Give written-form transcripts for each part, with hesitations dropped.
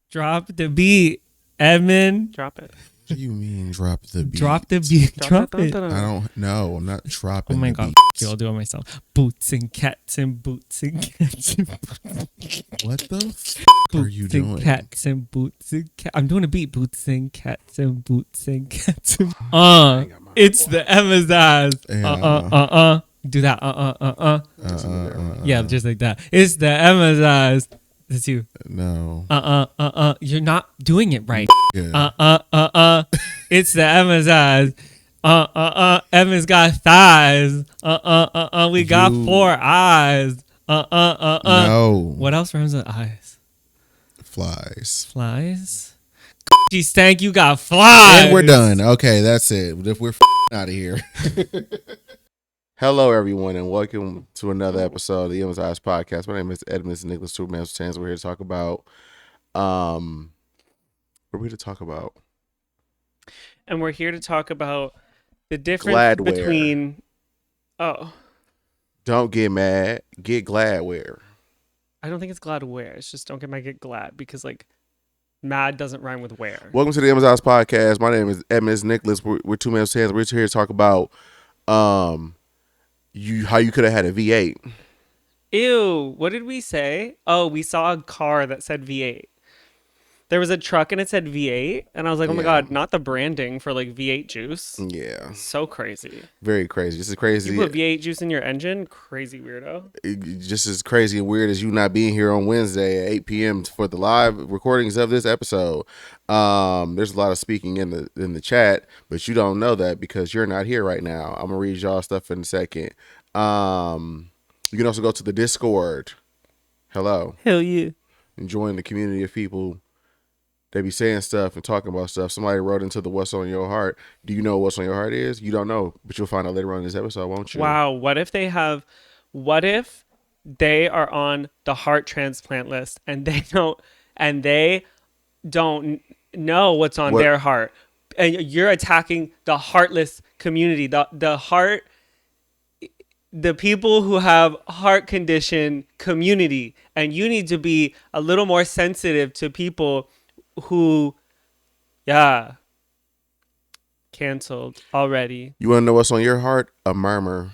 Drop the beat, Edmon. Drop it. What do you mean drop the beat? Drop the beat. Drop it. I don't know. I'm not dropping Oh my the god. beats. I'll do it myself. Boots and cats and boots and cats and What the f*** are you boots and doing? cats and boots and cats. I'm doing a beat. Boots and cats and boots and cats. And it's the Emmizzie. Do that. Yeah, just like that. It's the Emmizzie. That's you. No. You're not doing it right. Yeah. It's the Emmizzie. Emma's got thighs. We got You- 4 eyes. No. What else rhymes with eyes? Flies. Flies. She stank. You got flies. And we're done. Okay, that's it. If we're out of here. Hello, everyone, and welcome to another episode of the Emmizzie podcast. My name is Edmon Nicholas Superman's Chance. We're here to talk about what are we here to talk about? And we're here to talk about the difference Gladware. between. Oh, Don't get mad. Get Gladware. I don't think it's glad to wear. It's just don't get glad because like mad doesn't rhyme with wear. Welcome to the Emmizzie podcast. My name is Edmon Nicholas. We're two men's hands. We're here to talk about how you could have had a V8. Ew, what did we say? Oh, we saw a car that said V8. There was a truck and it said V8, and I was like, oh my Yeah. god, not the branding for like V8 juice. Yeah, So crazy. very crazy. This is crazy. You put V8 juice in your engine? Crazy weirdo. Just as crazy and weird as you not being here on Wednesday at 8 p.m. for the live recordings of this episode. There's a lot of speaking in the chat, but you don't know that because you're not here right now. I'm gonna read y'all stuff in a second. You can also go to the Discord. Hello. Hell yeah. And join the community of people. They be saying stuff and talking about stuff. Somebody wrote into the What's on Your Heart. Do you know what What's on Your Heart is? You don't know, but you'll find out later on in this episode, won't you? Wow, what if they are on the heart transplant list and they don't know what's on their heart, and you're attacking the heartless community, the people who have heart condition community, and you need to be a little more sensitive to people who canceled already. You want to know what's on your heart? A murmur.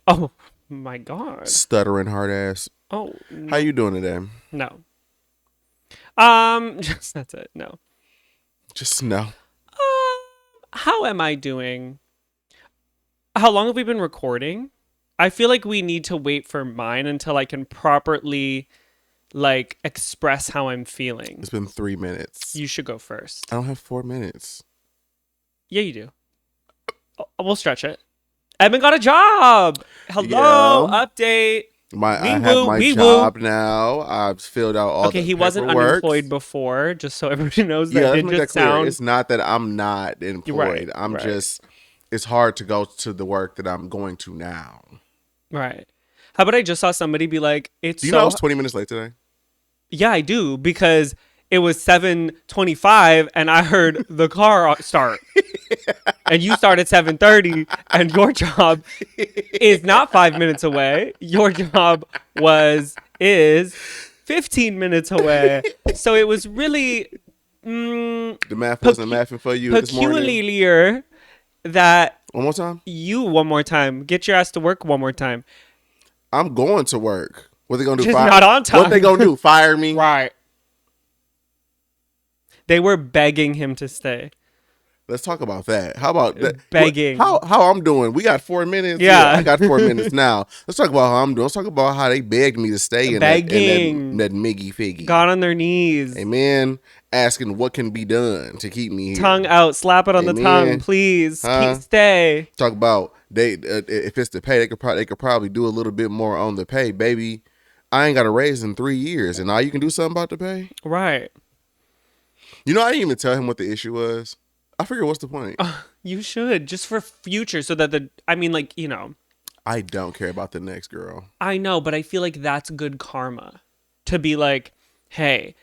Oh my god. Stuttering hard ass. Oh How you doing today? no. Just that's it. No. Just no. How am I doing? How long have we been recording? I feel like we need to wait for mine until I can properly like express how I'm feeling. It's been 3 minutes. You should go first. I don't have 4 minutes. Yeah, you do. We'll stretch it. Edmon got a job. Hello, update. I have my job now. I've filled out all the Okay, he wasn't paperwork. unemployed before, just so everybody knows that. Yeah, It let's make that just clear. sound It's not that I'm not employed. I'm right. just, it's hard to go to the work that I'm going to now. right. How about I just saw somebody be like, "It's Do you so know I was 20 minutes late today? Yeah, I do, because it was 7:25 and I heard the car start. And you start at 7:30 and your job is not 5 minutes away. Your job is 15 minutes away. So it was really The math wasn't mathing for you this morning. peculiar that One more time? one more time. Get your ass to work one more time. I'm going to work. What they gonna do? Just not on time. What they gonna do? Fire me? Right. They were begging him to stay. Let's talk about that. How about that? Begging. How I'm doing? We got 4 minutes. Yeah. I got 4 minutes now. Let's talk about how I'm doing. Let's talk about how they begged me to stay in Begging. that Miggy Figgy. Got on their knees. Amen. Asking what can be done to keep me here. Tongue out. Slap it on the Amen. tongue, please. Stay. Talk about if it's the pay, they could probably do a little bit more on the pay, baby. I ain't got a raise in 3 years, and now you can do something about the pay. Right. You know, I didn't even tell him what the issue was. I figured, what's the point? You should, just for future, so that I don't care about the next girl. I know, but I feel like that's good karma to be like, hey,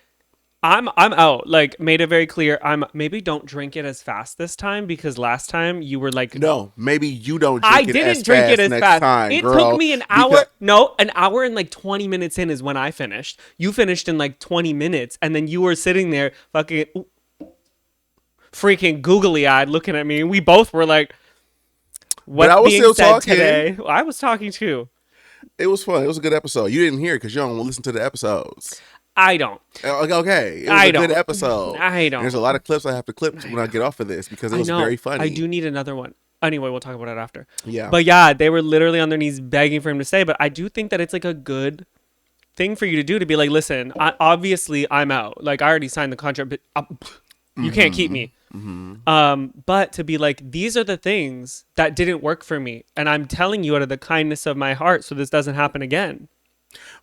I'm out. Like, made it very clear. Maybe don't drink it as fast this time, because last time you were like, No, maybe you don't I drink it as didn't drink it fast as next fast. time, It girl. took me an hour. Because- No, an hour and like 20 minutes in is when I finished. You finished in like 20 minutes, and then you were sitting there fucking freaking googly eyed looking at me, and we both were like, what's I was being still said talking. today? I was talking too. It was fun. It was a good episode. You didn't hear it because you don't listen to the episodes. I don't. Okay, it was a good episode. I don't. There's a lot of clips I have to clip when I get off of this because it was very funny. I do need another one. Anyway, we'll talk about it after. Yeah. But yeah, they were literally on their knees begging for him to stay. But I do think that it's like a good thing for you to do, to be like, listen, obviously I'm out. Like, I already signed the contract, but you can't keep me. But to be like, these are the things that didn't work for me, and I'm telling you out of the kindness of my heart, so this doesn't happen again.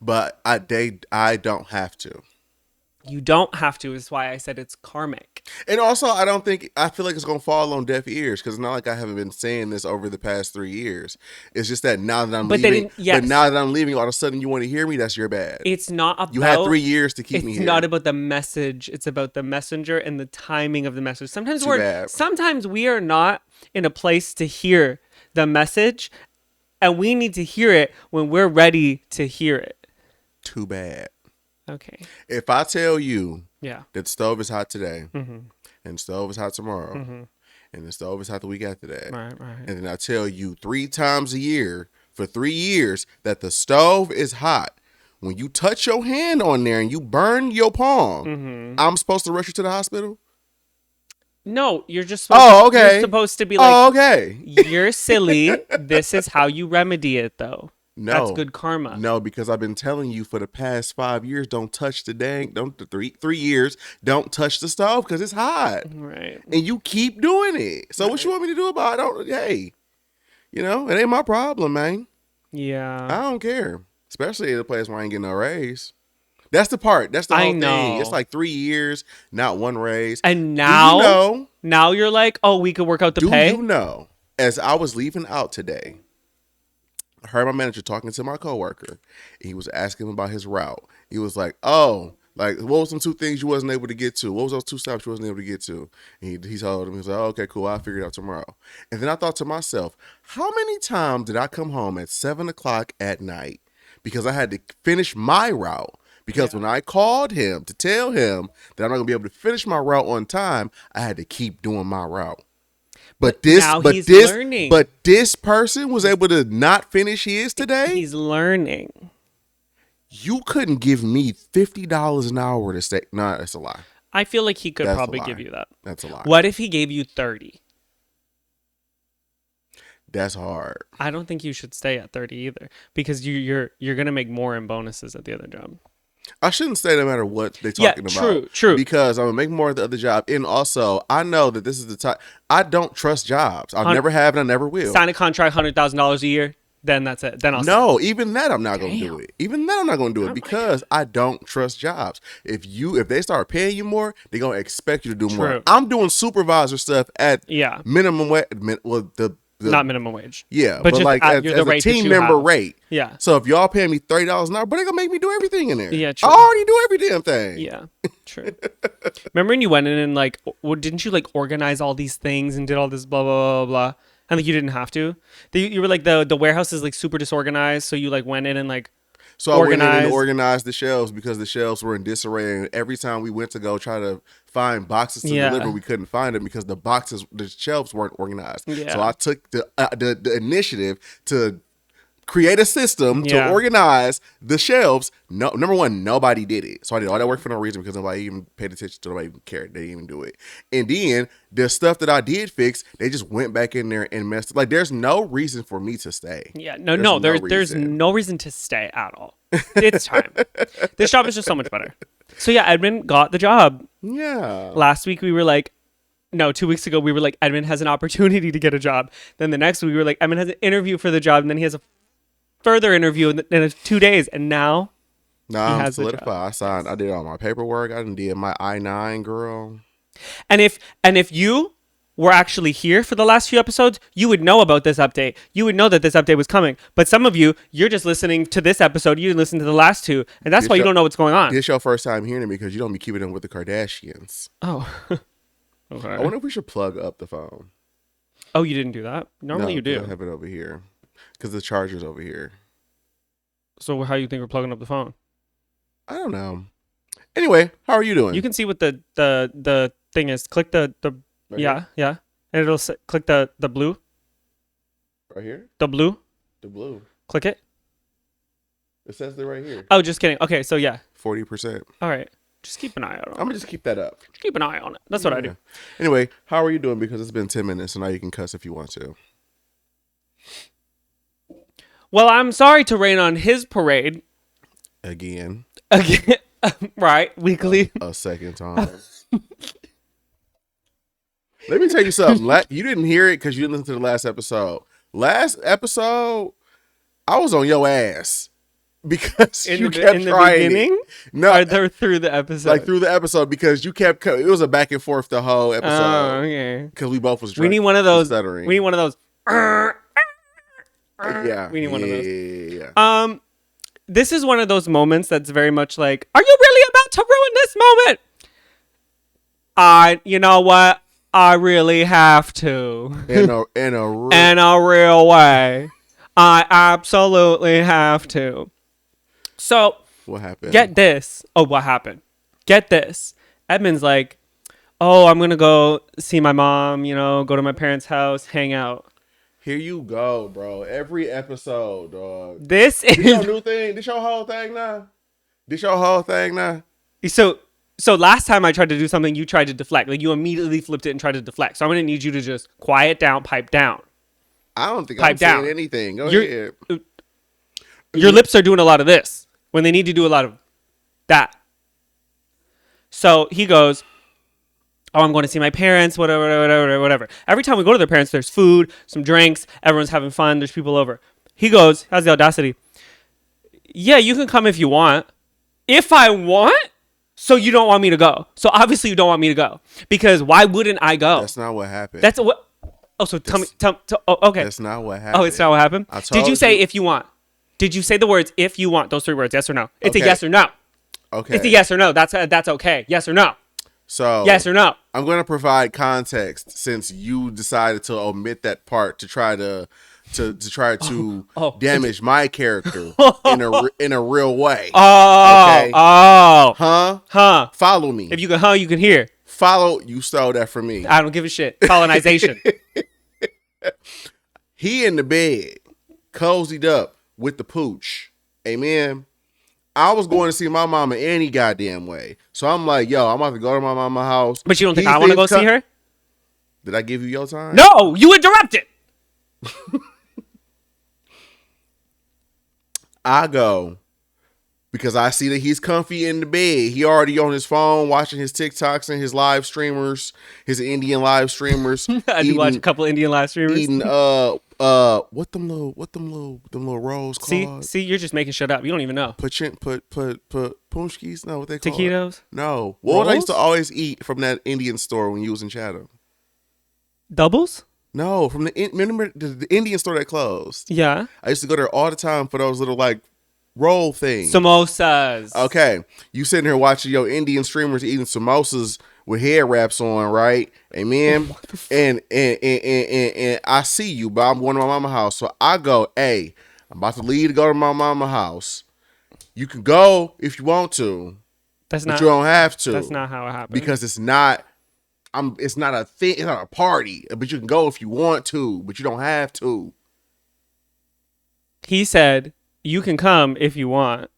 But I don't have to. You don't have to, is why I said it's karmic. And also, I feel like it's going to fall on deaf ears because it's not like I haven't been saying this over the past 3 years. It's just that now that I'm leaving, but now that I'm leaving, all of a sudden you want to hear me, that's your bad. It's not about... You had 3 years to keep me here. It's not about the message. It's about the messenger and the timing of the message. Sometimes we are not in a place to hear the message, and we need to hear it when we're ready to hear it. Too bad. Okay. If I tell you that the stove is hot today, mm-hmm. and the stove is hot tomorrow, Mm-hmm. and the stove is hot the week after that, right. and then I tell you 3 times a year for 3 years that the stove is hot, when you touch your hand on there and you burn your palm, Mm-hmm. I'm supposed to rush you to the hospital? No, you're just supposed okay. You're supposed to be like, okay. You're silly. This is how you remedy it, though. No, that's good karma. No, because I've been telling you for the past 5 years, don't touch the three years, don't touch the stove because it's hot. Right. And you keep doing it. So what you want me to do about it? Hey, it ain't my problem, man. Yeah. I don't care. Especially in a place where I ain't getting no raise. That's the part. That's the whole thing. It's like 3 years, not one raise. And now, do you know, now you're like, oh, we could work out the pay. Do you know, as I was leaving out today, I heard my manager talking to my coworker. He was asking him about his route. He was like, oh, like, what was some 2 things you wasn't able to get to? What was those 2 stops you wasn't able to get to? And he told him, he was like, oh, okay, cool. I'll figure it out tomorrow. And then I thought to myself, how many times did I come home at 7 o'clock at night because I had to finish my route? Because when I called him to tell him that I'm not going to be able to finish my route on time, I had to keep doing my route. But this person was able to not finish his today. He's learning. You couldn't give me $50 an hour to stay. No, that's a lie. I feel like he could probably give you that. That's a lie. What if he gave you 30? That's hard. I don't think you should stay at 30 either, because you're gonna make more in bonuses at the other job. I shouldn't stay no matter what they're talking about. True. Because I'm going to make more at the other job. And also, I know that this is the time. I don't trust jobs. I never have and I never will. Sign a contract, $100,000 a year, then that's it. Then I'll No, even that I'm not going to do it. Even that I'm not going to do it because I don't trust jobs. If they start paying you more, they're going to expect you to do more. I'm doing supervisor stuff at minimum wage. Well, not minimum wage. Yeah, but like as a team member rate. Yeah. So if y'all paying me $30 an hour, but they gonna make me do everything in there. Yeah, true. I already do every damn thing. Yeah, true. Remember when you went in and like, didn't you like organize all these things and did all this blah blah blah blah, and like you didn't have to? You were like the warehouse is like super disorganized, so you like went in and like. So I went in and organized the shelves because the shelves were in disarray, and every time we went to go try to find boxes to deliver, we couldn't find them because the shelves weren't organized. Yeah. So I took the initiative to create a system to organize the shelves. No, number one, nobody did it. So I did all that work for no reason because nobody even paid attention to it. Nobody even cared. They didn't even do it. And then the stuff that I did fix, they just went back in there and messed. Like there's no reason for me to stay. Yeah, there's no reason to stay at all. It's time. This job is just so much better. So yeah, Edmon got the job. Yeah. Last week we were like, no, 2 weeks ago we were like, Edmon has an opportunity to get a job. Then the next week we were like, Edmon has an interview for the job, and then he has a further interview in 2 days, and now I'm solidified. I signed. I did all my paperwork. I did my I-9, girl. And if you were actually here for the last few episodes, you would know about this update. You would know that this update was coming. But some of you, you're just listening to this episode. You didn't listen to the last two. And that's why you don't know what's going on. This your first time hearing it because you don't be keeping it with the Kardashians. Oh. Okay. I wonder if we should plug up the phone. Oh, you didn't do that? Normally you do. I have it over here because the charger's over here. So how you think we're plugging up the phone? I don't know. Anyway, how are you doing? You can see what the thing is. Click the right yeah, here? yeah. And it'll click the blue. Right here? The blue. The blue. Click it. It says it right here. Oh, just kidding. Okay, so yeah. 40%. All right. Just keep an eye on it. I'm going to just keep that up. Just keep an eye on it. That's what I do. Anyway, how are you doing? Because it's been 10 minutes, and now you can cuss if you want to. Well, I'm sorry to rain on his parade. Again. Right, weekly. A second time. Let me tell you something. You didn't hear it because you didn't listen to the last episode. Last episode, I was on your ass because you kept trying. In the beginning? No, or they're through the episode. Like through the episode because you kept. It was a back and forth the whole episode. Oh, okay. Because we both was. We need one of those. Stuttering. We need one of those. Yeah. We need one of those. Yeah. This is one of those moments that's very much like, are you really about to ruin this moment? You know what? I really have to. In a real way. I absolutely have to. So, what happened? Get this. Oh, what happened? Get this. Edmon's like, oh, I'm going to go see my mom, go to my parents' house, hang out. Here you go, bro. Every episode, dog. This is your new thing. This your whole thing now? So last time I tried to do something, you tried to deflect. Like you immediately flipped it and tried to deflect. So I'm going to need you to just quiet down, pipe down. I don't think I'm saying anything. Go ahead. Your lips are doing a lot of this when they need to do a lot of that. So he goes, oh, I'm going to see my parents, whatever. Every time we go to their parents, there's food, some drinks, everyone's having fun, there's people over. He goes, has the audacity, yeah, you can come if you want. If I want? So you don't want me to go. So obviously you don't want me to go. Because why wouldn't I go? That's not what happened. That's what. Oh, so tell me. Oh, okay. That's not what happened. Oh, it's not what happened? Did you say if you want? Did you say the words if you want? Those three words, yes or no? It's a yes or no. Okay. It's a yes or no. That's okay. Yes or no. So yes or no? I'm going to provide context since you decided to omit that part to try to damage my character in a real way. Okay. Huh? Follow me. If you can, you can hear. Follow. You stole that from me. I don't give a shit. Colonization. He in the bed, cozied up with the pooch. Amen. I was going to see my mama any goddamn way. So I'm like, yo, I'm about to go to my mama's house. But you don't think I want to go see her? Did I give you your time? No, you interrupted. I go because I see that he's comfy in the bed. He already on his phone watching his TikToks and his live streamers, his Indian live streamers. I do watch a couple Indian live streamers. Eating what them little rolls called? See, you're just making shit up. You don't even know. Put punchkis? No, what they call taquitos? No. What I used to always eat from that Indian store when you was in Chatham. Doubles? No, from remember the Indian store that closed. Yeah. I used to go there all the time for those little like roll things. Samosas. Okay. You sitting here watching your Indian streamers eating samosas with hair wraps on, right? Amen. And I see you, but I'm going to my mama's house. So I go, hey, I'm about to leave to go to my mama's house. You can go if you want to. But you don't have to. That's not how it happens. Because it's not a thing, it's not a party. But you can go if you want to, but you don't have to. He said, you can come if you want.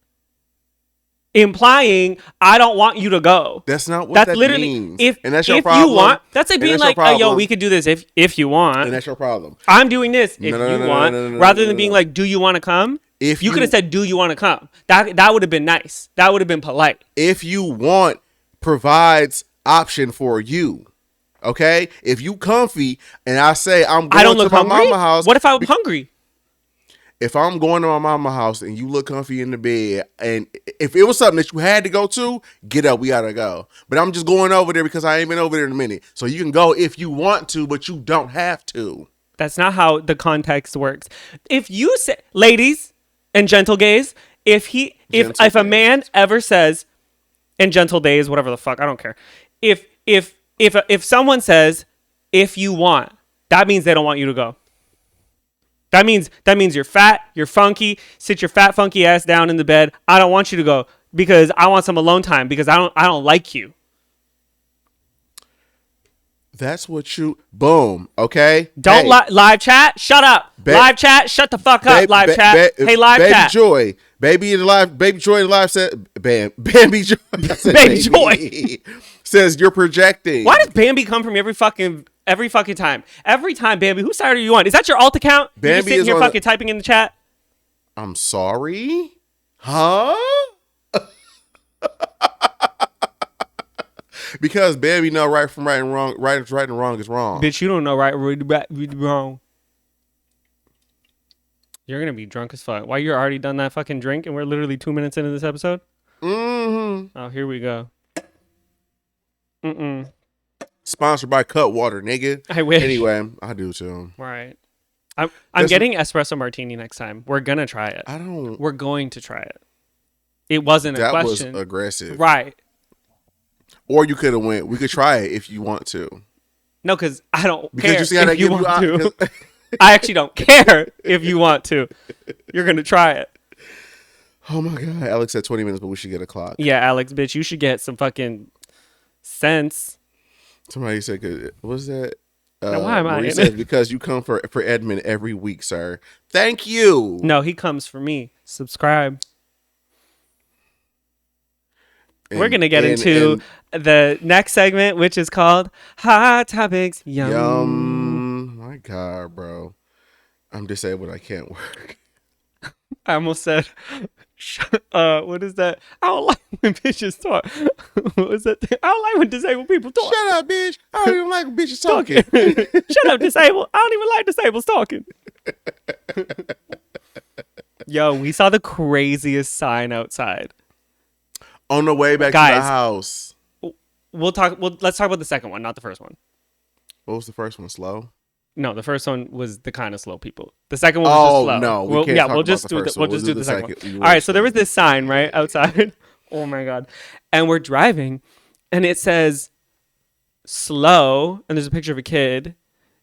Implying I don't want you to go. That's not what that means. And that's your problem. You want, that's like being like, oh, yo, we could do this if you want. And that's your problem. I'm doing this if you want. Rather than being like, do you want to come? If you could have said, do you want to come? That would have been nice. That would have been polite. If you want provides option for you. Okay? If you comfy and I say I'm going to my mama's house. What if I'm hungry? if I'm going to my mama's house and you look comfy in the bed, and if it was something that you had to go to, get up, we gotta go. But I'm just going over there because I ain't been over there in a minute. So you can go if you want to, but you don't have to. That's not how the context works. If you say, ladies and gentle gays, if a man ever says, and gentle days, whatever the fuck, I don't care. If someone says, if you want, that means they don't want you to go. That means you're fat, you're funky, sit your fat funky ass down in the bed. I don't want you to go because I want some alone time because I don't like you. That's what you boom, okay? Don't live chat, shut up. Live chat, shut the fuck up, live chat. Hey, live chat. Baby Joy in the live said Bambi Joy. Baby Joy says you're projecting. Why does Bambi come from every fucking time? Every time, Bambi. Whose side are you on? Is that your alt account? Bambi, you're just sitting here fucking typing in the chat. I'm sorry? Huh? Because Bambi know right from right and wrong. Right and wrong is wrong. Bitch, you don't know right wrong. You're gonna be drunk as fuck. Why, you're already done that fucking drink and we're literally 2 minutes into this episode? Mm-hmm. Oh, here we go. Mm-mm. Sponsored by Cutwater, nigga. I wish. Anyway, I do too. Right. I'm getting espresso martini next time. We're gonna try it. We're going to try it. It wasn't a question. That was aggressive. Right. Or you could have went. We could try it if you want to. No, because I don't care you see how if you want to. I actually don't care if you want to. You're gonna try it. Oh my god, Alex said 20 minutes, but we should get a clock. Yeah, Alex, bitch, you should get some fucking sense. Somebody said, "What was that?" Now, why am I? He said, because you come for Edmon every week, sir. Thank you. No, he comes for me. Subscribe. We're going to get into the next segment, which is called Hot Topics. Yum. My God, bro. I'm disabled. I can't work. I almost said, what is that? I don't like when bitches talk. What was that thing? I don't like when disabled people talk. Shut up, bitch. I don't even like when bitches talking. Shut up, disabled. I don't even like disabled talking. Yo, we saw the craziest sign outside. On the way back to the house. Let's talk about the second one, not the first one. What was the first one? Slow? No, the first one was the kind of slow people. The second one was just slow. No, we'll just do the second one. All right, so there was this sign right outside. Oh my god. And we're driving and it says slow and there's a picture of a kid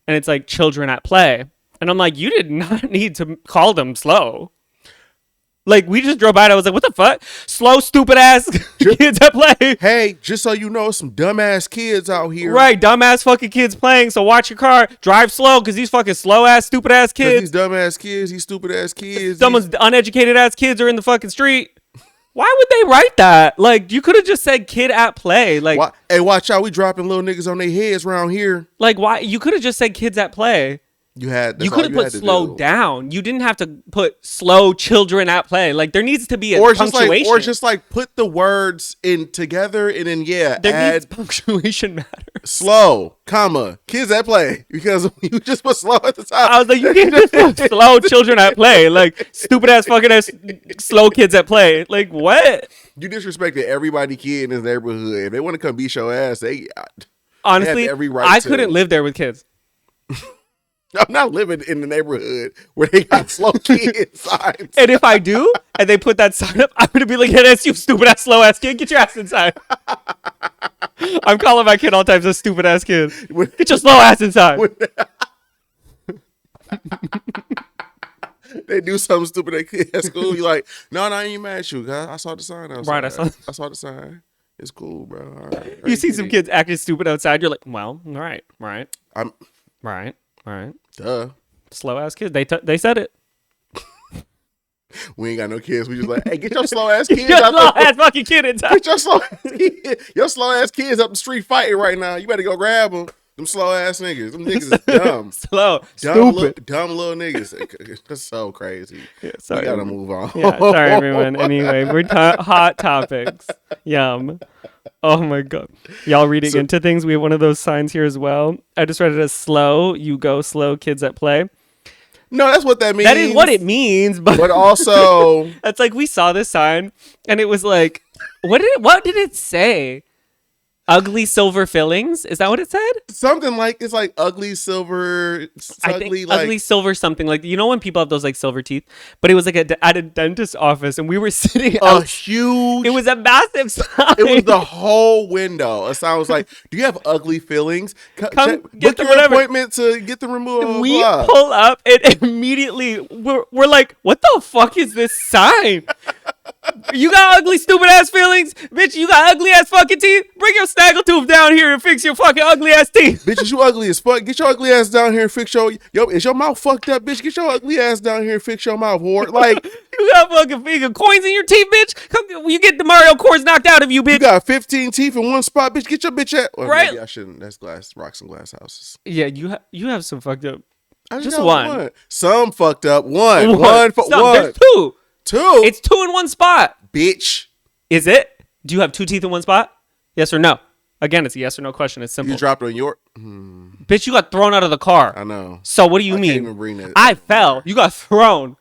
and it's like children at play. And I'm like, you did not need to call them slow. Like, we just drove by and I was like, what the fuck? Slow, stupid ass kids at play. Hey, just so you know, some dumbass kids out here. Right, dumbass fucking kids playing. So watch your car. Drive slow because these fucking slow ass, stupid ass kids. These dumbass kids, these stupid ass kids. Someone's uneducated ass kids are in the fucking street. Why would they write that? Like, you could have just said kid at play. Like, hey, watch out. We dropping little niggas on their heads around here. Like, why? You could have just said kids at play. You could have put slow down. You didn't have to put slow children at play. Like, there needs to be a punctuation. Or just like put the words in together and then needs punctuation matters. Slow, comma, kids at play. Because you just put slow at the top. I was like, you can't just put slow children at play. Like, stupid ass fucking ass slow kids at play. Like, what? You disrespected everybody kid in this neighborhood. If they want to come beat your ass, honestly, they have every right I couldn't live there with kids. I'm not living in the neighborhood where they got slow kid signs. And if I do, and they put that sign up, I'm going to be like, hey, that's you stupid ass, slow ass kid. Get your ass inside. I'm calling my kid all times a stupid ass kid. Get your slow ass inside. They do something stupid at school. You're like, no, I ain't mad at you. I saw the sign outside. Right, I saw the sign. It's cool, bro. All right. You see some kids acting stupid outside. You're like, well, all right. Right. Duh. Slow ass kids. They said it. We ain't got no kids. We just like, hey, get your slow ass kids out slow ass fucking kid inside. Get your slow ass kids up the street fighting right now. You better go grab them. Them slow ass niggas. Them niggas is dumb. Stupid. Dumb little niggas. That's so crazy. Yeah, sorry. We gotta move on. Yeah, sorry everyone. Anyway, we're hot topics. Yum. Oh my god. Y'all reading into things? We have one of those signs here as well. I just read it as slow. You go slow, kids at play. No, that's what that means. That is what it means, But also, it's like we saw this sign and it was like, what did it say? Ugly silver fillings? Is that what it said? something like it's like ugly silver, I think ugly like ugly silver something, like, you know when people have those like silver teeth, but it was like at a dentist's office and we were sitting a out. huge. It was a massive sign. It was the whole window. A sign was like, "Do you have ugly feelings? Come Book get your whatever." appointment to get them removed." We pull up and immediately we're like, what the fuck is this sign? You got ugly, stupid ass feelings? Bitch, you got ugly ass fucking teeth? Bring your snaggletooth down here and fix your fucking ugly ass teeth. Bitches, you ugly as fuck. Get your ugly ass down here and fix your. Yo, is your mouth fucked up, bitch? Get your ugly ass down here and fix your mouth, whore. Like, You got fucking finger coins in your teeth, bitch? Come, you get the Mario cords knocked out of you, bitch. you got 15 teeth in one spot, bitch. Get your bitch at. Well, Right. Maybe I shouldn't. That's rocks and glass houses. Yeah, you have some fucked up. I Just got one. Some fucked up. One. There's two. Two. It's two in one spot. Bitch. Is it? Do you have two teeth in one spot? Yes or no? Again, it's a yes or no question. It's simple. You dropped it on your. Bitch, you got thrown out of the car. I know. So what do you I mean? can't even bring that. I fell. You got thrown.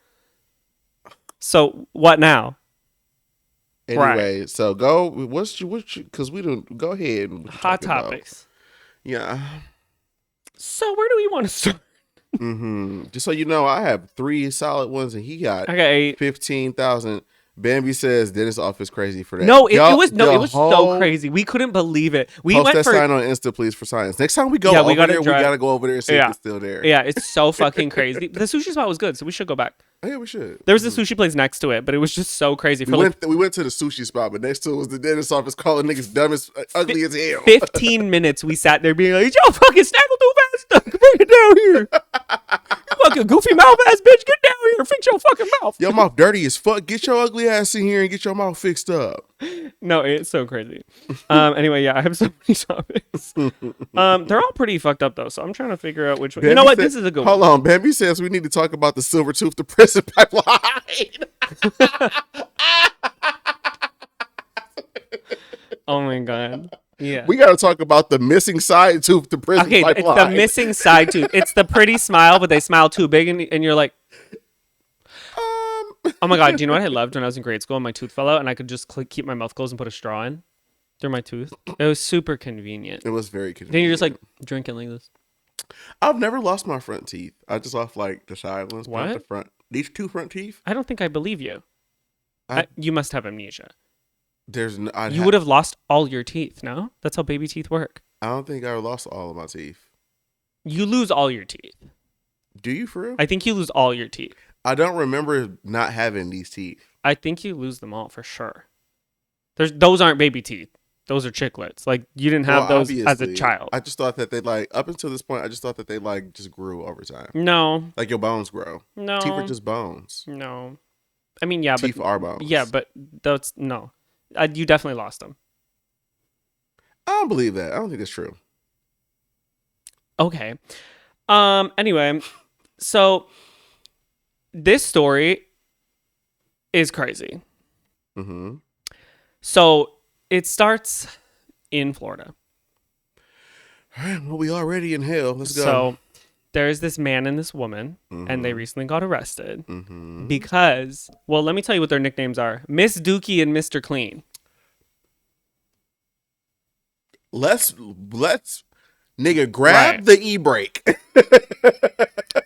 So what now? Anyway, so go. What's you? Because we don't. Go ahead. And Hot talk about- topics. Yeah. So where do we want to start? Just so you know, I have 3 solid ones, and he got I got 8. 15,000. Bambi says dentist office crazy for that. No, it was the so whole- crazy. We couldn't believe it. We Post went that for sign on Insta, please, for science. Next time we go Yeah, over we gotta there, drive- we gotta go over there and see Yeah. if it's still there. yeah, it's so fucking crazy. The sushi spot was good, so we should go back. Oh, yeah, we should. There was a sushi place next to it, but it was just so crazy. For We went to the sushi spot, but next to it was the dentist office calling niggas dumb as ugly as hell. 15 minutes we sat there being like, yo, fucking snaggletooth ass stuff, bring it down here. You fucking goofy mouth ass bitch, get down here and fix your fucking mouth. Your mouth dirty as fuck. Get your ugly ass in here and get your mouth fixed up. No, it's so crazy. Anyway, yeah, I have so many topics. They're all pretty fucked up though, so I'm trying to figure out which one. You know what? This is a good one. Hold on, Bambi says we need to talk about the silver tooth to prison pipeline. Oh my god. Yeah. We got to talk about the missing side tooth to prison Okay, pipeline. it's the missing side tooth. It's the pretty smile, but they smile too big, and you're like, oh my god. Do you know what I loved when I was in grade school and my tooth fell out, and I could just keep my mouth closed and put a straw in through my tooth? It was super convenient. It was very convenient. Then you're just like drinking like this. I've never lost my front teeth. I just lost like the side ones, not What? the front. These 2 front teeth. I don't think I believe you. You must have amnesia. You would have lost all your teeth, no? That's how baby teeth work. I don't think I lost all of my teeth. You lose all your teeth. Do you, for real? I think you lose all your teeth. I don't remember not having these teeth. I think you lose them all for sure. Those aren't baby teeth. Those are chiclets. Like, you didn't have those as a obviously, child. I just thought that they like, up until this point, I just thought that they like just grew over time. No. Like your bones grow. No. Teeth are just bones. No. I mean, yeah, Teeth but are bones. yeah, but that's no. You definitely lost them. I don't believe that. I don't think that's true. Okay. Anyway, so this story is crazy. Mm-hmm. So it starts in Florida. All right, well, we already in hell. Let's go. So there's this man and this woman, and they recently got arrested because, well, let me tell you what their nicknames are: Miss Dookie and Mr. Clean. Let's nigga grab Right. the e-brake.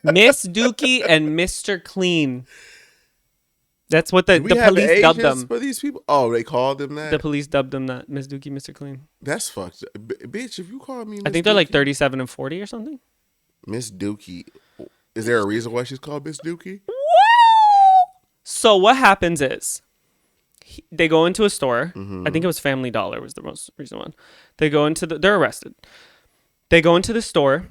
Miss Dookie and Mr. Clean. That's what the Do we have police dubbed ages them. for these people. Oh, they called them that. The police dubbed them that. Miss Dookie, Mr. Clean. That's fucked up. Bitch, if you call me, I think they're like 37 and 40 or something. Miss Dookie. Is there a reason why she's called Miss Dookie? So what happens is they go into a store. I think it was Family Dollar was the most recent one. They're arrested. They go into the store,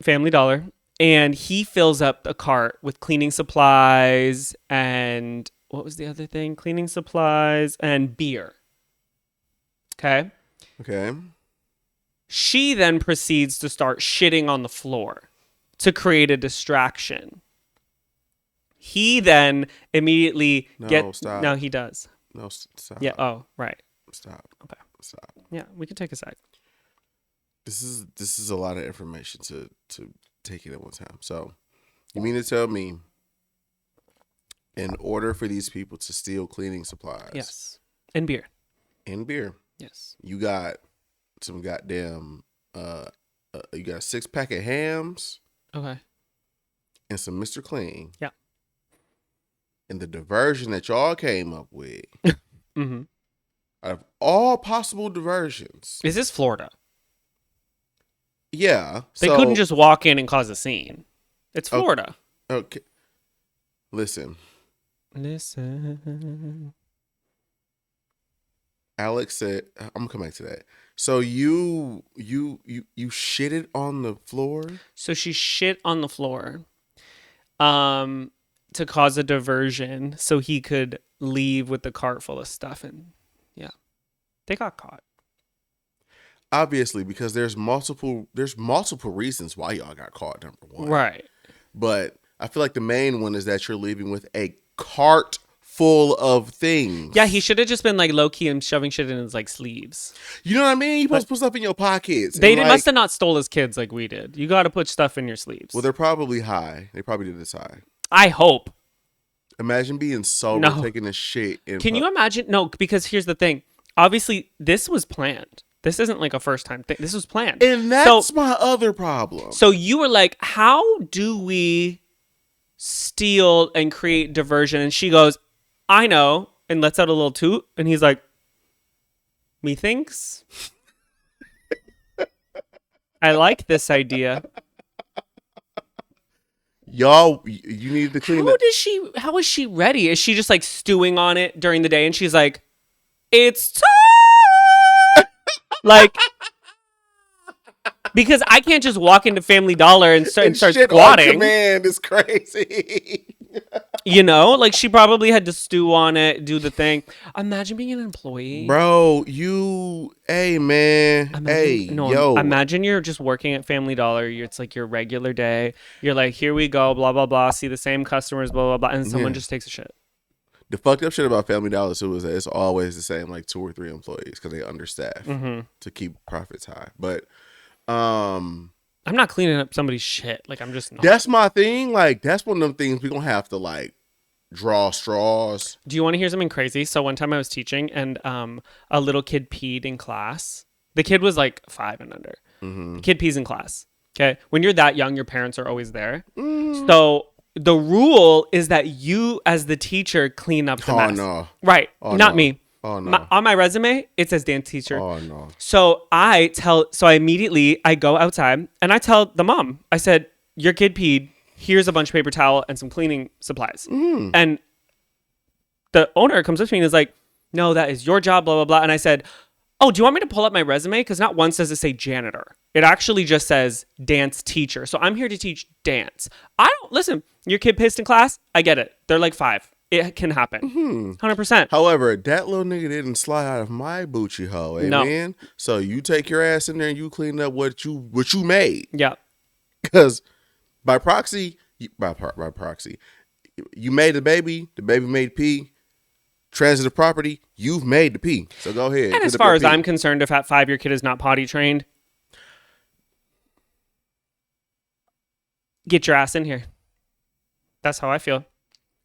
Family Dollar, and he fills up the cart with cleaning supplies and what was the other thing? Cleaning supplies and beer. Okay. Okay. She then proceeds to start shitting on the floor to create a distraction. He then immediately Stop. No, he does. No, stop. Yeah. Oh, right. Stop. Okay. Stop. Yeah, we can take a sec. This is a lot of information to take it at one time. So, You mean to tell me, in order for these people to steal cleaning supplies, Yes. And beer. and beer, Yes. you got some goddamn, you got a 6-pack of hams Okay. and some Mr. Clean. Yeah. And the diversion that y'all came up with, Mm-hmm. out of all possible diversions, Is this Florida? yeah. They couldn't just walk in and cause a scene. It's Florida. Okay. Listen. Alex said, I'm gonna come back to that. So you shitted on the floor? So she shit on the floor to cause a diversion so he could leave with the cart full of stuff. And yeah, they got caught. Obviously, because there's multiple reasons why y'all got caught, number one. Right. But I feel like the main one is that you're leaving with a cart full of things. Yeah, he should have just been like low key and shoving shit in his like sleeves. You know what I mean? You're supposed to put stuff in your pockets. They must have not stole as kids like we did. You got to put stuff in your sleeves. Well, they're probably high. They probably did this high. I hope. Imagine being sober, taking a shit. Can you imagine? No, because here's the thing. Obviously, this was planned. This isn't like a first time thing. This was planned. And that's my other problem. So you were like, how do we steal and create diversion? And she goes, I know. And lets out a little toot. And he's like, methinks. I like this idea. Y'all, you need to clean up. How is she ready? Is she just like stewing on it during the day? And she's like, it's time. Like, because I can't just walk into Family Dollar and start squatting. On command is crazy. You know, like she probably had to stew on it, do the thing. Imagine being an employee, bro. Hey man, Imagine you're just working at Family Dollar. It's like your regular day. You're like, here we go, blah blah blah. See the same customers, blah blah blah, and someone just takes a shit. The fucked up shit about Family Dollar too is that it's always the same, like 2 or 3 employees because they understaff to keep profits high. But I'm not cleaning up somebody's shit. Like I'm just not. That's my thing. Like that's one of them things we're gonna have to like draw straws. Do you want to hear something crazy? So one time I was teaching and a little kid peed in class. The kid was like 5 and under. The kid pees in class. Okay. When you're that young, your parents are always there. So the rule is that you, as the teacher, clean up the mess. No. Right. Not me. Oh, no. On my resume, it says dance teacher. Oh, no. So I immediately go outside and I tell the mom, I said, your kid peed. Here's a bunch of paper towel and some cleaning supplies. And the owner comes up to me and is like, no, that is your job, blah, blah, blah. And I said, oh, do you want me to pull up my resume? Because not once does it say janitor. It actually just says dance teacher. So I'm here to teach dance. Listen, your kid pissed in class. I get it. They're like 5. It can happen. 100%. However, that little nigga didn't slide out of my Bucci hole. Amen. No. So you take your ass in there and you clean up what you made. Yeah. Because by proxy, you made the baby made pee. Transitive property, you've made the pee. So go ahead. And as far as I'm concerned, if at 5 your kid is not potty trained, get your ass in here. That's how I feel.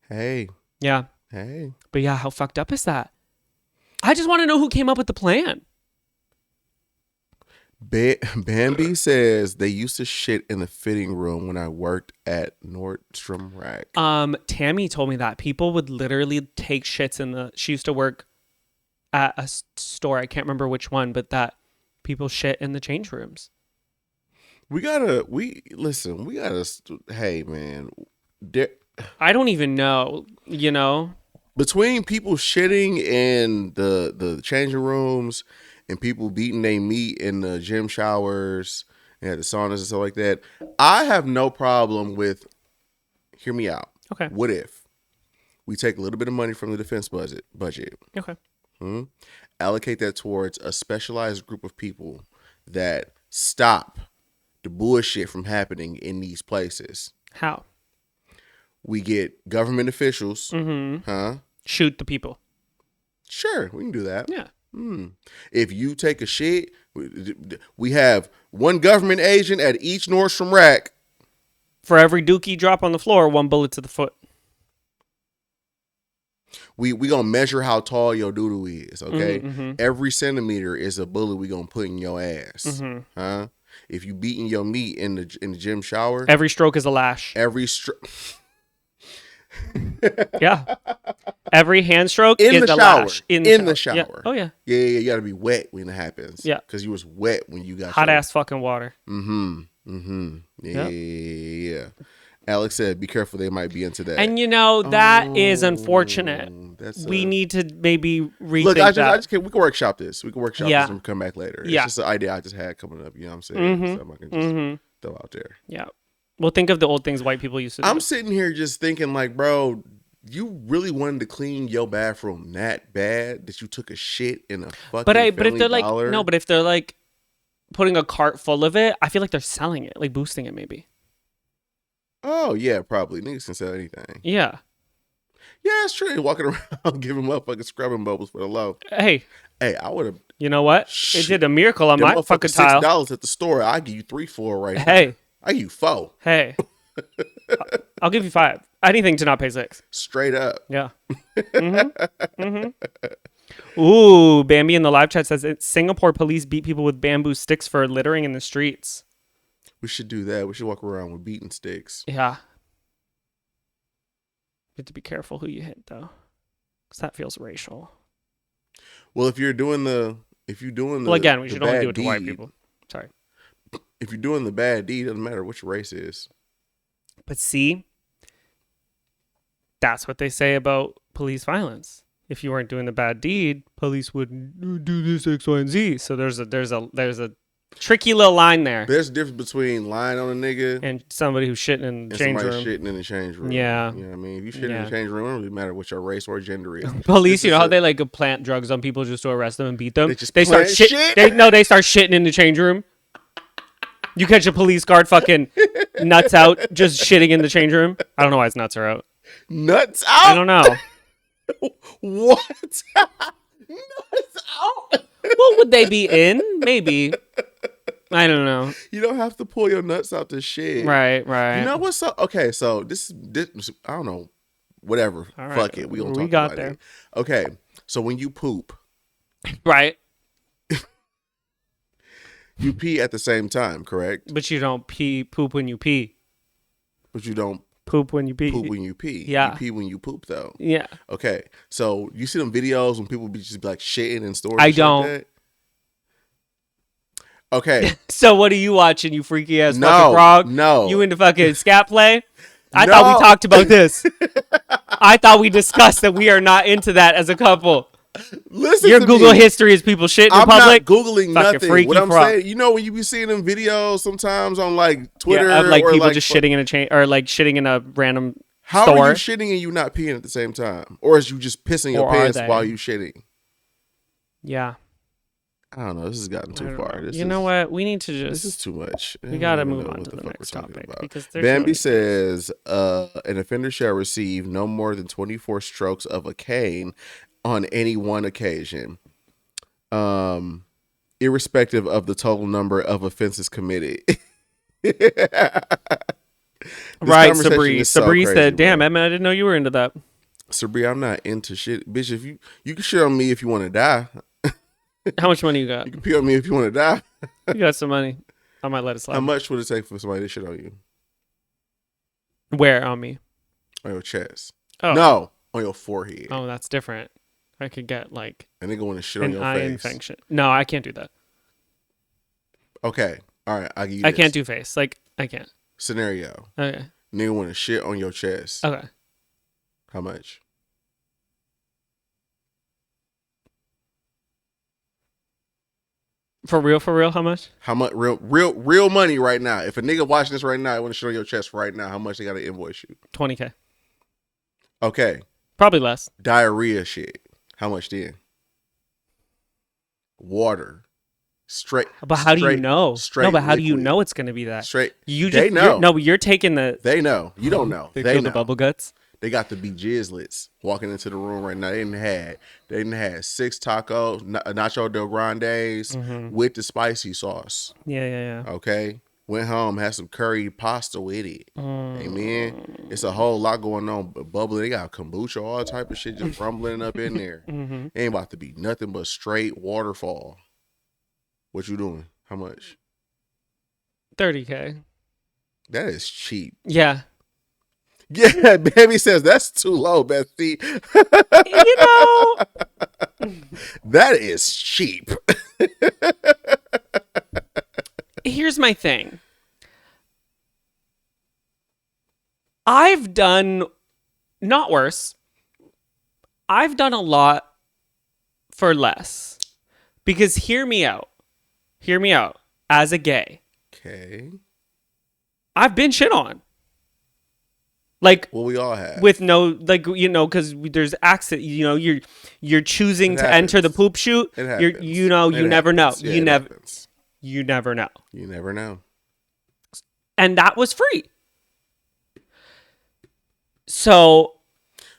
Hey. Yeah. Hey. But yeah, how fucked up is that? I just want to know who came up with the plan. Bambi says they used to shit in the fitting room when I worked at Nordstrom Rack. Tammy told me that people would literally take shits she used to work at a store. I can't remember which one, but that people shit in the change rooms. Hey man. I don't even know, between people shitting in the changing rooms and people beating their meat in the gym showers and at the saunas and stuff like that, I have no problem with, hear me out. Okay. What if we take a little bit of money from the defense budget? Okay. Allocate that towards a specialized group of people that stop the bullshit from happening in these places. How? We get government officials. Shoot the people. Sure, we can do that. Yeah. If you take a shit, we have one government agent at each Nordstrom Rack For every dookie drop on the floor, 1 bullet to the foot. We gonna measure how tall your doodoo is, okay? Mm-hmm. Every centimeter is a bullet we gonna put in your ass, huh? If you beating your meat in the gym shower, Every stroke is a lash. Yeah. Every hand stroke in is the a shower, lash. in the shower. Yeah. Oh, yeah. Yeah, you gotta be wet when it happens. Yeah. Because you was wet when you got Hot ass fucking water. Yeah. Alex said, "Be careful, they might be into that." And that is unfortunate. We need to maybe rethink look. that. I just can't. We can workshop this. We can workshop this and come back later. It's just an idea I just had coming up. You know what I'm saying? Something I can just throw out there. Yeah. Well, think of the old things white people used to do. I'm sitting here just thinking, like, bro, you really wanted to clean your bathroom that bad that you took a shit in a fucking but if they're Dollar? like no, but if they're like putting a cart full of it, I feel like they're selling it, like boosting it, maybe. Oh yeah, probably niggas can sell anything. Yeah. Yeah, it's true. Walking around giving motherfucking scrubbing bubbles for the low. Hey, I would have. you know what? It did a miracle on my fucking tile. $6 at the store. I give you 3 for right now. Hey, I give you 4. hey, I'll give you 5. Anything to not pay 6. Straight up. Yeah. Ooh, Bambi in the live chat says Singapore police beat people with bamboo sticks for littering in the streets. We should do that. We should walk around with beating sticks. Yeah. You have to be careful who you hit, though, because that feels racial. Well, if you're doing the, well, again, we should only do it to white people. Sorry. If you're doing the bad deed, it doesn't matter which race is. But see, that's what they say about police violence. If you weren't doing the bad deed, police would do this X, Y, and Z. So there's a tricky little line there. There's a difference between lying on a nigga and somebody who's shitting in the change room. Shitting in the change room. Yeah. You know what I mean? If you shit in the change room, it doesn't really matter what your race or gender is. Police, how they like plant drugs on people just to arrest them and beat them? They start shit. They start shitting in the change room. You catch a police guard fucking nuts out, just shitting in the change room. I don't know why his nuts are out. Nuts out? I don't know. What? Nuts out? What would they be in? Maybe. I don't know. You don't have to pull your nuts out the shit. Right. You know what's up? Okay, so this I don't know. Whatever. Right. Fuck it. We got there. Okay, so when you poop. Right. You pee at the same time, correct? But you don't poop when you pee. But you don't poop when you pee. Poop when you pee. Yeah. You pee when you poop, though. Yeah. Okay. So you see them videos when people be just like shitting in stores? I don't. Like that? Okay. So what are you watching, you freaky ass fucking frog? No. You into fucking scat play? I thought we talked about this. I thought we discussed that we are not into that as a couple. Listen, your Google history is people shitting in public. I'm not Googling nothing. What I'm frog. saying, when you be seeing them videos sometimes on like Twitter, of like or people like, just shitting in a chain or like shitting in a random how store. Are you shitting and you not peeing at the same time, or is you just pissing your pants while you shitting? Yeah. I don't know. This has gotten too far. You know what? We need to just. This is too much. We got to move on to the next topic. Because Bambi says an offender shall receive no more than 24 strokes of a cane on any one occasion, irrespective of the total number of offenses committed. Right, Sabri. Sabri said, "Damn, Edmon, I didn't know you were into that." Sabri, I'm not into shit, bitch. If you can shit on me if you want to die. How much money you got? You can pee on me if you want to die. You got some money. I might let it slide. How much would it take for somebody to shit on you? Where on me? On your chest. Oh. No, on your forehead. Oh, that's different. I could get like and they go in to shit on your eye face. Infection. No, I can't do that. Okay. All right. I'll give you I can't do face. Like, I can't. Scenario. Okay. Nigga want to shit on your chest. Okay. How much? For real, how much? How much real money right now? If a nigga watching this right now, I want to shit on your chest right now, how much they got to invoice you? $20K. Okay. Probably less. Diarrhea shit. How much then? Water. Straight. But how do you know? Straight. No, but how liquid. do you know it's going to be that? Straight. You just they know. No, but you're taking the. They know. You don't know. They know. the bubble guts. They got to be jizzlets walking into the room right now. They didn't had 6 tacos, nacho del grandes with the spicy sauce. Yeah. Okay. Went home, had some curry pasta with it. Amen. It's a whole lot going on, bubbling. They got kombucha, all type of shit just rumbling up in there. Mm-hmm. Ain't about to be nothing but straight waterfall. What you doing? How much? $30K. That is cheap. Yeah. Yeah, baby says that's too low, Bestie. You know, That is cheap. here's my thing. I've done not worse. I've done a lot for less. Because hear me out. Hear me out. As a gay, Okay. I've been shit on. Like, Well, we all have. with no, like, you know, because there's accident, you know, you're choosing It to enter the happens. poop chute. It You're, happens. you know, you It never know. happens. Yeah, You it never, happens. you never know. You never know. And that was free. So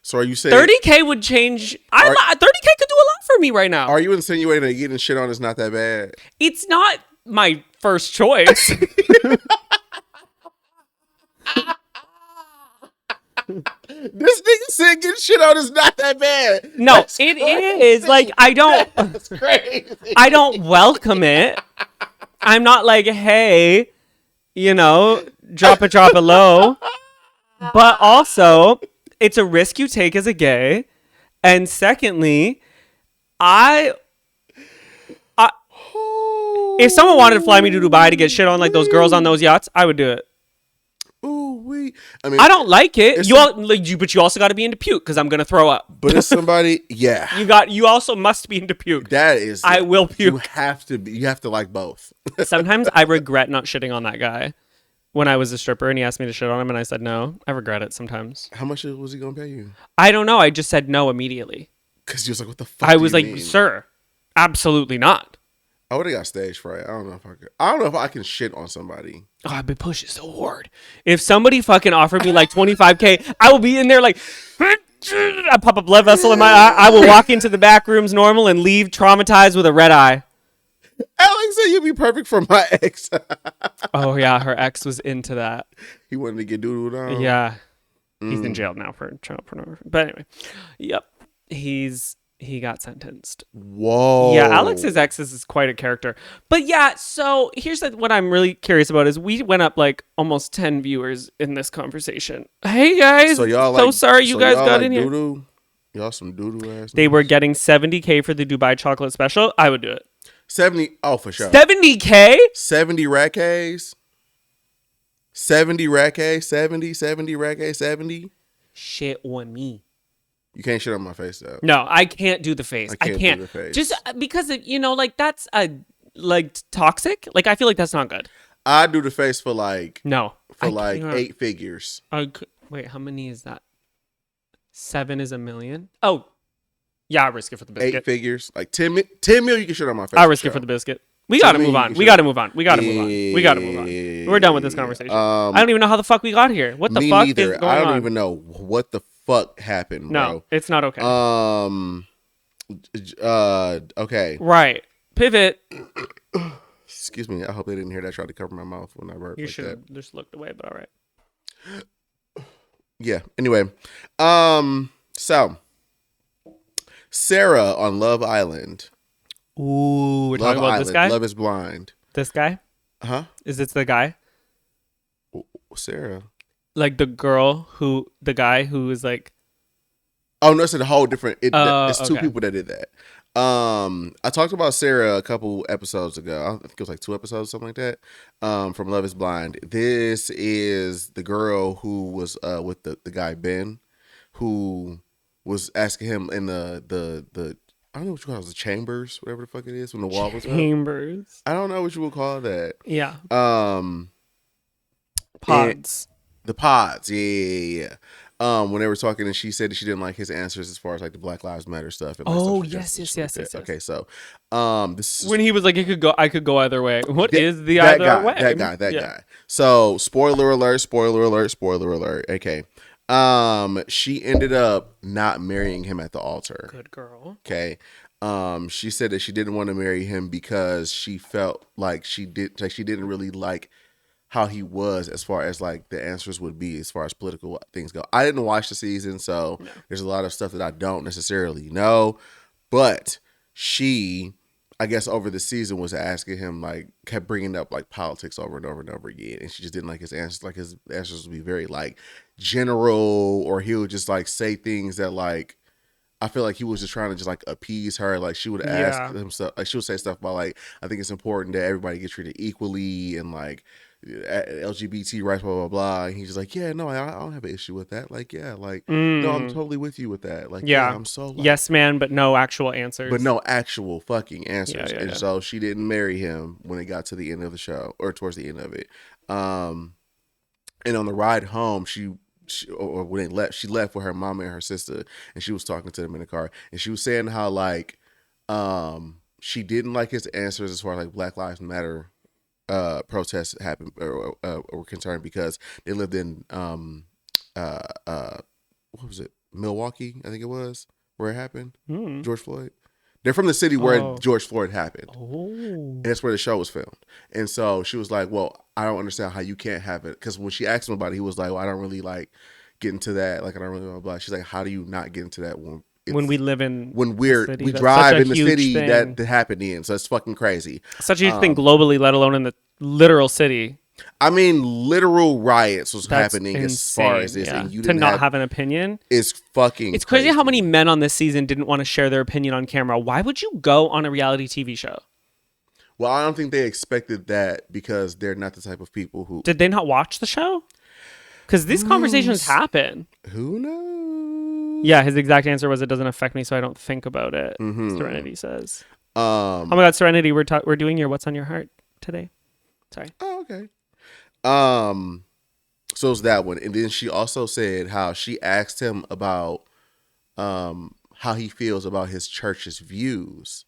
So are you saying 30K would change. 30K could do a lot for me right now. Are you insinuating that getting shit on is not that bad? It's not my first choice. This nigga said getting shit on is not that bad. No, That's it crazy. is. Like, That's crazy. I don't welcome it. I'm not like, hey, you know, drop it low. But also, it's a risk you take as a gay. And secondly, if someone wanted to fly me to Dubai to get shit on like those girls on those yachts, I would do it. I mean, I don't like it. It's But you also got to be into puke because I'm gonna throw up. but it's somebody, yeah. You also must be into puke. That is, I will puke. You have to be. You have to like both. Sometimes I regret not shitting on that guy when I was a stripper and he asked me to shit on him and I said no. I regret it sometimes. How much was he gonna pay you? I don't know. I just said no immediately. Because you was like, what the fuck? I do was you like, mean? sir, absolutely not. I would have got stage fright. I don't know if I could. I don't know if I can shit on somebody. Oh, I've been pushing so hard. If somebody fucking offered me like 25K, I will be in there like, I pop a blood vessel in my eye. I will walk into the back rooms normal and leave traumatized with a red eye. Alex said you'd be perfect for my ex. Oh yeah, her ex was into that. He wanted to get doodled on. Yeah, he's in jail now for child pornography. But anyway, yep, he got sentenced. Whoa. Yeah, Alex's ex is quite a character. But yeah, so here's what I'm really curious about is we went up like almost 10 viewers in this conversation. Hey guys, So y'all so like, sorry you so guys y'all got like in here. doo-doo? Y'all some doodoo ass. They were getting 70K for the Dubai chocolate special. I would do it. 70. Oh, for sure. 70K? 70 rack A's. 70 rack A's. 70 rack A's. 70. Shit on me. You can't shit on my face though. No, I can't do the face. I can't. do the face. Just because like that's like toxic. Like I feel like that's not good. I do the face for like No. for I like can't. 8 figures. Wait, how many is that? 7 is $1 million. Oh, yeah, I risk it for the biscuit. 8 figures. Like 10 mil you can shit on my face. I risk it for the biscuit. We gotta move on. We gotta move on. We gotta move on. We gotta move on. We're done with this conversation. I don't even know how the fuck we got here. What the Me fuck neither. is going on? I don't even know what the fuck happened, No, bro. it's not okay. Okay. Right. Pivot. Excuse me. I hope they didn't hear that. I tried to cover my mouth when I burped You like should that. have just looked away, but all right. Yeah. Anyway, so Sarah on Love Island. Ooh, we're talking about this guy? Love is Blind. This guy? Huh? Is this the guy? Sarah. Like the guy who is like, Oh no, it's a whole different. It's two okay. people that did that. I talked about Sarah a couple episodes ago. I think it was like 2 episodes, something like that. From Love is Blind. This is the girl who was with the guy Ben, who was asking him in the I don't know what you call it, the chambers, whatever the fuck it is, when the wall was up. Chambers. I don't know what you would call that. Yeah. Pods. The pods, yeah. When they were talking, and she said that she didn't like his answers as far as like the Black Lives Matter stuff. And like Oh, social justice and shit like yes. that. Okay, so this is When he was like, I could go either way. What is the that other guy, way? That guy. So spoiler alert. Okay. She ended up not marrying him at the altar. Good girl. Okay. She said that she didn't want to marry him because she felt like she didn't really like how he was as far as like the answers would be as far as political things go. I didn't watch the season, so there's a lot of stuff that I don't necessarily know. But she, I guess over the season was asking him, like, kept bringing up like politics over and over and over again, and she just didn't like his answers. Like his answers would be very like general, or he would just like say things that like I feel like he was just trying to just like appease her. Like she would ask him stuff, like she would say stuff about like, I think it's important that everybody gets treated equally and like LGBT rights, blah blah blah. And he's just like, yeah, no, I don't have an issue with that. Like, yeah, like no, I'm totally with you with that. Like, yeah, I'm so like, yes, man, but no actual answers. but no actual fucking answers. And so she didn't marry him when it got to the end of the show or towards the end of it. And on the ride home, or when they left, she left with her mama and her sister, and she was talking to them in the car, and she was saying how like she didn't like his answers as far as like Black Lives Matter protests happened or were concerned, because they lived in what was it, Milwaukee, I think it was, where it happened. George Floyd. They're from the city where George Floyd happened. And that's where the show was filmed. And so she was like, well, I don't understand how you can't have it. Because when she asked him about it, he was like, well, I don't really like get into that. Like, I don't really blah, blah. She's like, how do you not get into that when we live in, when we drive in the city that happened in? So it's fucking crazy. Such a huge thing globally, let alone in the literal city. I mean, literal riots was happening insane, as far as this, and you to not have an opinion is fucking. It's crazy how many men on this season didn't want to share their opinion on camera. Why would you go on a reality TV show? Well, I don't think they expected that, because they're not the type of people who. Did they not watch the show? Because these conversations happen. Who knows? Yeah, his exact answer was, "It doesn't affect me, so I don't think about it." Serenity says. Oh my God, Serenity, we're doing your What's on Your Heart today. Sorry. Oh, okay. So it's that one. And then she also said how she asked him about how he feels about his church's views.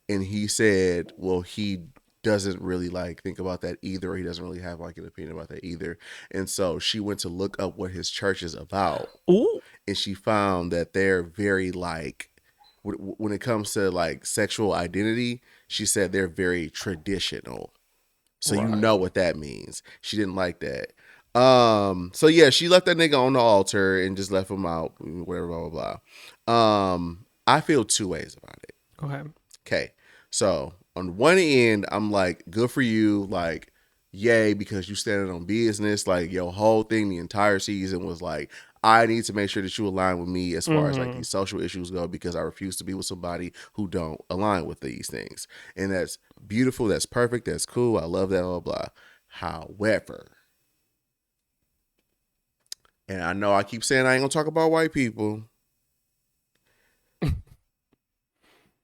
And he said, well, he doesn't really like think about that either, or he doesn't really have like an opinion about that either. And so she went to look up what his church is about. Ooh. And she found that they're very like, when it comes to like sexual identity, she said they're very traditional. So you know what that means. She didn't like that. So yeah, she left that nigga on the altar and just left him out, whatever, blah, blah, blah. I feel two ways about it. Okay. So on one end, I'm like, good for you. Like, yay, because you standing on business. Like, your whole thing, the entire season was like, I need to make sure that you align with me as far as like these social issues go, because I refuse to be with somebody who don't align with these things. And that's beautiful. That's perfect. That's cool. I love that, blah, blah. However, and I know I keep saying I ain't gonna talk about white people,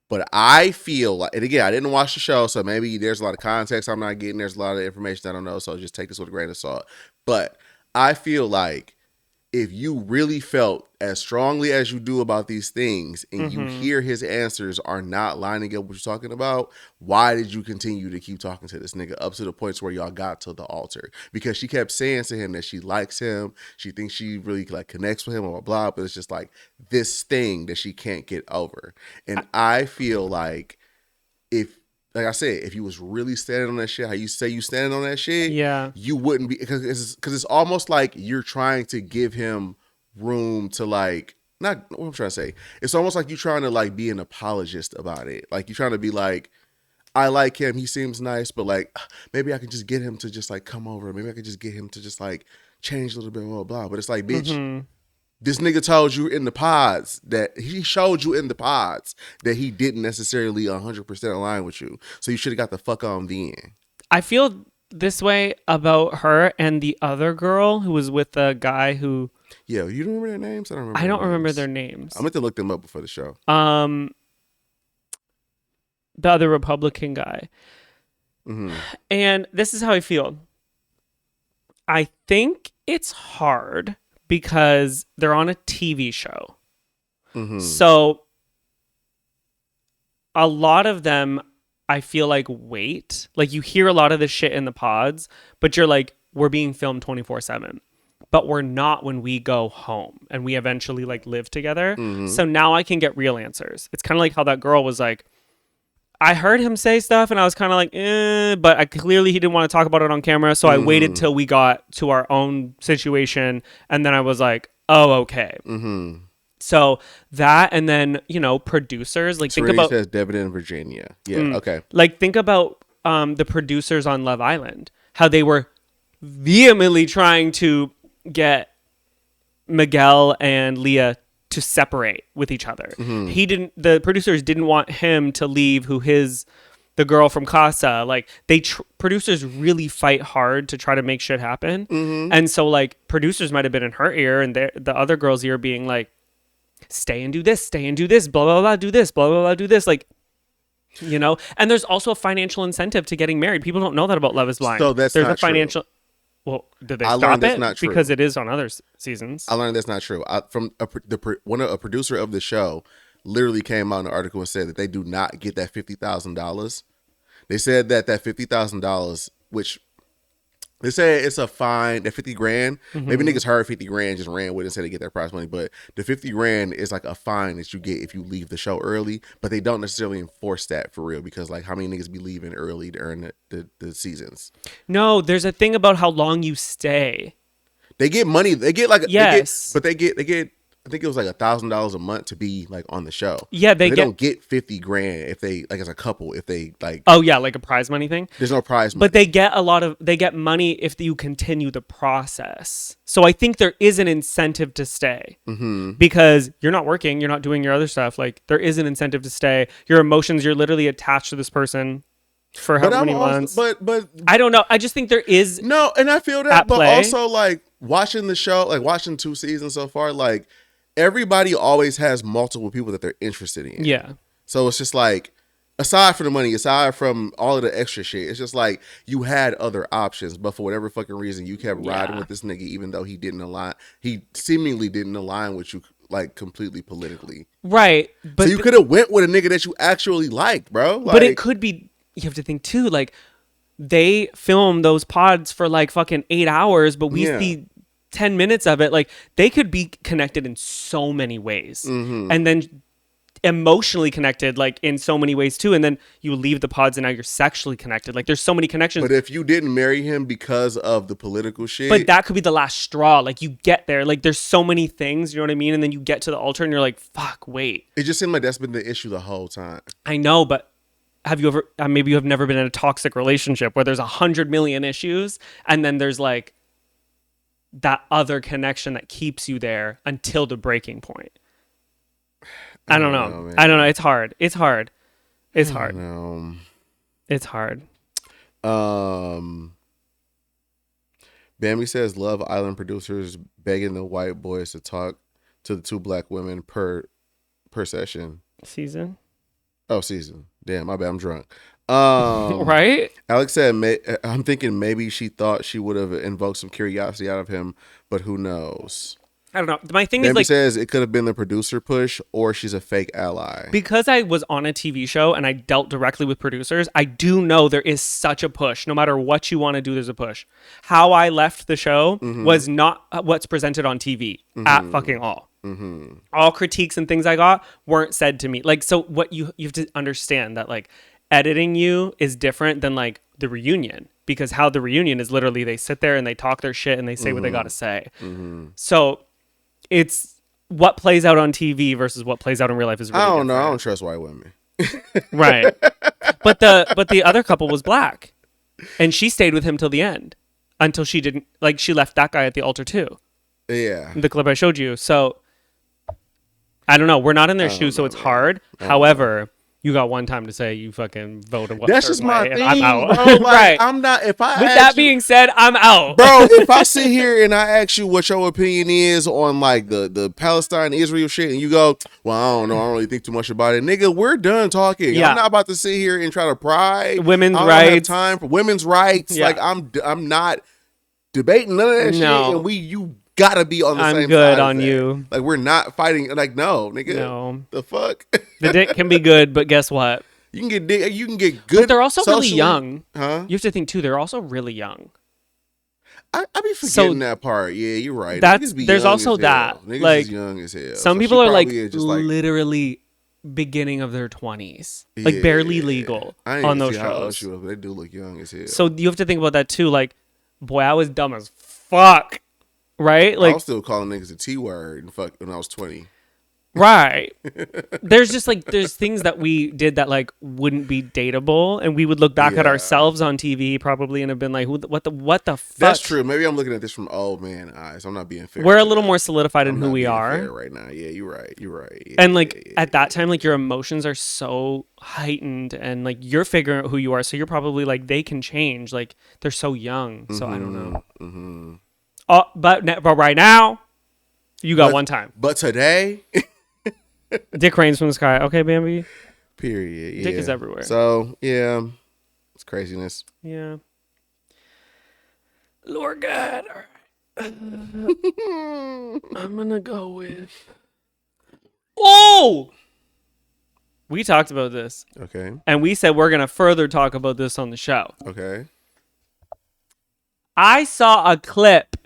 but I feel like, and again, I didn't watch the show, so maybe there's a lot of context I'm not getting. There's a lot of information I don't know, so just take this with a grain of salt. But I feel like if you really felt as strongly as you do about these things, and you hear his answers are not lining up what you're talking about, why did you continue to keep talking to this nigga up to the points where y'all got to the altar? Because she kept saying to him that she likes him, she thinks she really like connects with him, blah, blah, blah, but it's just like this thing that she can't get over. And I feel like like I said, if you was really standing on that shit, how you say you standing on that shit, you wouldn't be, because it's almost like you're trying to give him room to like, not what I'm trying to say. It's almost like you're trying to like be an apologist about it. Like you're trying to be like, I like him, he seems nice, but like maybe I can just get him to just like come over. Maybe I could just get him to just like change a little bit, blah, blah, blah. But it's like, bitch, this nigga told you in the pods that he showed you in the pods that he didn't necessarily 100% align with you. So you should have got the fuck on then. I feel this way about her and the other girl who was with the guy who. Yeah, you don't remember their names? I don't remember their names. I meant to look them up before the show. The other Republican guy. And this is how I feel. I think it's hard because they're on a TV show. So a lot of them, I feel like, wait. Like you hear a lot of this shit in the pods, but you're like, we're being filmed 24/7. But we're not when we go home and we eventually like live together. So now I can get real answers. It's kind of like how that girl was like, I heard him say stuff and I was kind of like, but clearly he didn't want to talk about it on camera. So I waited till we got to our own situation. And then I was like, oh, okay. So that, and then, producers, like think about. says Devin in Virginia. Yeah. Okay. Like think about the producers on Love Island, how they were vehemently trying to get Miguel and Leah to separate with each other. The producers didn't want him to leave the girl from Casa. Like producers really fight hard to try to make shit happen. And so like producers might've been in her ear and the other girl's ear being like, stay and do this, blah, blah, blah, do this, blah, blah, blah, do this. Like, and there's also a financial incentive to getting married. People don't know that about Love is Blind. So there's a financial. True. Well, did they I stop learned that's it? not true. Because it is on other seasons. I learned that's not true. From a producer of the show literally came out in an article and said that they do not get that $50,000. They said that $50,000, which they say it's a fine, that 50 grand. Maybe niggas heard 50 grand, just ran with it and said they get their prize money. But the 50 grand is like a fine that you get if you leave the show early. But they don't necessarily enforce that for real, because like how many niggas be leaving early during the seasons? No, there's a thing about how long you stay. They get money. They get like yes, they get. I think it was like $1,000 a month to be like on the show. Yeah, they don't get 50 grand if they like as a couple, if they like. Oh yeah, like a prize money thing. There's no prize money, but they get money if you continue the process. So I think there is an incentive to stay because you're not working, you're not doing your other stuff. Like there is an incentive to stay. Your emotions, you're literally attached to this person for how many months. But I don't know. I just think there is no, and I feel that, but also like watching the show, like watching 2 seasons so far, like. Everybody always has multiple people that they're interested in. Yeah. So it's just like, aside from the money, aside from all of the extra shit, it's just like you had other options, but for whatever fucking reason, you kept riding with this nigga, even though he seemingly didn't align with you like completely politically. Right. But so you could have went with a nigga that you actually liked, bro. Like, but it could be, you have to think too, like they film those pods for like fucking 8 hours, but we see 10 minutes of it. Like they could be connected in so many ways and then emotionally connected like in so many ways too, and then you leave the pods and now you're sexually connected. Like there's so many connections. But if you didn't marry him because of the political shit, but that could be the last straw. Like you get there, like there's so many things, you know what I mean, and then you get to the altar and you're like, fuck, wait. It just seemed like that's been the issue the whole time. I know, but have you ever maybe you have never been in a toxic relationship where there's 100 million issues and then there's like that other connection that keeps you there until the breaking point. I don't know. I don't know. It's hard. It's hard. It's hard. It's hard. Bambi says Love Island producers begging the white boys to talk to the 2 black women per session. Season? Oh, season. Damn, my bad. I'm drunk. Right? Alex said, I'm thinking maybe she thought she would have invoked some curiosity out of him, but who knows? I don't know. My thing Bambi is like says it could have been the producer push or she's a fake ally. Because I was on a TV show and I dealt directly with producers, I do know there is such a push. No matter what you want to do, there's a push. How I left the show was not what's presented on TV at fucking all. All critiques and things I got weren't said to me. Like, so what you have to understand that like editing you is different than like the reunion, because how the reunion is literally they sit there and they talk their shit and they say what they got to say. So it's what plays out on TV versus what plays out in real life is really different. I don't trust white women. Right. But the other couple was black and she stayed with him till the end until she didn't, like she left that guy at the altar too. Yeah. The clip I showed you. So I don't know. We're not in their shoes, so it's hard. However, you got one time to say you fucking voted. That's just my thing, I'm out. bro. Like, right. I'm not. If I with that being said, I'm out, bro. If I sit here and I ask you what your opinion is on like the Palestine Israel shit, and you go, well, I don't know. I don't really think too much about it, nigga. We're done talking. Yeah. I'm not about to sit here and try to pry women's rights. I don't have time for women's rights. Yeah. Like I'm not debating none of that shit. And you gotta be on the same side. I'm good on you. Like we're not fighting. Like no, nigga. No. The fuck. The dick can be good, but guess what? You can get dick. You can get good. But they're also socially, really young. Huh? You have to think too. They're also really young. I be forgetting that part. Yeah, you're right. There's also that. Niggas like is young as hell. Some people are like literally beginning of their 20s, like barely legal I ain't on even those see how old shows. she was, but they do look young as hell. So you have to think about that too. Like, boy, I was dumb as fuck, right? I Like, was still calling niggas a T word and fuck when I was 20. right. There's just like there's things that we did that like wouldn't be dateable, and we would look back at Yeah. ourselves on TV probably and have been like, what the fuck? That's true. Maybe I'm looking at this from old man eyes. I'm not being fair. We're a to little them. more solidified in I'm who not we being are. fair right now. Yeah, you're right. You're right. Yeah, And like yeah, at that time, like your emotions are so heightened, and like you're figuring out who you are. So you're probably like they can change. Like they're so young. So I don't know. Mm-hmm. But right now, you got one time. But today, Dick rains from the sky. Okay, Bambi. period. Yeah. Dick is everywhere. So yeah, it's craziness. Yeah. Lord God. All right. I'm gonna go with. Oh. We talked about this, Okay. and we said we're gonna further talk about this on the show. Okay. I saw a clip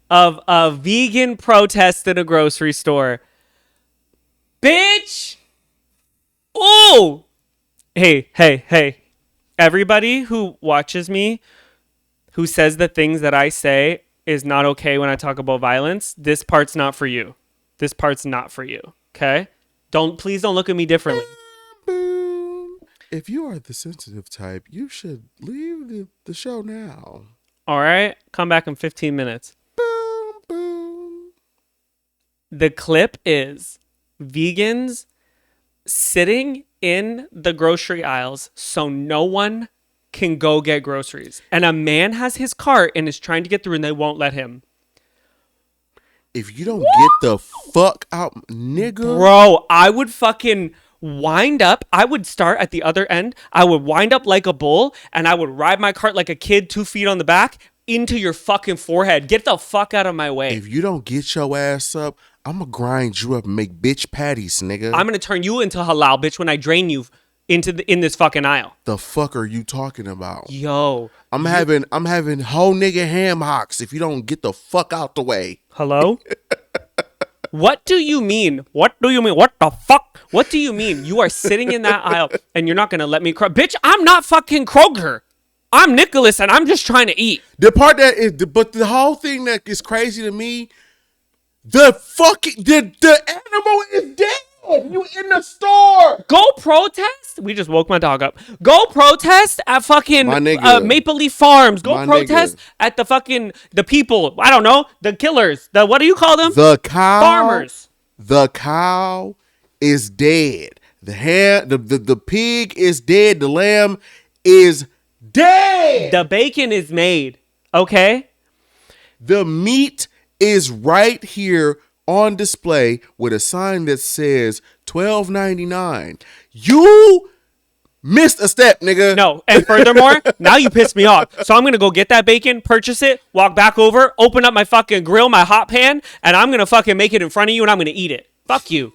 of a vegan protest in a grocery store. Bitch! Oh! Hey. Everybody who watches me, who says the things that I say is not okay when I talk about violence, this part's not for you. This part's not for you. Okay? Please don't look at me differently. Boom. If you are the sensitive type, you should leave the show now. All right? Come back in 15 minutes. Boom, boom. The clip is vegans sitting in the grocery aisles so no one can go get groceries. And a man has his cart and is trying to get through and they won't let him. If you don't get the fuck out, nigga. Bro, I would fucking wind up. I would start at the other end. I would wind up like a bull and I would ride my cart like a kid 2 feet on the back into your fucking forehead. Get the fuck out of my way. If you don't get your ass up, I'm gonna grind you up and make bitch patties, nigga. I'm going to turn you into halal, bitch, when I drain you in this fucking aisle. The fuck are you talking about? Yo. I'm having whole nigga ham hocks if you don't get the fuck out the way. Hello? What do you mean? What do you mean? What the fuck? What do you mean? You are sitting in that aisle and you're not going to let me cry. Bitch, I'm not fucking Kroger. I'm Nicholas and I'm just trying to eat. The part that is, but the whole thing that is crazy to me, the animal is dead. You in the store. Go protest. We just woke my dog up. Go protest at fucking My nigga. Maple Leaf Farms. Go My protest nigga. at the people. I don't know. The killers. What do you call them? The cow. Farmers. The cow is dead. The pig is dead. The lamb is dead. The bacon is made. Okay? The meat is right here on display with a sign that says $12.99. You missed a step, nigga. No, and furthermore, now you pissed me off. So I'm gonna go get that bacon, purchase it, walk back over, open up my fucking grill, my hot pan, and I'm gonna fucking make it in front of you and I'm gonna eat it. Fuck you.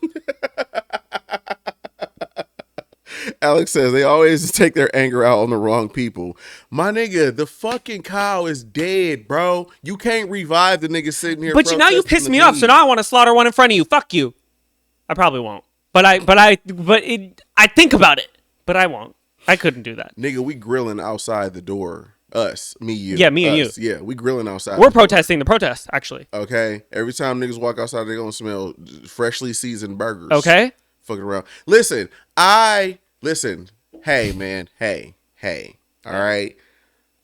Alex says they always take their anger out on the wrong people. My nigga, the fucking cow is dead, bro. You can't revive the nigga sitting here. But now you protesting pissed the me off, meat. so now I want to slaughter one in front of you. Fuck you. I probably won't. I think about it, but I won't. I couldn't do that. Nigga, we grilling outside the door. Us, me, you. Yeah, me and us. Yeah, we grilling outside. We're protesting the protest, actually. Okay. Every time niggas walk outside, they gonna smell freshly seasoned burgers. Okay? Fucking around. Listen. Hey, man. Hey. All right.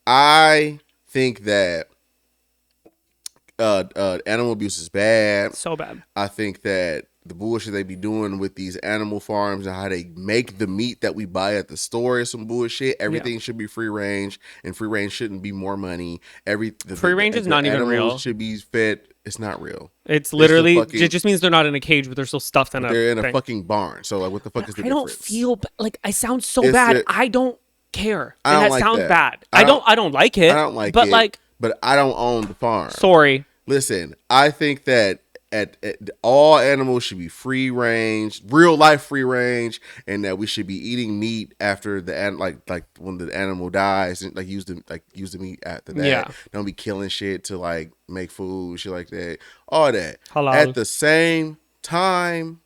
I think that animal abuse is bad. So bad. I think that the bullshit they be doing with these animal farms and how they make the meat that we buy at the store is some bullshit. Everything should be free range, and free range shouldn't be more money. Free range is not even animals real. Should be fed. It's not real. It's literally, fucking- it just means they're not in a cage, but they're still stuffed in a They're in a thing. fucking barn. So like, what the fuck is the I don't difference? feel like I sound so It's bad. it- I don't care. I And don't that like sounds that. bad. I I don't like it. I don't like but it. like, but I don't own the farm. sorry. Listen, I think that at all animals should be free range, real life free range, and that we should be eating meat after like when the animal dies, and use the meat after that. Yeah. Don't be killing shit to like make food, shit like that. All that. Halal. At the same time,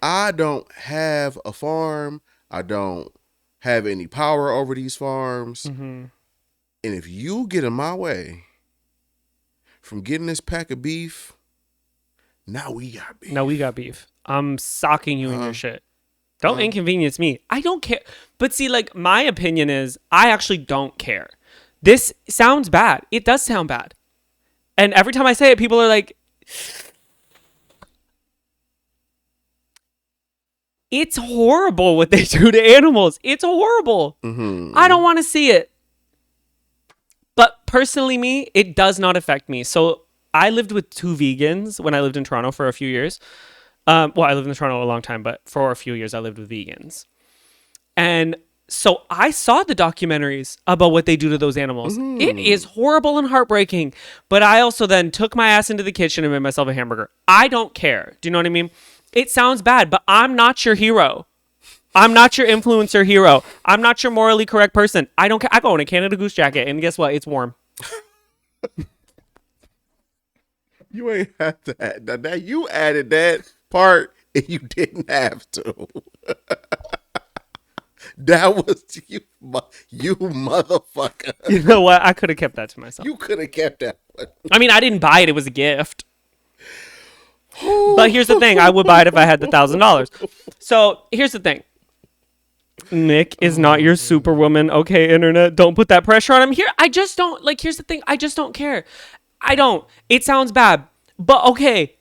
I don't have a farm. I don't have any power over these farms. Mm-hmm. And if you get in my way from getting this pack of beef, now we got beef. Now we got beef. I'm socking you in your shit. Don't inconvenience me. I don't care. But see, like, my opinion is I actually don't care. This sounds bad. It does sound bad. And every time I say it, people are like, it's horrible what they do to animals. It's horrible. Mm-hmm. I don't want to see it. But personally, me, it does not affect me. So I lived with 2 vegans when I lived in Toronto for a few years. Well, I lived in Toronto a long time, but for a few years I lived with vegans. And so I saw the documentaries about what they do to those animals. Mm-hmm. It is horrible and heartbreaking. But I also then took my ass into the kitchen and made myself a hamburger. I don't care. Do you know what I mean? It sounds bad, but I'm not your hero. I'm not your influencer hero. I'm not your morally correct person. I don't care. I go in a Canada Goose jacket, and guess what? It's warm. You ain't have to add that. You added that part, and you didn't have to. That was you motherfucker. You know what? I could have kept that to myself. You could have kept that one. I mean, I didn't buy it. It was a gift. But here's the thing. I would buy it if I had the $1,000. So here's the thing. Nick is not your superwoman. Okay, internet. Don't put that pressure on him. Here, I just don't. Like, here's the thing. I just don't care. I don't. It sounds bad. But okay.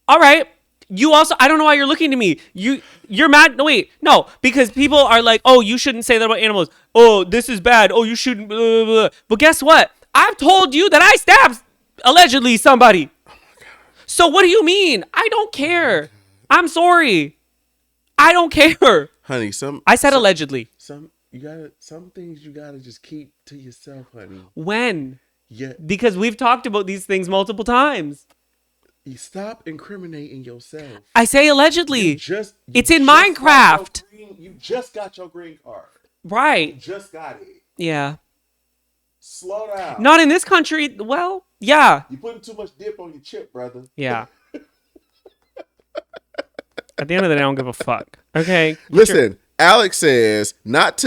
All right. You also, I don't know why you're looking to me. You're mad. No, wait. No, because people are like, oh, you shouldn't say that about animals. Oh, this is bad. Oh, you shouldn't. Blah, blah, blah. But guess what? I've told you that I stabbed allegedly somebody. So what do you mean? I don't care. I'm sorry. I don't care. Honey, I said allegedly. Some things you gotta just keep to yourself, honey. When? Yeah. Because we've talked about these things multiple times. You stop incriminating yourself. I say allegedly. It's in just Minecraft. You just got your green card. Right. You just got it. Yeah. Slow down. Not in this country. Well, yeah. You putting too much dip on your chip, brother. Yeah. At the end of the day, I don't give a fuck. Okay. Listen, Alex says not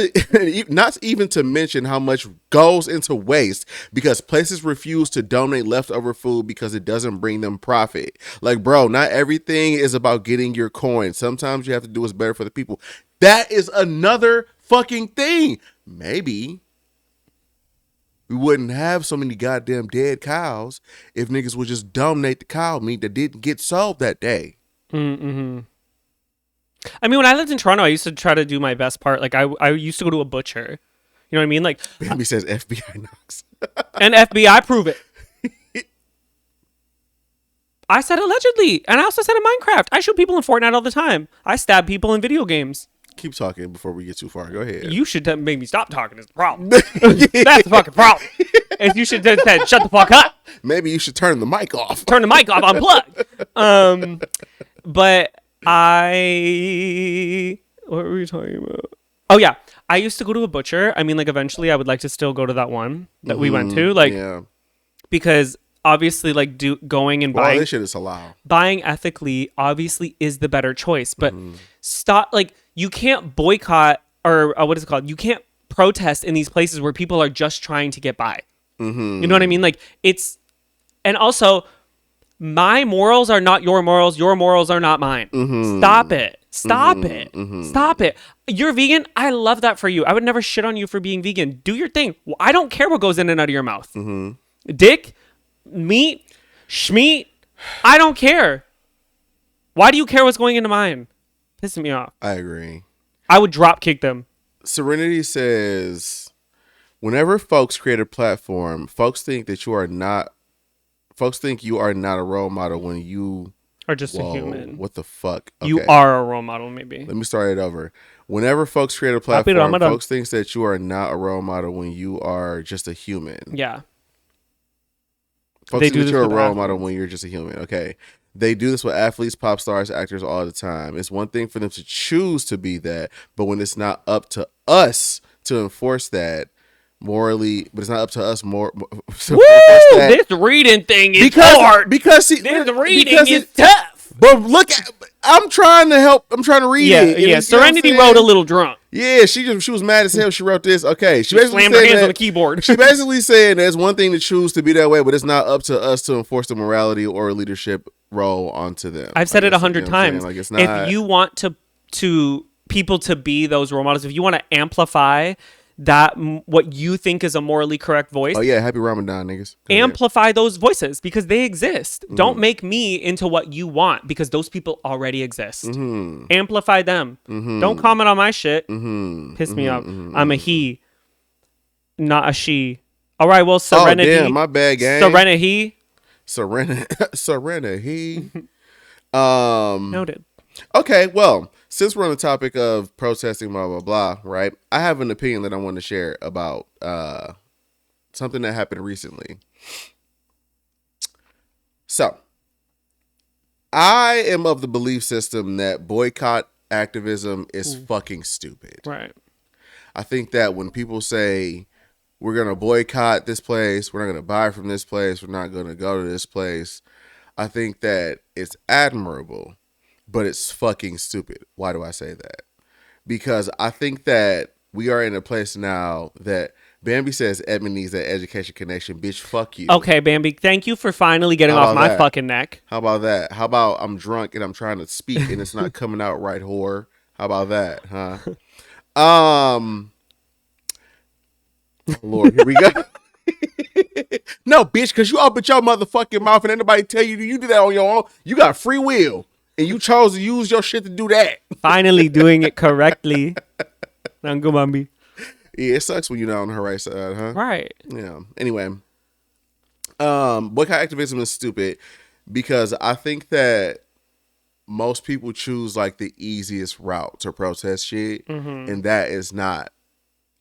even to mention how much goes into waste because places refuse to donate leftover food because it doesn't bring them profit. Like, bro, not everything is about getting your coin. Sometimes you have to do what's better for the people. That is another fucking thing. Maybe we wouldn't have so many goddamn dead cows if niggas would just donate the cow meat that didn't get sold that day. Mm-hmm. I mean, when I lived in Toronto, I used to try to do my best part. Like, I used to go to a butcher. You know what I mean? Like, Bambi says FBI knocks. And FBI, prove it. I said allegedly. And I also said in Minecraft. I shoot people in Fortnite all the time. I stab people in video games. Keep talking before we get too far. Go ahead. You should make me stop talking is the problem. That's the fucking problem. And you should have said, shut the fuck up. Maybe you should turn the mic off. Turn the mic off, unplug. But what were we talking about? Oh yeah, I used to go to a butcher. I mean, like, eventually I would like to still go to that one that we went to, like, yeah. Because obviously, like, going and buying, this shit is halal. Buying ethically obviously is the better choice, but stop. Like, you can't boycott or what is it called? You can't protest in these places where people are just trying to get by. Mm-hmm. You know what I mean? Like, and also, my morals are not your morals. Your morals are not mine. Mm-hmm. Stop it. Stop Mm-hmm. it. Mm-hmm. Stop it. You're vegan. I love that for you. I would never shit on you for being vegan. Do your thing. I don't care what goes in and out of your mouth. Mm-hmm. Dick, meat, schmeat. I don't care. Why do you care what's going into mine? Pissing me off. I agree. I would drop kick them. Serenity says, whenever folks create a platform, folks think you are not a role model when you are just a human. What the fuck? Okay. You are a role model, maybe. Let me start it over. Whenever folks create a platform, folks think that you are not a role model when you are just a human. Yeah. Folks think that you're a role model when you're just a human. Okay. They do this with athletes, pop stars, actors all the time. It's one thing for them to choose to be that, but when it's not up to us to enforce that morally, but it's not up to us more. This reading thing is hard. This reading is tough. But look at, I'm trying to help. I'm trying to read it. Yeah. Serenity wrote a little drunk. Yeah, she was mad as hell. She wrote this. Okay, she basically slammed her hands on the keyboard. She basically said there's one thing to choose to be that way, but it's not up to us to enforce the morality or leadership role onto them. I've said it 100 times. Like, it's not, if you want to people to be those role models, if you want to amplify that what you think is a morally correct voice. Oh yeah, happy Ramadan, niggas. Amplify those voices because they exist. Don't make me into what you want because those people already exist. Amplify them. Don't comment on my shit. Piss me off. I'm a he, not a she. All right, well, Serenity. Oh damn, my bad, gang. Serenity. Noted. Okay, well, since we're on the topic of protesting, blah, blah, blah, right? I have an opinion that I want to share about something that happened recently. So, I am of the belief system that boycott activism is fucking stupid. Right. I think that when people say, we're going to boycott this place, we're not going to buy from this place, we're not going to go to this place, I think that it's admirable. But it's fucking stupid. Why do I say that? Because I think that we are in a place now that Bambi says Edmon needs that education connection. Bitch, fuck you. Okay, Bambi, thank you for finally getting off my fucking neck. How about that? How about I'm drunk and I'm trying to speak and it's not coming out right, whore? How about that, huh? Lord, here we go. No, bitch, because you opened your motherfucking mouth and anybody tell you you do that on your own. You got free will. And you chose to use your shit to do that. Finally doing it correctly. Nango Bambi. Yeah, it sucks when you're not on her right side, huh? Right. Yeah. Anyway. Boycott activism is stupid because I think that most people choose like the easiest route to protest shit. And that is not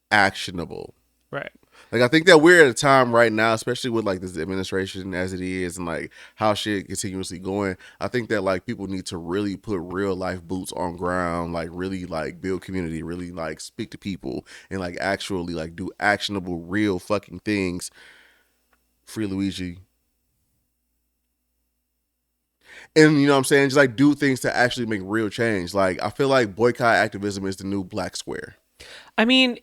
actionable. Right. Like, I think that we're at a time right now, especially with like this administration as it is and like how shit continuously going. I think that like people need to really put real life boots on ground, like really like build community, really like speak to people and like actually like do actionable, real fucking things. Free Luigi. And you know what I'm saying? Just like do things to actually make real change. Like, I feel like boycott activism is the new black square. I mean,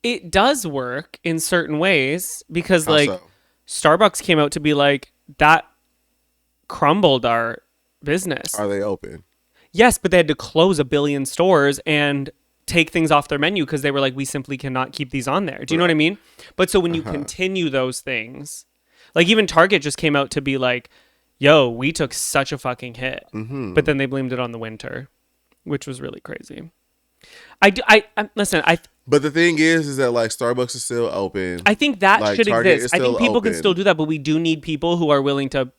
it does work in certain ways because like Starbucks came out to be like, that crumbled our business. Are they open? Yes, but they had to close 1 billion stores and take things off their menu because they were like, we simply cannot keep these on there. Do you know what I mean? But so when you continue those things, like even Target just came out to be like, yo, we took such a fucking hit. But then they blamed it on the winter, which was really crazy. Listen, but the thing is that like Starbucks is still open. I think that like, should Target exist. I think people can still do that, but we do need people who are willing to.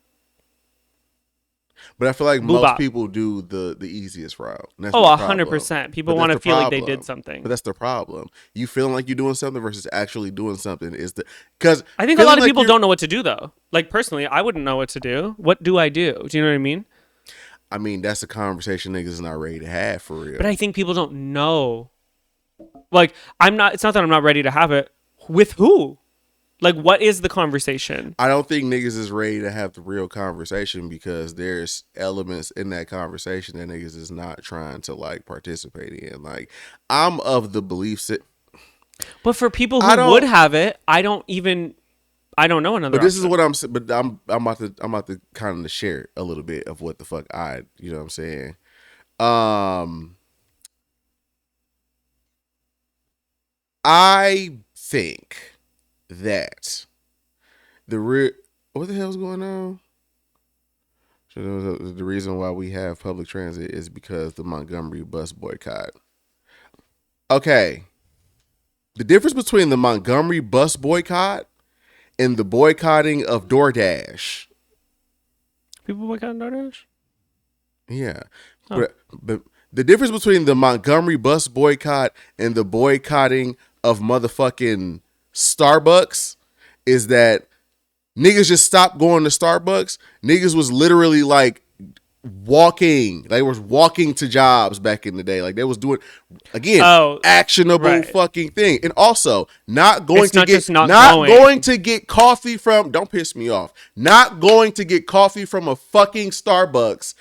But I feel like most people do the easiest route. 100%. People want to feel like they did something. But that's the problem. You feeling like you're doing something versus actually doing something is because I think a lot of people don't know what to do though. Like personally, I wouldn't know what to do. What do I do? Do you know what I mean? I mean, that's a conversation niggas is not ready to have for real. But I think people don't know. Like, it's not that I'm not ready to have it. With who? Like, what is the conversation? I don't think niggas is ready to have the real conversation because there's elements in that conversation that niggas is not trying to, like, participate in. Like, I'm of the belief that... But for people who would have it, I don't know another. But this is what I'm saying. But I'm about to kind of share a little bit of what the fuck you know what I'm saying. I think that what the hell's going on? So the reason why we have public transit is because the Montgomery bus boycott. Okay, the difference between the Montgomery bus boycott and the boycotting of DoorDash. People boycotting DoorDash? Yeah. But the difference between the Montgomery bus boycott and the boycotting of motherfucking Starbucks is that niggas just stopped going to Starbucks. Niggas was literally like walking. They was walking to jobs back in the day. Like they was doing again actionable fucking thing. And also not going to get coffee from, don't piss me off. Not going to get coffee from a fucking Starbucks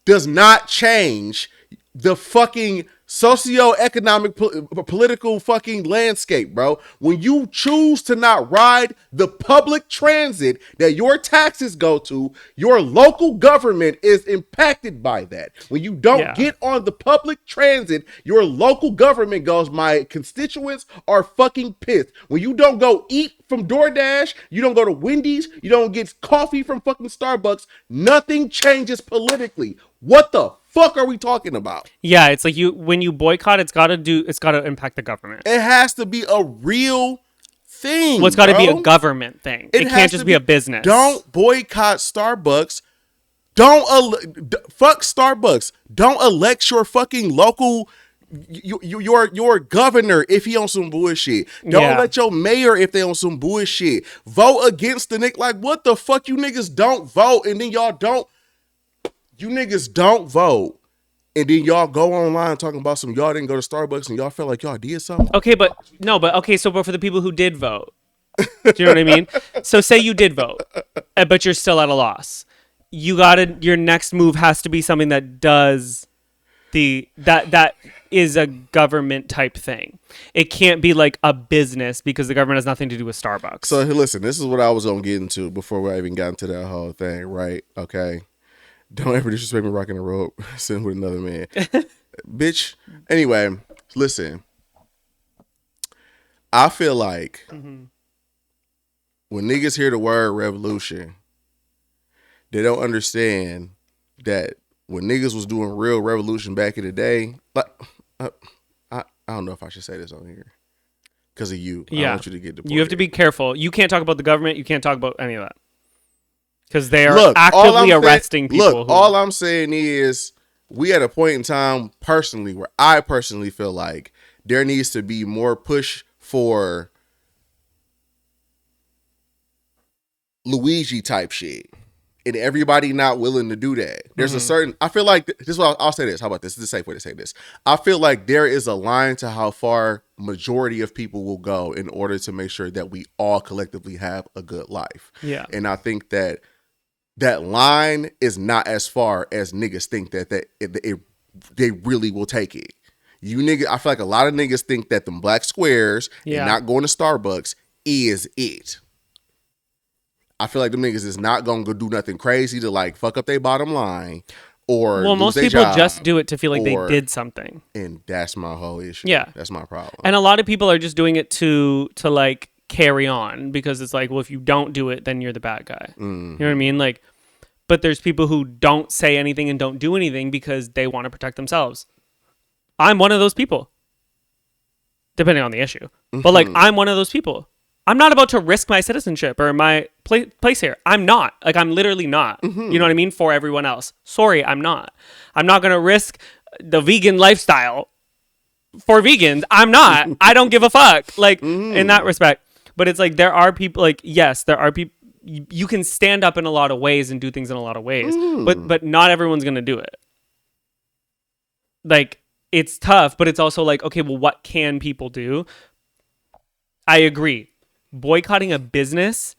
does not change the fucking socioeconomic political fucking landscape, bro. When you choose to not ride the public transit that your taxes go to, your local government is impacted by that. When you don't get on the public transit, your local government goes, my constituents are fucking pissed. When you don't go eat from DoorDash, you don't go to Wendy's, you don't get coffee from fucking Starbucks, nothing changes politically. What the fuck are we talking about? Yeah, it's like when you boycott, it's gotta impact the government. It has to be a real thing. Well, it's gotta be a government thing. It can't just be a business. Don't boycott Starbucks. Fuck Starbucks. Don't elect your fucking local your governor if he on some bullshit. Don't let your mayor if they on some bullshit. Vote against the nigga. Like, what the fuck? You niggas don't vote, and then you niggas don't vote, and then y'all go online talking about some y'all didn't go to Starbucks and y'all felt like y'all did something. But for the people who did vote, do you know what I mean? So say you did vote, but you're still at a loss. Your next move has to be something that does that is a government type thing. It can't be like a business because the government has nothing to do with Starbucks. So listen, this is what I was gonna get into before I even got into that whole thing, right? Okay. Don't ever disrespect me rocking the rope, sitting with another man. Bitch. Anyway, listen. I feel like when niggas hear the word revolution, they don't understand that when niggas was doing real revolution back in the day, like, I don't know if I should say this on here because of you. Yeah. I want you to get deported. You have to be careful. You can't talk about the government. You can't talk about any of that. Because they are actively arresting people. All I'm saying is we at a point in time personally where I personally feel like there needs to be more push for Luigi type shit. And everybody not willing to do that. There's a certain, I feel like, this is what I'll say this. How about this? This is a safe way to say this. I feel like there is a line to how far majority of people will go in order to make sure that we all collectively have a good life. Yeah. And I think that line is not as far as niggas think that they really will take it. You niggas, I feel like a lot of niggas think that them black squares and not going to Starbucks is it. I feel like them niggas is not gonna go do nothing crazy to like fuck up their bottom line or most people just do it to feel like they did something. And that's my whole issue. Yeah. That's my problem. And a lot of people are just doing it to like carry on because it's like, well, if you don't do it, then you're the bad guy. You know what I mean? Like, but there's people who don't say anything and don't do anything because they want to protect themselves. I'm one of those people, depending on the issue. But like, I'm one of those people. I'm not about to risk my citizenship or my place here. I'm not. Like, I'm literally not. You know what I mean? For everyone else. Sorry, I'm not. I'm not going to risk the vegan lifestyle for vegans. I'm not. I don't give a fuck. Like, in that respect. But it's like, there are people, like, yes, there are people. You can stand up in a lot of ways and do things in a lot of ways. But not everyone's going to do it. Like, it's tough, but it's also like, okay, well, what can people do? I agree. Boycotting a business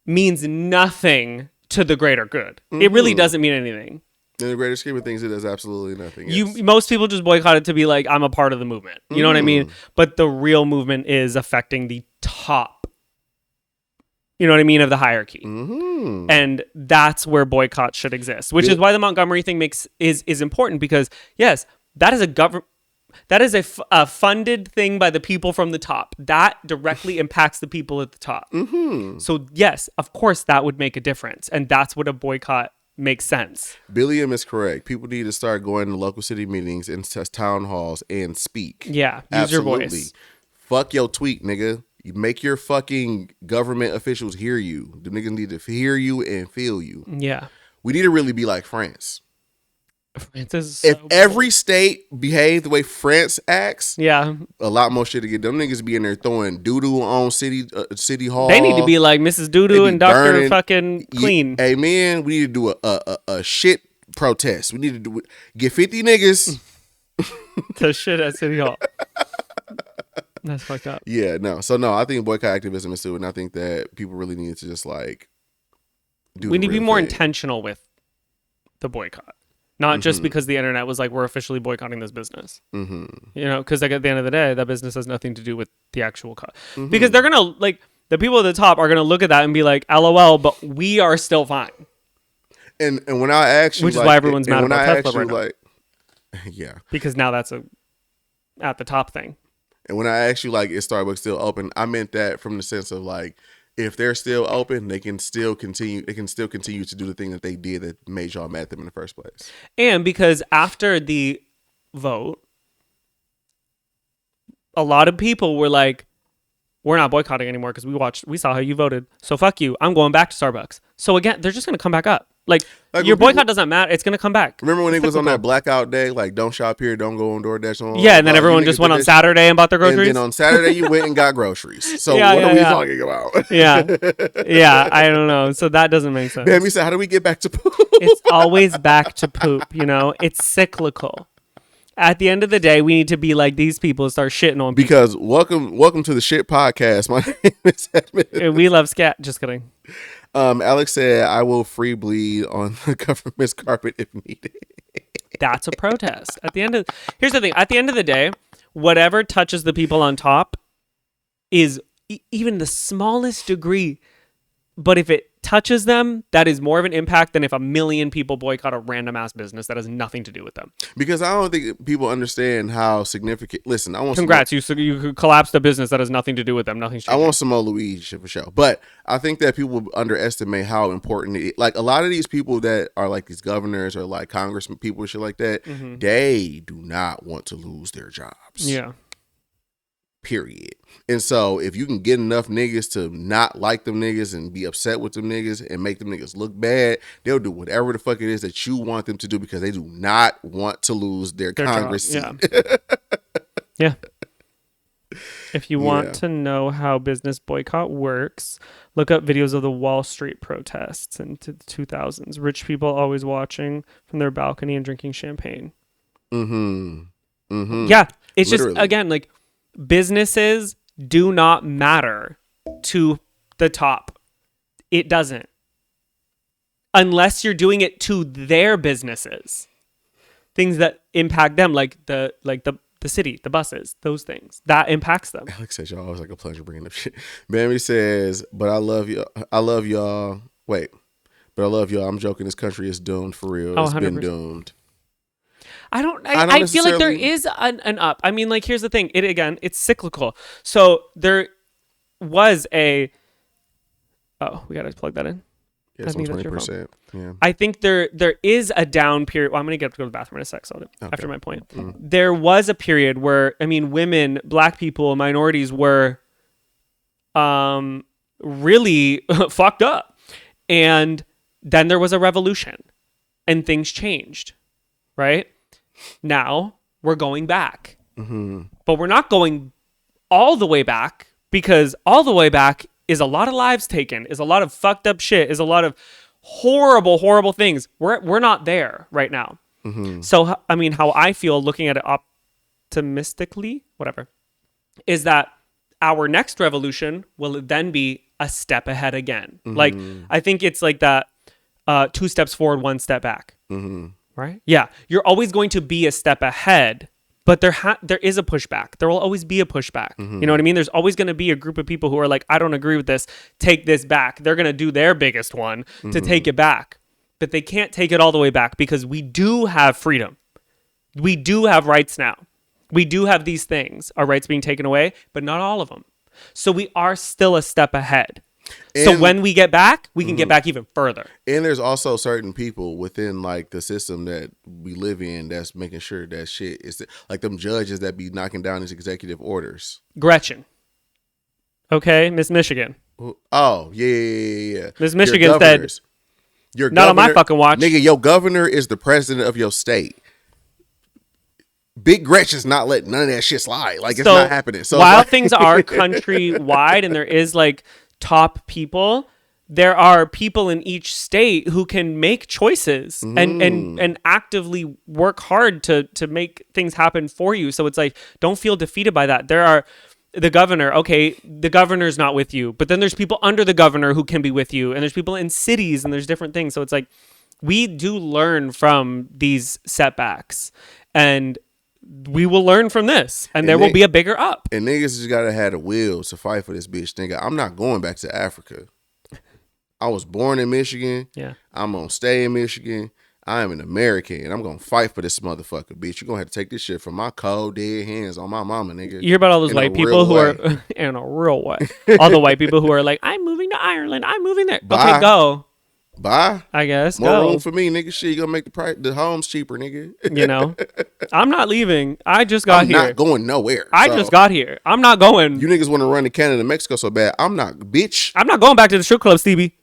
means nothing to the greater good. It really doesn't mean anything. In the greater scheme of things, it does absolutely nothing. Most people just boycott it to be like, I'm a part of the movement. You know what I mean? But the real movement is affecting the top, you know what I mean, of the hierarchy. And that's where boycotts should exist, which is why the Montgomery thing is important because, yes, that is a government. That is a funded thing by the people from the top. That directly impacts the people at the top. So, yes, of course, that would make a difference. And that's what a boycott makes sense. Billiam is correct. People need to start going to local city meetings and town halls and speak. Yeah, use your voice. Fuck your tweet, nigga. You make your fucking government officials hear you. The niggas need to hear you and feel you. Yeah. We need to really be like France. France is if every state behaved the way France acts, a lot more shit to get. Them niggas be in there throwing doo-doo on city hall. They need to be like Mrs. Doo-doo and Dr. fucking Clean. Hey man, we need to do a shit protest. We need to get 50 niggas to shit at City Hall. That's fucked up. Yeah, no. So no, I think boycott activism is stupid, and I think that people really need to just like we need to be more thing. intentional with the boycott. Not just because the internet was like, we're officially boycotting this business. You know, because like at the end of the day, that business has nothing to do with the actual cause. Because they're going to, like, the people at the top are going to look at that and be like, LOL, but we are still fine. And when I actually, which is why everyone's mad about Tesla right now. Like, yeah. Because now that's a at the top thing. And when I asked you, like, is Starbucks still open? I meant that from the sense of, like, if they're still open, they can still continue. They can still continue to do the thing that they did that made y'all mad at them in the first place. And because after the vote, a lot of people were like, "We're not boycotting anymore because we saw how you voted. So fuck you. I'm going back to Starbucks." So again, they're just gonna come back up. Like your boycott doesn't matter. It's gonna come back. Remember when it was on that blackout day? Like, don't shop here, don't go on DoorDash. Yeah, and then everyone just went on Saturday and bought their groceries. And then on Saturday you went and got groceries. So what are we talking about? Yeah, I don't know. So that doesn't make sense. Bambi said, "How do we get back to poop?" It's always back to poop. You know, it's cyclical. At the end of the day, we need to be like these people and start shitting on people. Because welcome to the shit podcast. My name is Edmon. We love scat. Just kidding. Alex said, "I will free bleed on the government's carpet if needed." That's a protest. Here's the thing. At the end of the day, whatever touches the people on top is even the smallest degree. But if it touches them, that is more of an impact than if a million people boycott a random ass business that has nothing to do with them. Because I don't think people understand how significant. Listen, I want. Congrats, you could collapse a business that has nothing to do with them. Nothing's changing. I want some more Louise shit for sure. But I think that people underestimate how important it. Like a lot of these people that are like these governors or like congressmen, people and shit like that, they do not want to lose their jobs. Yeah. Period. And so if you can get enough niggas to not like them niggas and be upset with them niggas and make them niggas look bad, they'll do whatever the fuck it is that you want them to do because they do not want to lose their Congress seat. Yeah. If you want to know how business boycott works, look up videos of the Wall Street protests in the 2000s. Rich people always watching from their balcony and drinking champagne. Yeah. It's literally. Just, again, like, businesses do not matter to the top. It doesn't. Unless you're doing it to their businesses. Things that impact them, like the city, the buses, those things. That impacts them. Alex says, y'all always like a pleasure bringing up shit. Bambi says, but I love y'all. Wait. But I love y'all. I'm joking. This country is doomed for real. It's 100%. Been doomed. I feel like there is an up. I mean, like, here's the thing. It's cyclical. So there was we got to plug that in. Yeah, it's 20%. Yeah. I think there is a down period. Well, I'm going to go to the bathroom in a sec, so after my point. There was a period where, I mean, women, black people, minorities were really fucked up. And then there was a revolution and things changed, right? Now we're going back, but we're not going all the way back because all the way back is a lot of lives taken, is a lot of fucked up shit, is a lot of horrible, horrible things. We're not there right now. So, I mean, how I feel looking at it optimistically, whatever, is that our next revolution will then be a step ahead again. Like, I think it's like that 2 steps forward, 1 step back. Right? Yeah. You're always going to be a step ahead, but there is a pushback. There will always be a pushback. You know what I mean? There's always going to be a group of people who are like, I don't agree with this. Take this back. They're going to do their biggest one to take it back. But they can't take it all the way back because we do have freedom. We do have rights now. We do have these things. Our rights being taken away, but not all of them. So we are still a step ahead. So when we get back, we can get back even further. And there's also certain people within like the system that we live in that's making sure that shit is like them judges that be knocking down these executive orders. Gretchen. Okay, Miss Michigan. Oh, yeah. Miss Michigan said, not on my fucking watch. Nigga, your governor is the president of your state. Big Gretchen's not letting none of that shit slide. Like, it's not happening. So while things are countrywide and there is like top people, there are people in each state who can make choices and actively work hard to make things happen for you. So it's like, don't feel defeated by that. There are the governor. Okay, the governor's not with you, but then there's people under the governor who can be with you, and there's people in cities, and there's different things. So it's like, we do learn from these setbacks, and we will learn from this, and there will be a bigger up. And niggas just gotta have the will to fight for this bitch. Nigga, I'm not going back to Africa. I was born in Michigan. Yeah. I'm gonna stay in Michigan. I am an American, and I'm gonna fight for this motherfucker, bitch. You're gonna have to take this shit from my cold, dead hands on my mama, nigga. You hear about all those white people who are in a real way. All the white people who are like, I'm moving to Ireland. I'm moving there. Bye. Okay, go. Bye. I guess. More go. room for me, nigga. Shit, you gonna make the homes cheaper, nigga. You know, I'm not leaving. I just got here. I'm not going nowhere. I just got here. I'm not going. You niggas want to run to Canada and Mexico so bad. I'm not, bitch. I'm not going back to the strip club, Stevie.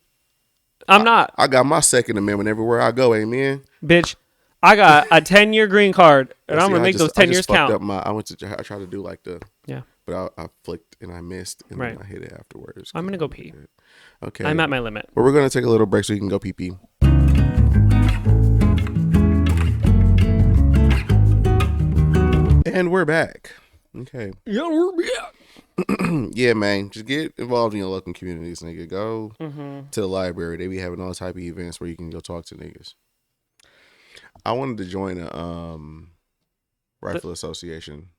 I'm not. I got my Second Amendment everywhere I go, amen. Bitch, I got a 10-year green card, and I'm going to make those 10 years count. I tried to do like yeah. But I flicked and I missed, and then I hit it afterwards. I'm going to go pee. Okay. I'm at my limit. But we're going to take a little break so you can go pee pee. And we're back. Okay. Yeah, we're back. Yeah, man. Just get involved in your local communities, nigga. Go to the library. They be having all type of events where you can go talk to niggas. I wanted to join a rifle association.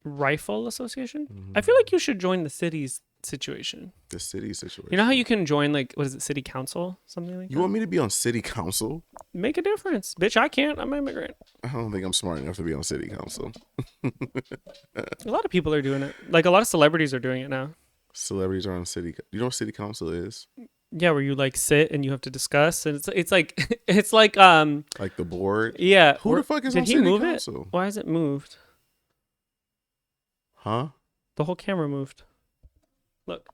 Rifle association? I feel like you should join the city's situation. The city situation. You know how you can join, like, what is it, city council? Something like that? You want me to be on city council? Make a difference. Bitch, I can't. I'm an immigrant. I don't think I'm smart enough to be on city council. A lot of people are doing it. Like, a lot of celebrities are doing it now. Celebrities are on city. You know what city council is? Yeah, where you like sit and you have to discuss, and it's like like the board. Yeah. Who the fuck is on city council? It? Why is it moved? Huh? The whole camera moved. Look.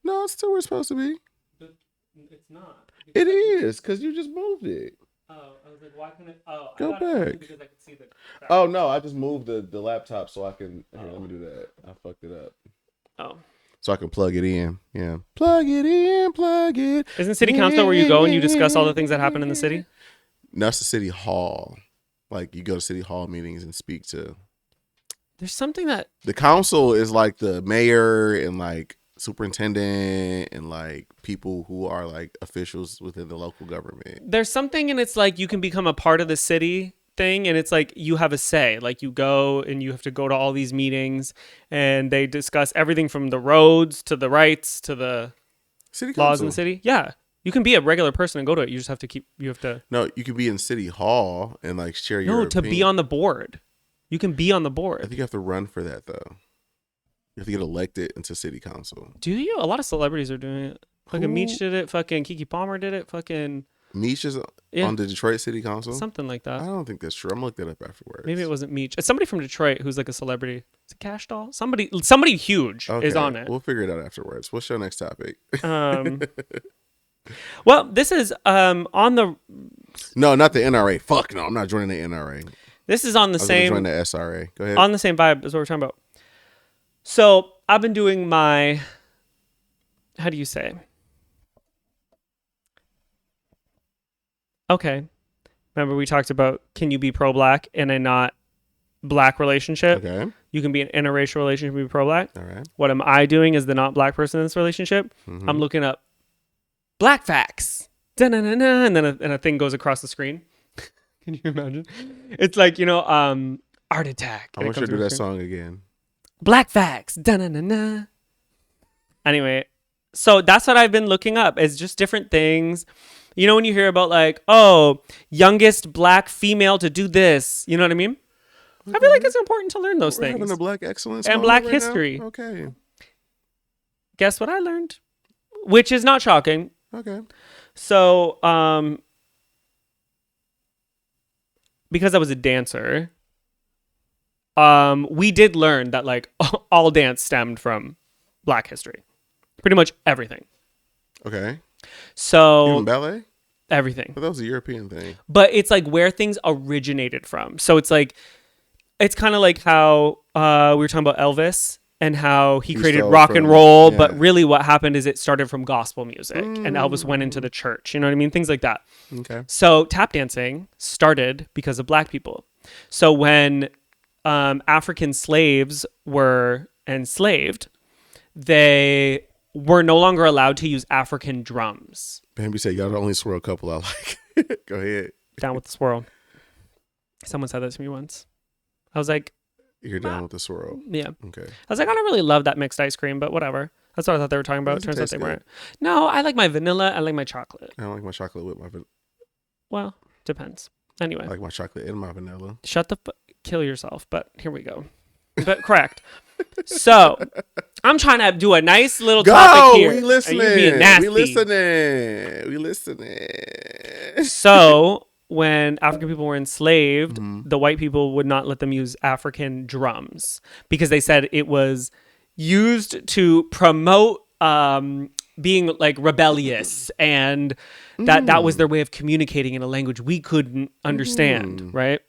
No, it's still where it's supposed to be. It's not. It is, because you just moved it. Oh, I was like, why couldn't it? Oh, go back. Because I could see the. Oh no, I just moved the laptop so I can. Here, let me do that. I fucked it up. Oh. So I can plug it in. Yeah. Plug it in, plug it. Isn't city council where you go and you discuss all the things that happen in the city? No, it's the city hall. Like you go to city hall meetings and speak to. There's something that. The council is like the mayor and like superintendent and like people who are like officials within the local government. There's something, and it's like you can become a part of the city thing, and it's like you have a say. Like you go and you have to go to all these meetings, and they discuss everything from the roads to the rights to the city laws in the city. Yeah, you can be a regular person and go to it. You just have to No, you can be in city hall and like share your opinion. To be on the board. You can be on the board. I think you have to run for that though. You have to get elected into city council. Do you? A lot of celebrities are doing it. Fucking Meech did it. Fucking Keke Palmer did it. Fucking Meech is on the Detroit City Council? Something like that. I don't think that's true. I'm going to look that up afterwards. Maybe it wasn't Meech. It's somebody from Detroit who's like a celebrity. Is it Cash Doll? Somebody huge is on it. We'll figure it out afterwards. What's your next topic? Well, this is on the... No, not the NRA. Fuck no, I'm not joining the NRA. This is on the same... join the SRA. Go ahead. On the same vibe is what we're talking about. So I've been doing my... How do you say? Okay. Remember we talked about, can you be pro-black in a not black relationship? Okay. You can be in an interracial relationship and be pro-black. All right. What am I doing as the not black person in this relationship? Mm-hmm. I'm looking up black facts. Da-na-na-na, and then a thing goes across the screen. Can you imagine? It's like, Art Attack. I want you to do that song again. Black facts. Da-na-na-na. Anyway, so that's what I've been looking up. It's just different things. You know, when you hear about like, oh, youngest black female to do this. You know what I mean? I feel like it's important to learn those things. Having a black excellence and black history. Now? Okay. Guess what I learned? Which is not shocking. Okay. So, because I was a dancer, we did learn that like all dance stemmed from black history. Pretty much everything. Okay. So even ballet? Everything. But that was a European thing. But it's like where things originated from. So it's like, it's kind of like how we were talking about Elvis and how he created stole rock and from- roll. yeah. But really what happened is it started from gospel music and Elvis went into the church. You know what I mean? Things like that. Okay. So tap dancing started because of black people. So when African slaves were enslaved, they were no longer allowed to use African drums. Bambi said, y'all the only swirl couple I like. Go ahead. Down with the swirl. Someone said that to me once. I was like, You're down with the swirl. yeah. Okay. I was like, I don't really love that mixed ice cream, but whatever. That's what I thought they were talking about. Doesn't Turns out taste they good. weren't. No, I like my vanilla. I like my chocolate. I don't like my chocolate with my vanilla. Well, depends. Anyway, I like my chocolate and my vanilla. shut the kill yourself. But here we go. But correct. So I'm trying to do a nice little topic here. We listening. And you're being nasty. We listening. So when African people were enslaved, Mm-hmm. the white people would not let them use African drums because they said it was used to promote being like rebellious, and that was their way of communicating in a language we couldn't understand, right?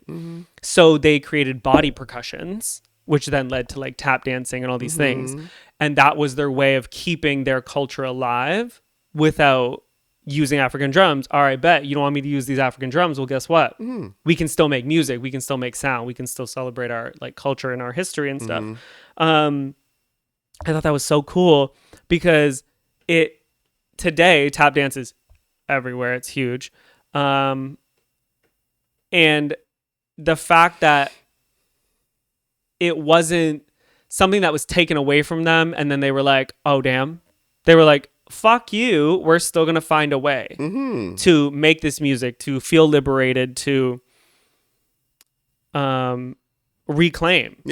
So they created body percussions, which then led to like tap dancing and all these things, and that was their way of keeping their culture alive without using African drums. All right, bet you don't want me to use these African drums. Well, guess what? We can still make music. We can still make sound. We can still celebrate our like culture and our history and stuff. I thought that was so cool because today tap dance is everywhere. It's huge. And the fact that it wasn't something that was taken away from them and then they were like, oh, damn. They were like, fuck you. We're still going to find a way to make this music, to feel liberated, to reclaim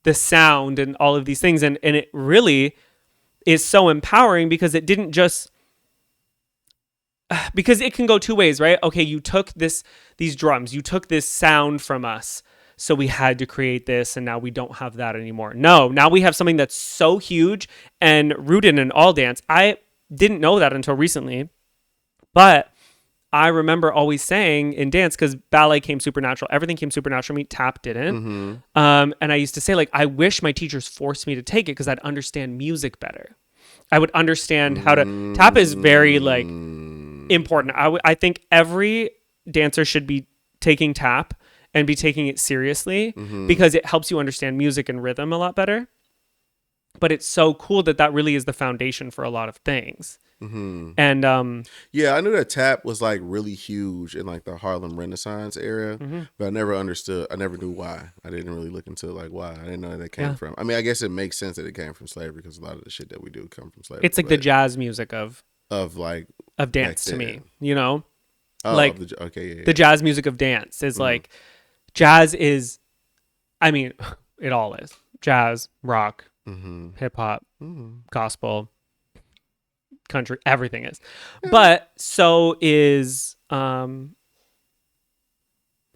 the sound and all of these things. And it really is so empowering because it didn't just... Because it can go two ways, right? Okay, you took these drums, you took this sound from us, so we had to create this, and now we don't have that anymore. No, now we have something that's so huge and rooted in all dance. I didn't know that until recently, but I remember always saying in dance, because ballet came supernatural, everything came supernatural to me, tap didn't. And I used to say, like, I wish my teachers forced me to take it because I'd understand music better. I would understand how to... Tap is very, like, important. I think every dancer should be taking tap and be taking it seriously because it helps you understand music and rhythm a lot better. But it's so cool that really is the foundation for a lot of things. And yeah, I knew that tap was like really huge in like the Harlem Renaissance era, but I never understood. I never knew why. I didn't really look into like why. I didn't know where that came from. I mean, I guess it makes sense that it came from slavery because a lot of the shit that we do come from slavery. It's like the jazz music of dance to me, you know? Oh, like the jazz music of dance is like, jazz is, I mean, it all is. Jazz, rock, hip hop, gospel, country, everything is. But so is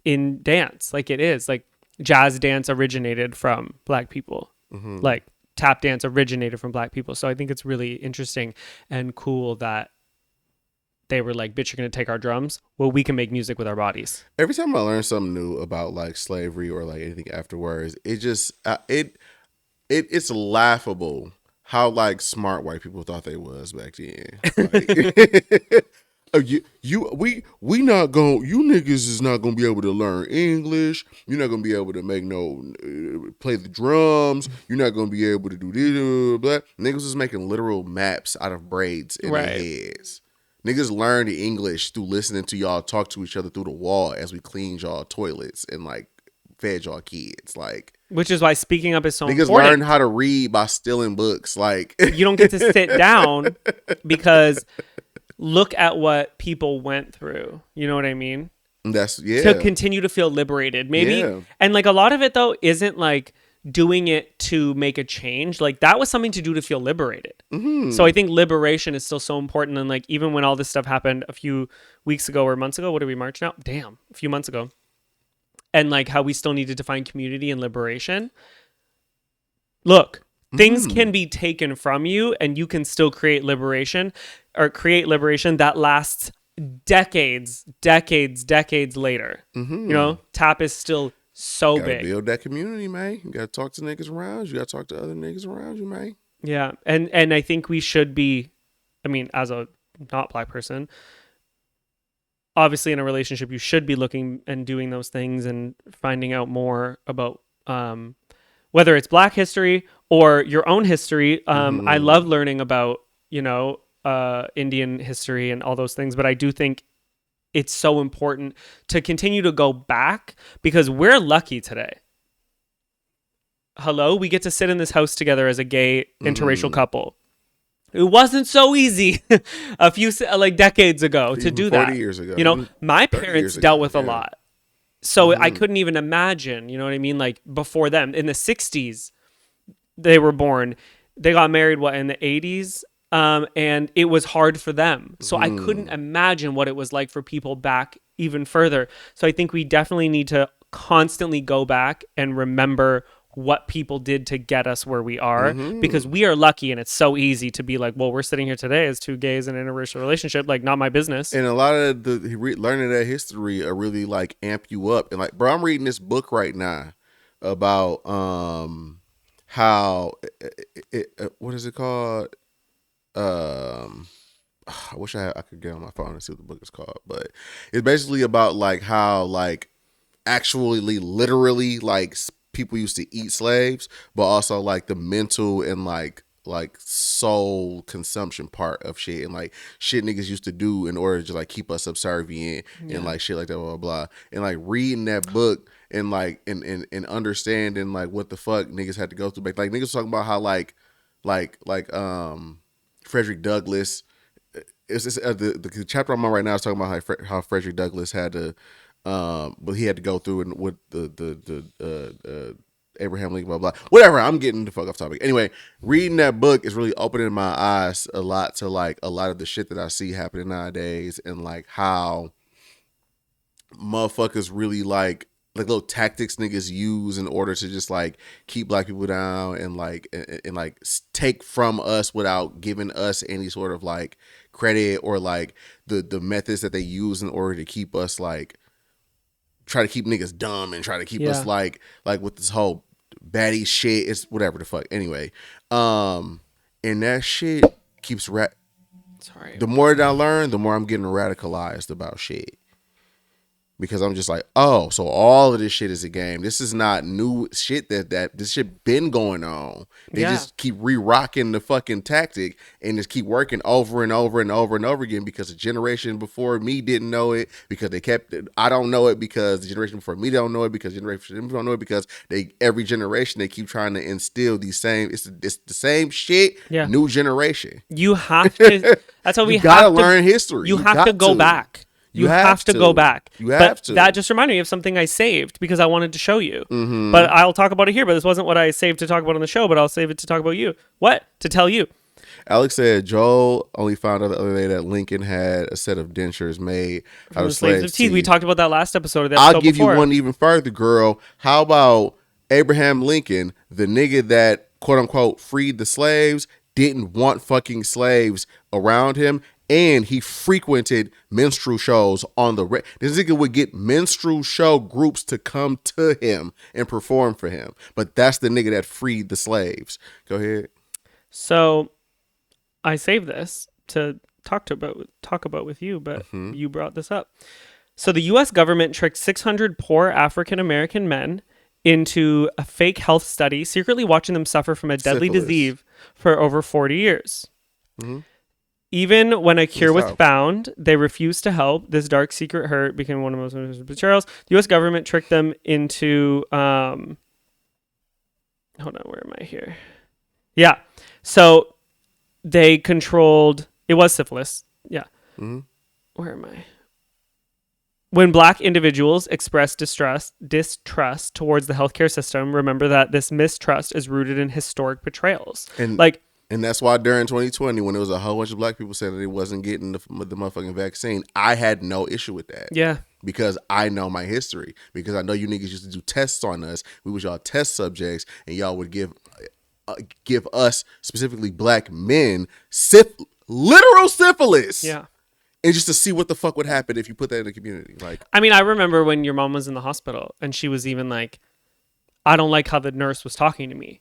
in dance. Like it is. Like jazz dance originated from Black people. Like tap dance originated from Black people. So I think it's really interesting and cool that they were like, bitch, you're going to take our drums? Well, we can make music with our bodies. Every time I learn something new about like slavery or like anything afterwards, it just, it's laughable how like smart white people thought they was back then. Like, we not gonna, you niggas is not gonna be able to learn English. You're not gonna be able to make play the drums. You're not gonna be able to do this, blah. Niggas was making literal maps out of braids in their heads. Niggas learned English through listening to y'all talk to each other through the wall as we cleaned y'all toilets and like fed y'all kids. Like, which is why speaking up is so niggas important. learn how to read by stealing books. Like, you don't get to sit down because look at what people went through. You know what I mean? To continue to feel liberated. Maybe. And like a lot of it though isn't like doing it to make a change. Like that was something to do to feel liberated. So I think liberation is still so important. And like even when all this stuff happened a few weeks ago or months ago, what did we march now? Damn, a few months ago. And like how we still needed to find community and liberation. Look, things can be taken from you and you can still create liberation that lasts decades later. You know, tap is still so Gotta big. build that community, man. You gotta talk to niggas around you. You gotta talk to other niggas around you, man. Yeah. And I think we should be, I mean, as a not black person, obviously in a relationship, you should be looking and doing those things and finding out more about whether it's black history or your own history. I love learning about, Indian history and all those things, but I do think it's so important to continue to go back because we're lucky today. Hello, we get to sit in this house together as a gay interracial couple. It wasn't so easy a few decades ago to do 40 that. years ago. My 30 parents years dealt ago, with a lot. So I couldn't even imagine, you know what I mean? Like before them in the 60s, they were born. They got married, in the 80s? And it was hard for them. So I couldn't imagine what it was like for people back even further. So I think we definitely need to constantly go back and remember what people did to get us where we are, because we are lucky, and it's so easy to be like, well, we're sitting here today as two gays in an interracial relationship, like not my business. And a lot of learning that history really like amp you up. And like, bro, I'm reading this book right now about how what is it called? I wish I could get on my phone and see what the book is called, but it's basically about like how like actually literally like people used to eat slaves, but also like the mental and like soul consumption part of shit and like shit niggas used to do in order to like keep us subservient and like shit like that, blah, blah, blah. And like reading that book and like and understanding like what the fuck niggas had to go through. Like niggas talking about how like Frederick Douglass. It's the chapter I'm on right now is talking about how Frederick Douglass had to, but he had to go through and with the Abraham Lincoln, blah blah. Whatever. I'm getting the fuck off topic. Anyway, reading that book is really opening my eyes a lot to like a lot of the shit that I see happening nowadays and like how motherfuckers really like little tactics niggas use in order to just like keep black people down and like take from us without giving us any sort of like credit or like the methods that they use in order to keep us like try to keep niggas dumb and try to keep us like with this whole baddie shit. It's whatever the fuck. Anyway, and that shit keeps Sorry. The more that I learn, the more I'm getting radicalized about shit. Because I'm just like, oh, so all of this shit is a game. This is not new shit that this shit been going on. They just keep re-rocking the fucking tactic and just keep working over and over and over and over again because the generation before me didn't know it, because they kept it. I don't know it because the generation before me don't know it, because the generation don't know it because every generation they keep trying to instill these same, it's the same shit, new generation. You have to, that's what we have to. You gotta learn history. You have to go back. You have to go back. You have to. That just reminded me of something I saved because I wanted to show you. Mm-hmm. But I'll talk about it here. But this wasn't what I saved to talk about on the show, but I'll save it to talk about you. What? To tell you. Alex said Joel only found out the other day that Lincoln had a set of dentures made out of slaves' teeth. We talked about that last episode of the I'll give you one even further, girl. How about Abraham Lincoln, the nigga that, quote unquote, freed the slaves, didn't want fucking slaves around him, and he frequented minstrel shows on the this nigga would get minstrel show groups to come to him and perform for him. But that's the nigga that freed the slaves. Go ahead. So I saved this to talk about with you, but you brought this up. So the U.S. government tricked 600 poor African American men into a fake health study, secretly watching them suffer from a deadly disease for over 40 years. Mm-hmm. Even when a cure was found, they refused to help. This dark secret hurt became one of the most betrayals. The U.S. government tricked them into... hold on, where am I here? Yeah. So they controlled... It was syphilis. Yeah. Mm-hmm. Where am I? When black individuals express distrust towards the healthcare system, remember that this mistrust is rooted in historic betrayals. And that's why during 2020, when there was a whole bunch of black people saying that they wasn't getting the motherfucking vaccine, I had no issue with that. Yeah. Because I know my history. Because I know you niggas used to do tests on us. We was y'all test subjects, and y'all would give us, specifically black men, literal syphilis. Yeah. And just to see what the fuck would happen if you put that in the community. Like, I mean, I remember when your mom was in the hospital and she was even like, I don't like how the nurse was talking to me.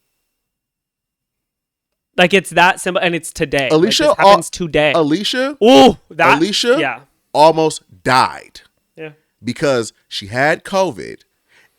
Like, it's that simple, and it's today. Alicia, like, this happens today. Alicia, Yeah, almost died. Yeah. Because she had COVID,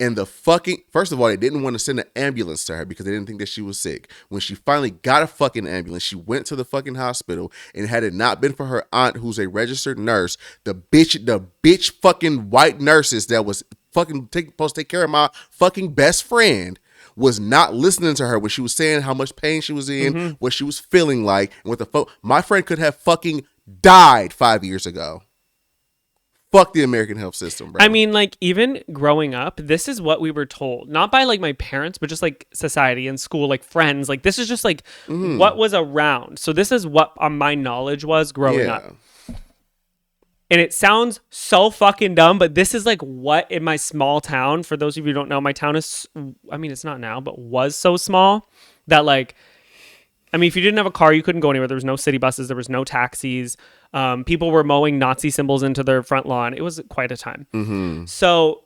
and first of all, they didn't want to send an ambulance to her because they didn't think that she was sick. When she finally got a fucking ambulance, she went to the fucking hospital, and had it not been for her aunt, who's a registered nurse, the bitch fucking white nurses that was fucking supposed to take care of my fucking best friend was not listening to her when she was saying how much pain she was in, what she was feeling like, and what my friend could have fucking died 5 years ago. Fuck the American health system, bro. I mean, like, even growing up, this is what we were told. Not by, like, my parents, but just, like, society and school, like, friends. Like, this is just, like, what was around. So this is what my knowledge was growing up. And it sounds so fucking dumb, but this is, like, what in my small town, for those of you who don't know, my town is, I mean, it's not now, but was so small that, like, I mean, if you didn't have a car, you couldn't go anywhere. There was no city buses. There was no taxis. People were mowing Nazi symbols into their front lawn. It was quite a time. So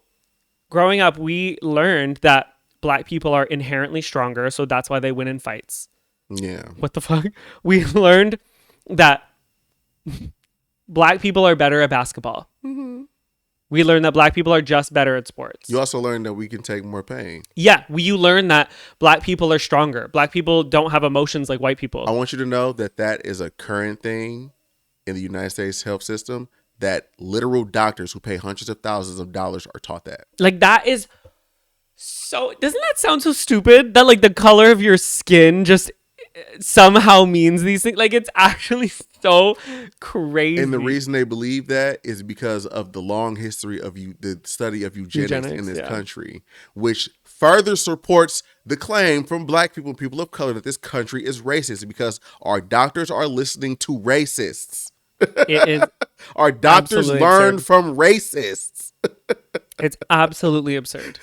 growing up, we learned that black people are inherently stronger. So that's why they win in fights. Yeah. What the fuck? We learned that black people are better at basketball. We learned that black people are just better at sports. You also learned that we can take more pain. Yeah, you learn that black people are stronger. Black people don't have emotions like white people. I want you to know that that is a current thing in the United States health system, that literal doctors who pay hundreds of thousands of dollars are taught that. Like, that is so... Doesn't that sound so stupid? That, like, the color of your skin just somehow means these things. Like, it's actually so crazy. And the reason they believe that is because of the long history of the study of eugenics in this country, which further supports the claim from black people and people of color that this country is racist, because our doctors are listening to racists. It is. Our doctors learn from racists. It's absolutely absurd.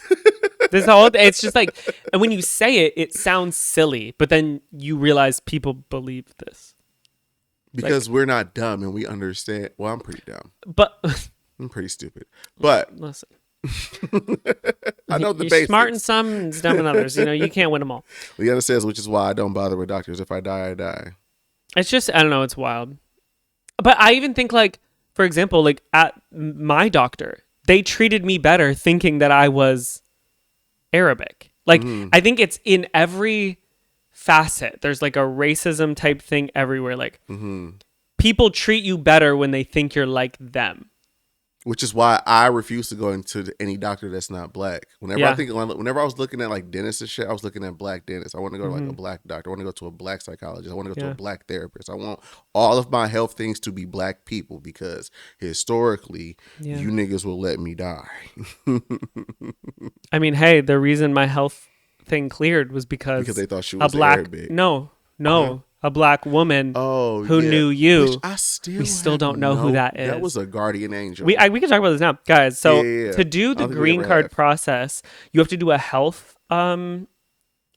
It's just like, and when you say it, it sounds silly, but then you realize people believe this. Because we're not dumb and we understand. Well, I'm pretty dumb. But I'm pretty stupid. But listen, I know the you're basics. smart in some and dumb in others. You know, you can't win them all. Leanna says, which is why I don't bother with doctors. If I die, I die. It's just, I don't know, it's wild. But I even think, like, for example, like at my doctor, they treated me better thinking that I was Arabic. Like, I think it's in every facet. There's like a racism type thing everywhere. Like, people treat you better when they think you're like them. Which is why I refuse to go into any doctor that's not black. Whenever I was looking at like dentists and shit, I was looking at black dentists. I want to go to like a black doctor. I want to go to a black psychologist. I want to go to a black therapist. I want all of my health things to be black people, because historically, you niggas will let me die. I mean, hey, the reason my health thing cleared was because they thought she was Arabic. No. A black woman who knew you. Which we still don't know who that is. That was a guardian angel. We can talk about this now, guys. So to do the green card process, you have to do a health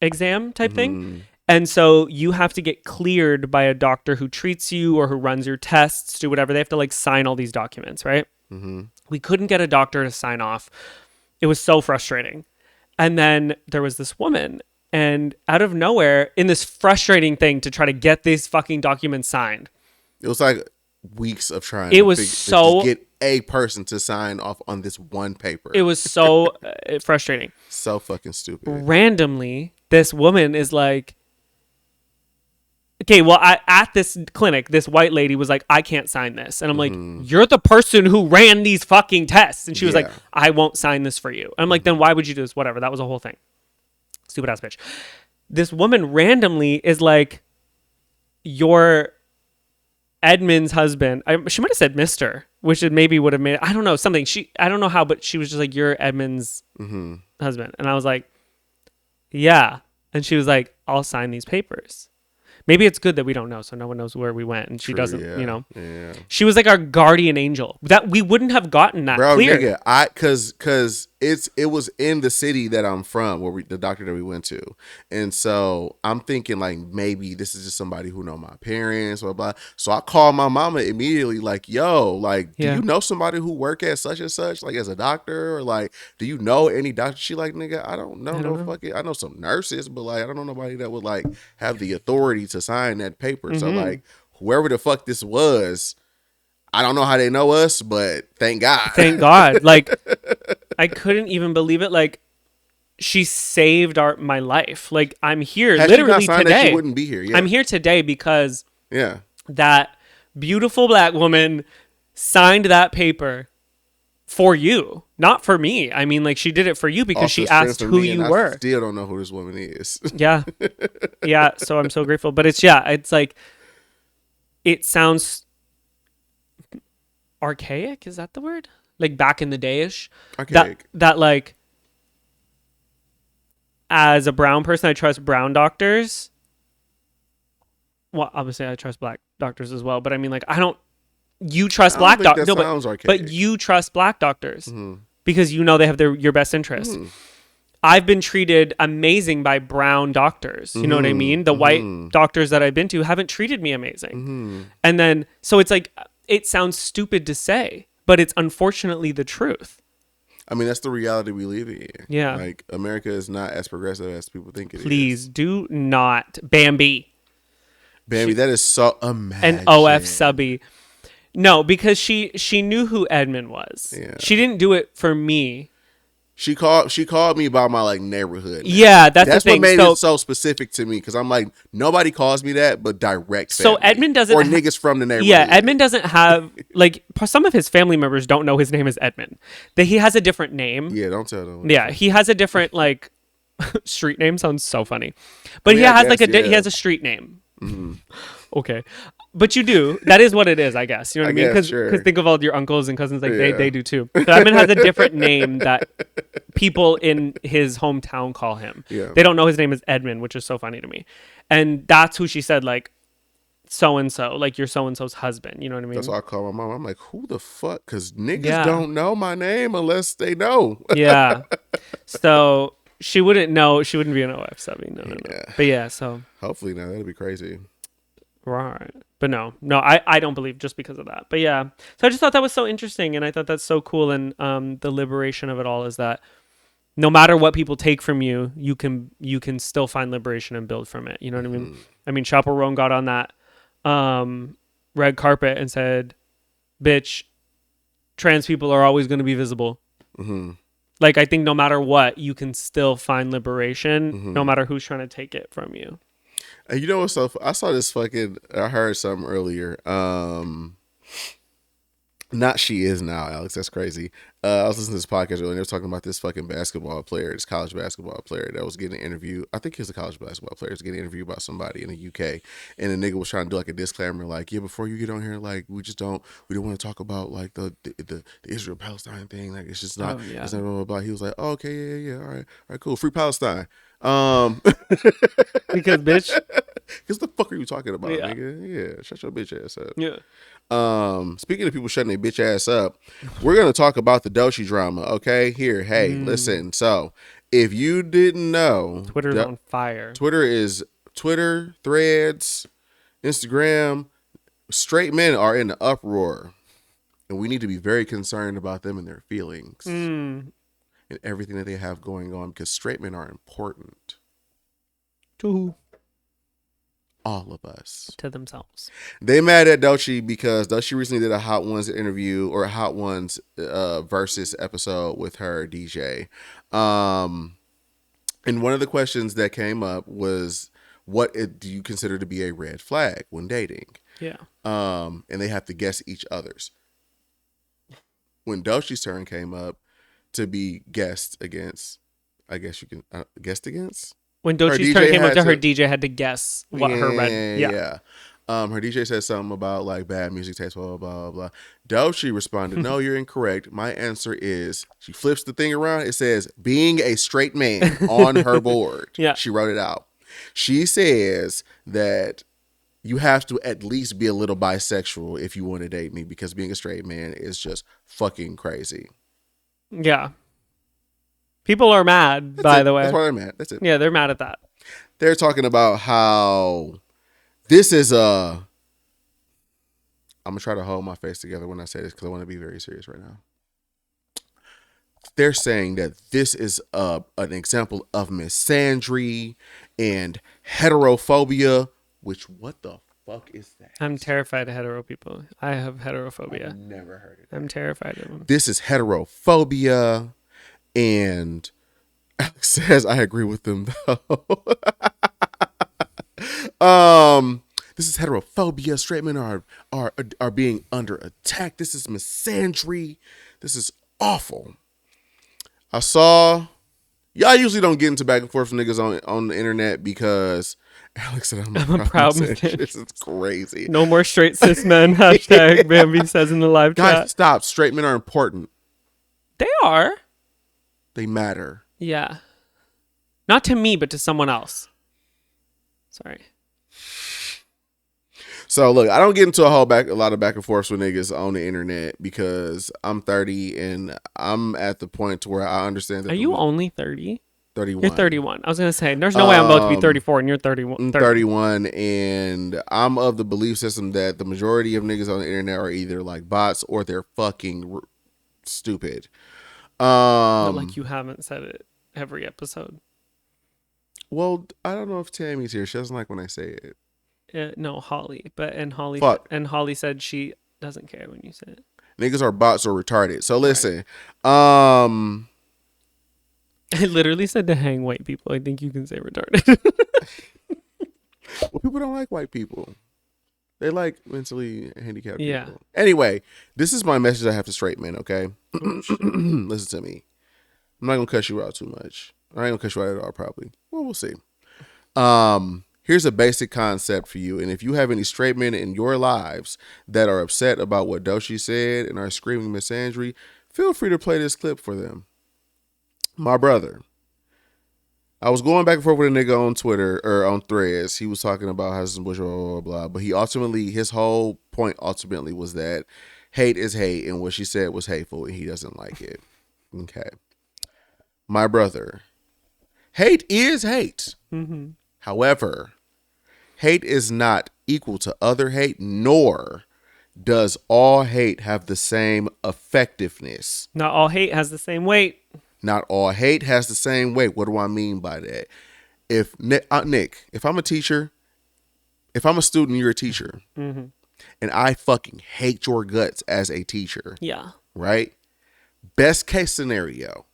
exam type thing. And so you have to get cleared by a doctor who treats you or who runs your tests, do whatever. They have to like sign all these documents, right? We couldn't get a doctor to sign off. It was so frustrating. And then there was this woman, and out of nowhere, in this frustrating thing to try to get these fucking documents signed. It was like weeks of trying to get a person to sign off on this one paper. It was so frustrating. So fucking stupid. Randomly, this woman is like, okay, well, at this clinic, this white lady was like, I can't sign this. And I'm like, you're the person who ran these fucking tests. And she was like, I won't sign this for you. And I'm like, then why would you do this? Whatever. That was a whole thing. Stupid ass bitch. This woman randomly is like, your Edmon's husband. She might have said Mr., which it maybe would have made, I don't know, something. I don't know how, but she was just like, you're Edmon's husband. And I was like, yeah. And she was like, I'll sign these papers. Maybe it's good that we don't know, so no one knows where we went, and she True, doesn't. yeah, You know, yeah. she was like our guardian angel. That we wouldn't have gotten that Bro, clear. nigga, cause it was in the city that I'm from, where the doctor that we went to, and so I'm thinking like maybe this is just somebody who know my parents, blah blah. So I called my mama immediately, like, yo, like, do you know somebody who work at such and such, like as a doctor, or like, do you know any doctor? She like, nigga, I don't know. Fucking, I know some nurses, but like, I don't know nobody that would like have the authority to sign that paper. So like, whoever the fuck this was, I don't know how they know us, but thank God. Thank God. Like, I couldn't even believe it. Like, she saved my life. Like, I'm here Had literally she not signed today. that, she wouldn't be here. Yeah. I'm here today because Yeah. that beautiful black woman signed that paper for you, not for me. I mean, like, she did it for you because Also she asked who you were. I still don't know who this woman is. Yeah. Yeah. So I'm so grateful. But it's like, it sounds archaic. Is that the word? Like back in the day-ish. Archaic. That like, as a brown person, I trust brown doctors. Well, obviously I trust black doctors as well. But I mean, like, you trust black doctors. No, but you trust black doctors because you know they have your best interests. I've been treated amazing by brown doctors. You know what I mean? The white doctors that I've been to haven't treated me amazing. And then, so it's like, it sounds stupid to say, but it's unfortunately the truth. I mean, that's the reality we live in. Yeah. Like, America is not as progressive as people think it is. Please do not. Bambi, that is so imagine. an OF subby. No, because she knew who Edmon was. Yeah. She didn't do it for me. She called me by my like neighborhood name. Yeah, that's the thing. What made it so specific to me, because I'm like, nobody calls me that but direct family. So Edmon doesn't, or niggas from the neighborhood. Yeah, Edmon doesn't have, like, some of his family members don't know his name is Edmon. That he has a different name. Yeah, don't tell them. Yeah, he has a different, like, street name. Sounds so funny, but he has he has a street name. Okay. But you do. That is what it is, I guess. You know what I mean? Because think of all your uncles and cousins, like they do too. So Edmon has a different name that people in his hometown call him. Yeah. They don't know his name is Edmon, which is so funny to me. And that's who she said, like, so-and-so, like your so-and-so's husband. You know what I mean? That's why I call my mom. I'm like, who the fuck? Because niggas don't know my name unless they know. Yeah. So she wouldn't know. She wouldn't be an OF subby. No. But yeah, so. Hopefully not. That'd be crazy. Right. But no, I don't believe just because of that. But yeah, so I just thought that was so interesting, and I thought that's so cool. And the liberation of it all is that no matter what people take from you, you can still find liberation and build from it. You know what I mean? I mean, Chappell Roan got on that red carpet and said, "Bitch, trans people are always going to be visible." Like, I think no matter what, you can still find liberation, no matter who's trying to take it from you. And you know what's so? I saw this fucking. I heard something earlier. Not she is now, Alex. That's crazy. I was listening to this podcast earlier, and they were talking about this fucking basketball player, this college basketball player that was getting an interview. I think he was a college basketball player. He was getting interviewed by somebody in the UK, and the nigga was trying to do like a disclaimer, like, yeah, before you get on here, like, we don't want to talk about like the Israel Palestine thing. Like, it's just not. It's not blah, blah, blah. He was like, oh, okay, yeah, all right, cool, free Palestine. Because bitch. Because the fuck are you talking about, nigga? Yeah, shut your bitch ass up. Yeah. Speaking of people shutting their bitch ass up, we're gonna talk about the Doechii drama. Okay, here, hey, listen. So, if you didn't know, Twitter's on fire. Twitter, Threads, Instagram. Straight men are in the uproar, and we need to be very concerned about them and their feelings and everything that they have going on, because straight men are important To who? all of us. To themselves. They mad at Doechii because Doechii recently did a Hot Ones interview, or a Hot Ones versus episode with her DJ. And one of the questions that came up was, do you consider to be a red flag when dating? Yeah. And they have to guess each other's. When Doechii's turn came up to be guessed against, I guess you can guessed against. When Doechii's turn came up to her DJ had to guess what her red. Yeah. Her DJ said something about like bad music taste, blah, blah, blah, blah. Doechii responded, no, you're incorrect. My answer is, she flips the thing around. It says, being a straight man on her board. Yeah. She wrote it out. She says that You have to at least be a little bisexual if you want to date me, because being a straight man is just fucking crazy. Yeah. People are mad, by the way. That's why they're mad. That's it. Yeah, they're mad at that. They're talking about how this is I'm going to try to hold my face together when I say this because I want to be very serious right now. They're saying that this is an example of misandry and heterophobia, which what the fuck is that? I'm terrified of hetero people. I have heterophobia. I've never heard it. I'm terrified of them. This is heterophobia, and Alex says I agree with them though. This is heterophobia. Straight men are being under attack. This is misandry. This is awful. I usually don't get into back and forth with niggas on the internet because Alex said I'm a proud man. This is crazy. No more straight cis men. Hashtag Bambi says in the live chat. Guys, stop. Straight men are important. They are. They matter. Yeah. Not to me, but to someone else. Sorry. So look, I don't get into a lot of back and forth with niggas on the internet because I'm 30 and I'm at the point to where I understand that. Are you only 30? 31. You're 31. I was going to say, there's no way I'm about to be 34 and you're 31. 31, and I'm of the belief system that the majority of niggas on the internet are either like bots or they're fucking stupid. Like you haven't said it every episode. Well, I don't know if Tammy's here. She doesn't like when I say it. No, Holly. Holly said she doesn't care when you say it. Niggas are bots or retarded. So listen, I literally said to hang white people. I think you can say retarded. Well, people don't like white people. They like mentally handicapped Yeah. people. Anyway, this is my message I have to straight men, okay? Listen to me. I'm not going to cuss you out too much. I ain't going to cuss you out at all, probably. Well, we'll see. Here's a basic concept for you. And if you have any straight men in your lives that are upset about what Doshi said and are screaming misandry, feel free to play this clip for them. My brother. I was going back and forth with a nigga on Twitter or on Threads. He was talking about how some bullshit, blah, blah, blah. But his whole point ultimately was that hate is hate. And what she said was hateful and he doesn't like it. Okay. My brother. Hate is hate. Mm-hmm. However, hate is not equal to other hate, nor does all hate have the same effectiveness. Not all hate has the same weight. Not all hate has the same weight. What do I mean by that? If Nick, if I'm a teacher, if I'm a student, you're a teacher, mm-hmm. and I fucking hate your guts as a teacher. Yeah. Right? Best case scenario.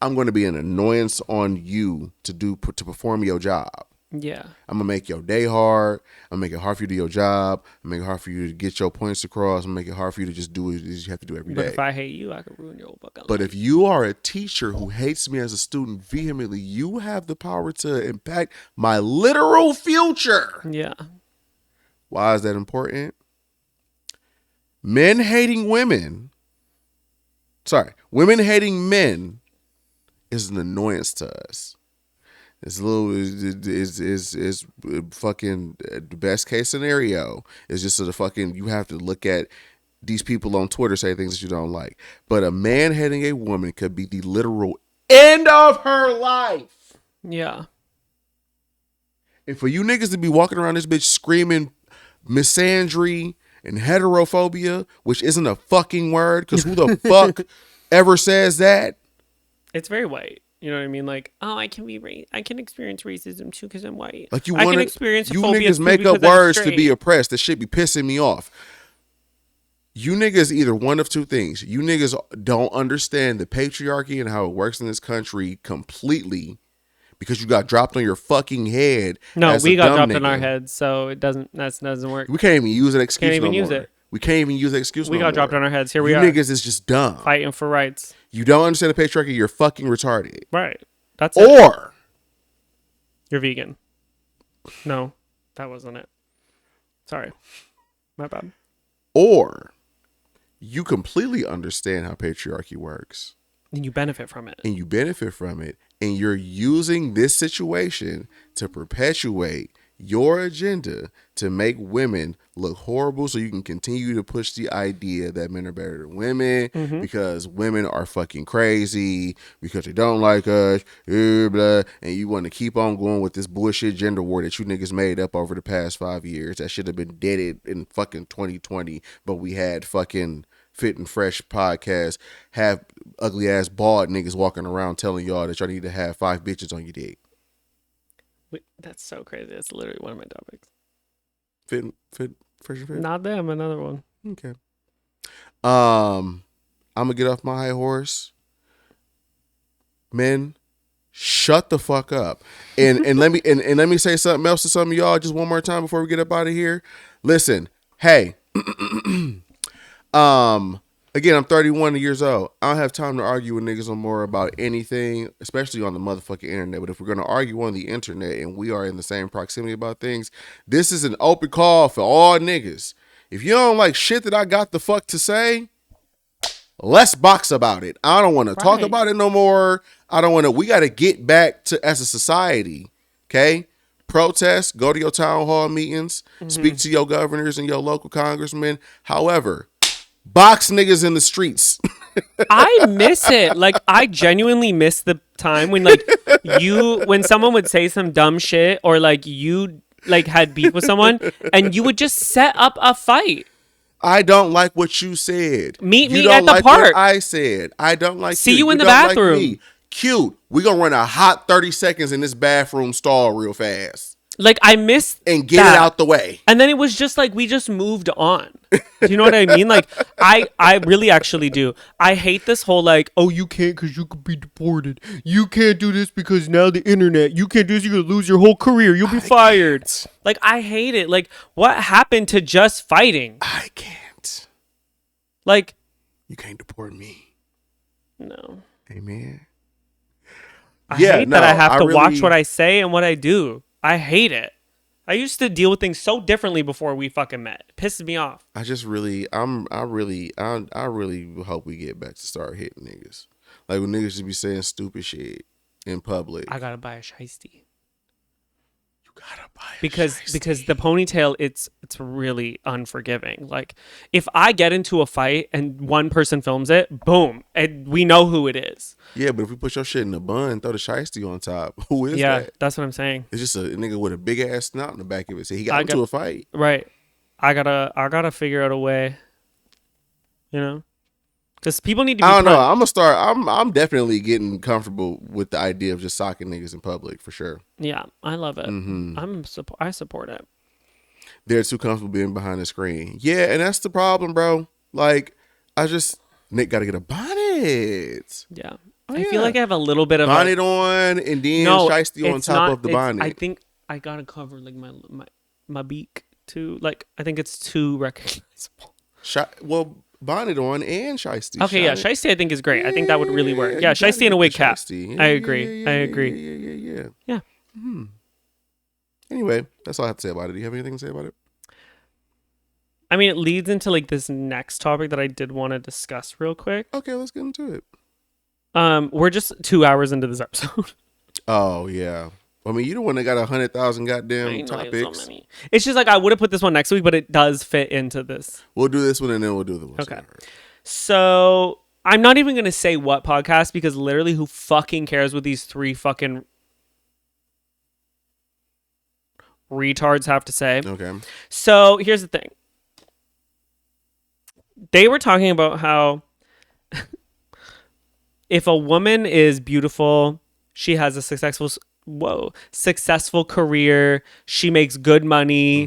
I'm going to be an annoyance on you to perform your job. Yeah. I'm going to make your day hard. I'm going to make it hard for you to do your job. I'm going to make it hard for you to get your points across. I'm going to make it hard for you to just do what you have to do every day. But if I hate you, I could ruin your whole fucking life. But if you are a teacher who hates me as a student vehemently, you have the power to impact my literal future. Yeah. Why is that important? Women hating men is an annoyance to us. It's is fucking the best case scenario. It's just you have to look at these people on Twitter say things that you don't like. But a man hating a woman could be the literal end of her life. Yeah. And for you niggas to be walking around this bitch screaming misandry and heterophobia, which isn't a fucking word, because who the fuck ever says that? It's very white. You know what I mean? Like, oh, I can experience racism too because I'm white. Like I can experience you phobia niggas too make because up words I'm to be straight. oppressed. That shit be pissing me off. You niggas either one of two things. You niggas don't understand the patriarchy and how it works in this country completely because you got dropped on your fucking head. No, we got dropped on nigga. our heads, so that doesn't work. We can't even use an excuse. Can't even no use more. it. We can't even use that excuse. We got dropped on our heads. Here we you are. Niggas is just dumb. Fighting for rights. You don't understand the patriarchy. You're fucking retarded. Right. That's it. Or You're vegan. No, that wasn't it. Sorry. My bad. Or you completely understand how patriarchy works. And you benefit from it. And you're using this situation to perpetuate your agenda to make women look horrible so you can continue to push the idea that men are better than women because women are fucking crazy, because they don't like us, blah, and you want to keep on going with this bullshit gender war that you niggas made up over the past 5 years that should have been deaded in fucking 2020, but we had fucking Fit and Fresh podcast have ugly ass bald niggas walking around telling y'all that y'all need to have 5 bitches on your dick. Wait, that's so crazy. That's literally one of my topics. Fit, Fresh and Fit? Not them, another one. Okay. I'm gonna get off my high horse. Men, shut the fuck up. And let me say something else to some of y'all just one more time before we get up out of here. Listen, hey. Again, I'm 31 years old. I don't have time to argue with niggas no more about anything, especially on the motherfucking internet. But if we're going to argue on the internet and we are in the same proximity about things, this is an open call for all niggas. If you don't like shit that I got the fuck to say, let's box about it. I don't want to talk about it no more. We got to get back to, as a society, okay? Protest, go to your town hall meetings, speak to your governors and your local congressmen. However, box niggas in the streets. I miss it. Like, I genuinely miss the time when, like, when someone would say some dumb shit or, like, you, like, had beef with someone and you would just set up a fight. I don't like what you said. Meet you me at the like park. What I said. I don't like See you in the bathroom. Like cute. We're going to run a hot 30 seconds in this bathroom stall real fast. Like, I missed and get it out the way. And then it was just like, we just moved on. Do you know what I mean? Like, I really actually do. I hate this whole like, oh, you can't because you could be deported. You can't do this because now the internet. You can't do this. You're going to lose your whole career. You'll be fired. Can't. Like, I hate it. Like, what happened to just fighting? I can't. Like. You can't deport me. No. Amen. I hate that I have to watch what I say and what I do. I hate it. I used to deal with things so differently before we fucking met. It pisses me off. I really hope we get back to start hitting niggas. Like when niggas just be saying stupid shit in public. I gotta buy a shiesty. You gotta buy a because shiesty. The ponytail, it's really unforgiving. Like if I get into a fight and one person films it, boom, and we know who it is. Yeah, but if we put your shit in a bun, throw the shiesty on top, who is that? Yeah, that's what I'm saying. It's just a nigga with a big ass snout in the back of it. So he got into a fight. Right. I gotta figure out a way. You know? Because people need to be I don't know. I'm gonna start. I'm definitely getting comfortable with the idea of just socking niggas in public for sure. Yeah, I love it. I support it. They're too comfortable being behind the screen. Yeah, and that's the problem, bro. Like, Nick got to get a bonnet. Yeah. I feel like I have a little bit of bonnet on and then shiesty on top of the bonnet. I think I gotta cover like my beak too. Like I think it's too recognizable. Bonnet on and shiesty. Okay, yeah, shiesty I think is great. I think that would really work. Yeah, shiesty and a wig cap. I agree. Yeah. Mm-hmm. Anyway, that's all I have to say about it. Do you have anything to say about it? I mean, it leads into like this next topic that I did want to discuss real quick. Okay, let's get into it. We're just 2 hours into this episode. Oh yeah. I mean, you the one that got 100,000 goddamn topics. So it's just like I would have put this one next week, but it does fit into this. We'll do this one and then we'll do the one. Okay. So I'm not even gonna say what podcast because literally, who fucking cares what these 3 fucking retards have to say? Okay. So here's the thing. They were talking about how if a woman is beautiful, she has a successful career, she makes good money,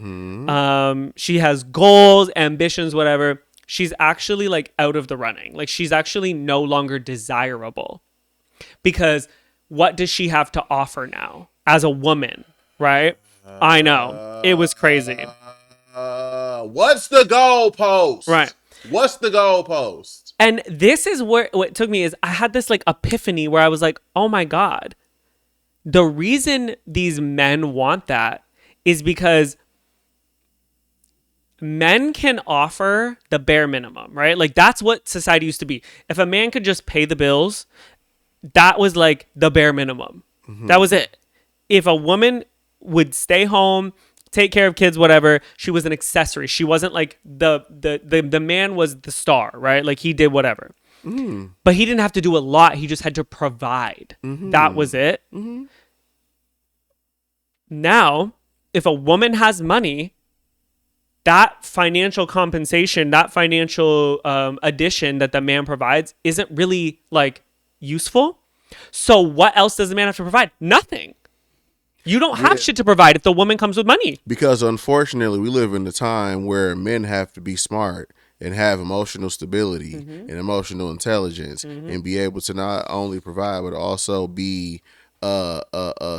she has goals, ambitions, whatever, she's actually like out of the running. Like she's actually no longer desirable because what does she have to offer now as a woman, right? I know. It was crazy. What's the goalpost? Right. What's the goalpost? And this is what took me is I had this like epiphany where I was like, oh my God, the reason these men want that is because men can offer the bare minimum, right? Like that's what society used to be. If a man could just pay the bills, that was like the bare minimum. That was it. If a woman would stay home, take care of kids, whatever. She was an accessory. She wasn't like the man was the star, right? Like he did whatever. But he didn't have to do a lot. He just had to provide. That was it. Now, if a woman has money, that financial compensation, that financial addition that the man provides isn't really like useful. So what else does the man have to provide? Nothing. You don't have shit to provide if the woman comes with money. Because unfortunately, we live in a time where men have to be smart and have emotional stability and emotional intelligence and be able to not only provide but also be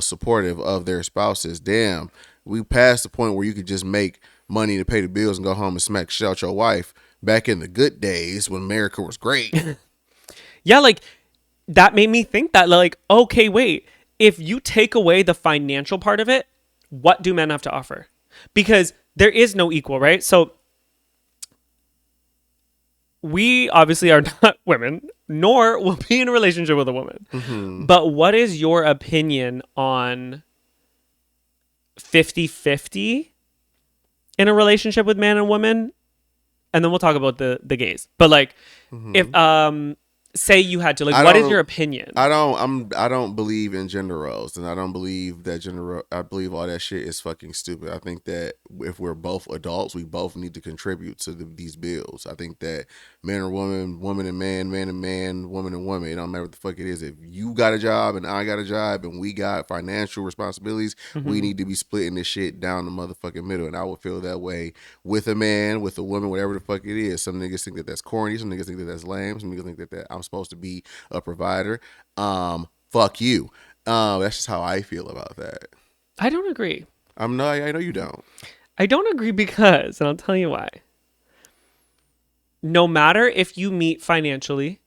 supportive of their spouses. Damn, we passed the point where you could just make money to pay the bills and go home and smack shit out your wife back in the good days when America was great. Yeah, like that made me think that like, okay, wait, if you take away the financial part of it, what do men have to offer? Because there is no equal, right? So we obviously are not women, nor will be in a relationship with a woman. But what is your opinion on 50-50 in a relationship with man and woman? And then we'll talk about the gays. But like, if say you had to, like, what is your opinion? I don't believe in gender roles, and I don't believe that I believe all that shit is fucking stupid. I think that if we're both adults, we both need to contribute to these bills. I think that man or woman, woman and man and man, woman and woman, it don't matter what the fuck it is. If you got a job and I got a job and we got financial responsibilities, we need to be splitting this shit down the motherfucking middle. And I would feel that way with a man, with a woman, whatever the fuck it is. Some niggas think that that's corny. Some niggas think that that's lame. Some niggas think that I'm supposed to be a provider. Fuck you. That's just how I feel about that. I don't agree. I know you don't. I don't agree because, and I'll tell you why. No matter if you meet financially,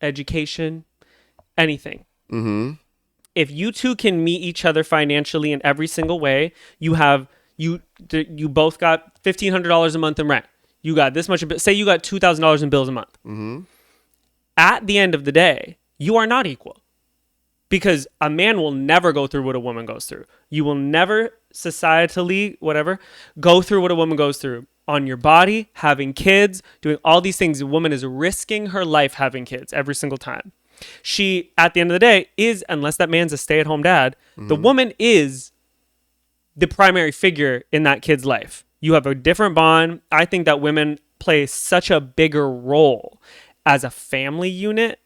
education, anything. If you two can meet each other financially in every single way, you both got $1,500 a month in rent. You got this much. Say you got $2,000 in bills a month. At the end of the day, you are not equal, because a man will never go through what a woman goes through. You will never societally, whatever, go through what a woman goes through on your body, having kids, doing all these things. A woman is risking her life having kids every single time. She, at the end of the day, is, unless that man's a stay-at-home dad, the woman is the primary figure in that kid's life. You have a different bond. I think that women play such a bigger role as a family unit,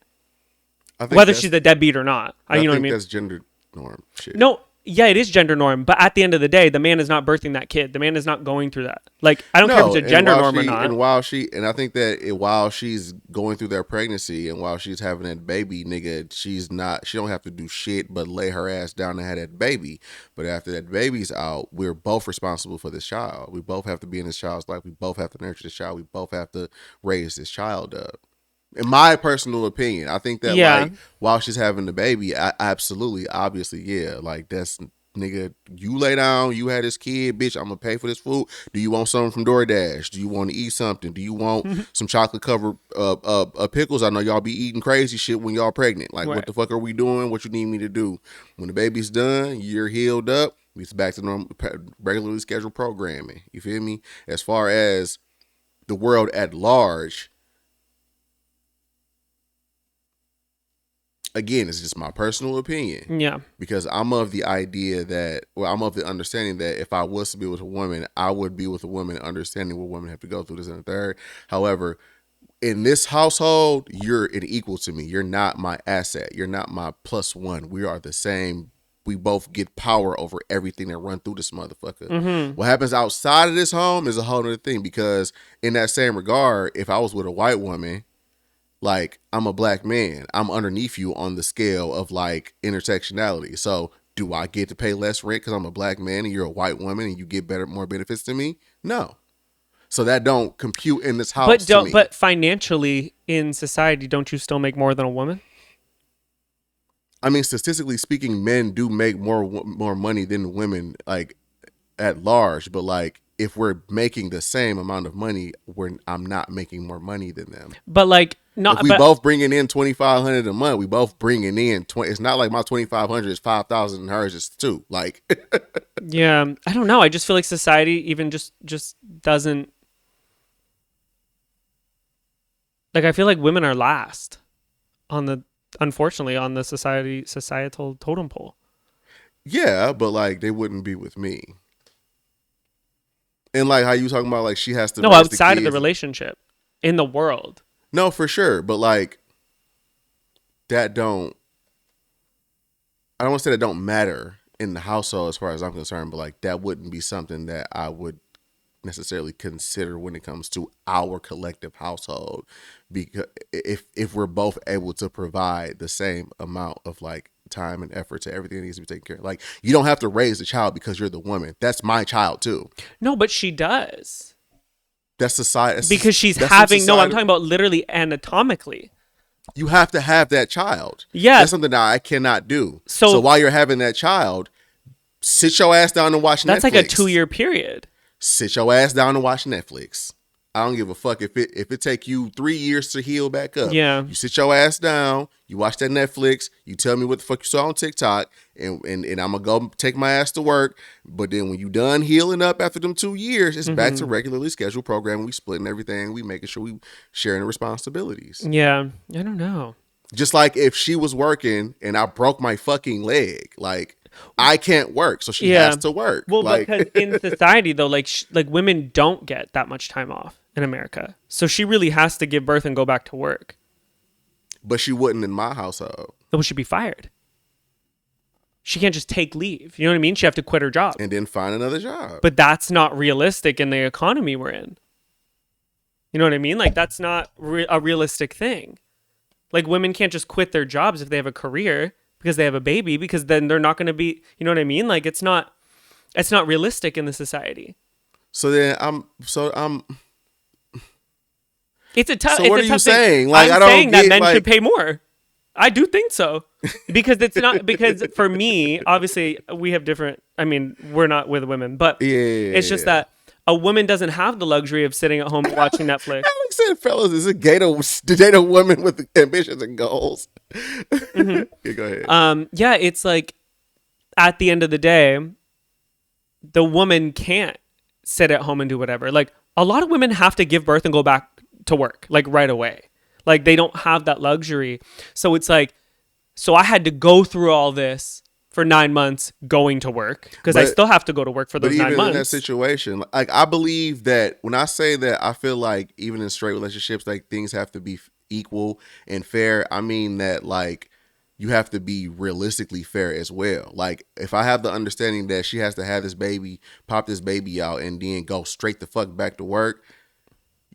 whether she's a deadbeat or not. You know what I mean? That's gender norm shit. No, yeah, it is gender norm. But at the end of the day, the man is not birthing that kid. The man is not going through that. Like, I don't care if it's a gender norm or not. And I think that while she's going through that pregnancy and while she's having that baby, nigga, she don't have to do shit but lay her ass down and have that baby. But after that baby's out, we're both responsible for this child. We both have to be in this child's life. We both have to nurture this child. We both have to raise this child up. In my personal opinion, I think that like while she's having the baby, absolutely, obviously, yeah, like that's, nigga, you lay down, you had this kid, bitch, I'm gonna pay for this food. Do you want something from DoorDash? Do you want to eat something? Do you want some chocolate covered pickles? I know y'all be eating crazy shit when y'all pregnant. Like, what the fuck are we doing? What you need me to do? When the baby's done, you're healed up, it's back to normal, regularly scheduled programming. You feel me? As far as the world at large, again, it's just my personal opinion. Yeah. Because I'm of the understanding that if I was to be with a woman, I would be with a woman understanding what women have to go through, this and the third. However, in this household, you're an equal to me. You're not my asset. You're not my plus one. We are the same. We both get power over everything that run through this motherfucker. What happens outside of this home is a whole other thing, because in that same regard, if I was with a white woman, like, I'm a black man, I'm underneath you on the scale of like intersectionality. So do I get to pay less rent because I'm a black man and you're a white woman and you get more benefits than me? No. So that don't compute in this house. But financially in society, don't you still make more than a woman? I mean, statistically speaking, men do make more money than women, like at large. But like, if we're making the same amount of money, I'm not making more money than them. But like, No, if we but both bringing in 2,500 a month, we both bringing in 20. It's not like my 2,500 is 5,000 and hers is 2. Like, yeah, I don't know. I just feel like society even just doesn't. Like, I feel like women are last unfortunately, on the societal totem pole. yeah, but like they wouldn't be with me. And like how you talking about, like she has to No, raise outside the of the kids. relationship, in the world. No, for sure, but like that don't. I don't want to say that don't matter in the household as far as I'm concerned, but like that wouldn't be something that I would necessarily consider when it comes to our collective household, because if we're both able to provide the same amount of like time and effort to everything that needs to be taken care of. Like, you don't have to raise the child because you're the woman. That's my child too. No, but she does. That's society. Because she's having, no, I'm talking about literally anatomically. You have to have that child. Yeah. That's something that I cannot do. So while you're having that child, sit your ass down and watch Netflix. That's like a 2-year period. Sit your ass down and watch Netflix. I don't give a fuck if it take you 3 years to heal back up. Yeah. You sit your ass down, you watch that Netflix, you tell me what the fuck you saw on TikTok, and I'm gonna go take my ass to work. But then when you done healing up after them 2 years, it's back to regularly scheduled programming. We splitting everything. We making sure we sharing the responsibilities. Yeah. I don't know. Just like if she was working and I broke my fucking leg, like I can't work, so she has to work. Well, like, because in society though, like women don't get that much time off in America, so she really has to give birth and go back to work. But she wouldn't in my household. So she'd be fired. She can't just take leave. You know what I mean? She'd have to quit her job and then find another job. But that's not realistic in the economy we're in. You know what I mean? Like that's not a realistic thing. Like women can't just quit their jobs if they have a career because they have a baby, because then they're not going to be, you know what I mean? Like it's not realistic in the society. So then It's a tough. So what are you saying? Like I'm I don't saying get, that men like, should pay more. I do think so, because it's not, because for me, obviously we have different. I mean, we're not with women, but it's just that a woman doesn't have the luxury of sitting at home watching Netflix. Alex said, "Fellas, is it gay to date a woman with ambitions and goals?" Yeah, go ahead. Yeah, it's like at the end of the day, the woman can't sit at home and do whatever. Like a lot of women have to give birth and go back to work like right away. Like they don't have that luxury. So it's like, so I had to go through all this for 9 months going to work, because I still have to go to work for those 9 months. But even in that situation, like I believe that when I say that, I feel like even in straight relationships, like things have to be equal and fair. I mean that like you have to be realistically fair as well. Like if I have the understanding that she has to have this baby, pop this baby out, and then go straight the fuck back to work,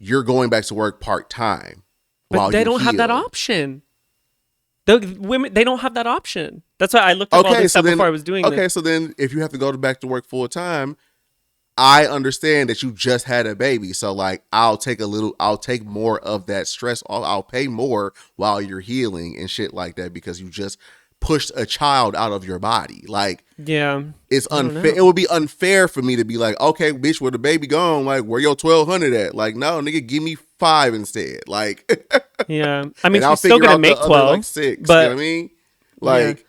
you're going back to work part-time. But they don't have that option. The women, they don't have that option. That's why I looked up all this stuff before I was doing this. Okay, so then if you have to go back to work full-time, I understand that you just had a baby. So like I'll take more of that stress. I'll pay more while you're healing and shit like that, because you just pushed a child out of your body. Like, yeah, it's unfair. It would be unfair for me to be like, okay, bitch, with the baby gone, like where your 1,200 at? Like, no, nigga, give me 5 instead. Like, yeah, I mean, she's still gonna make 12, like 6. but you know what I mean, like, yeah.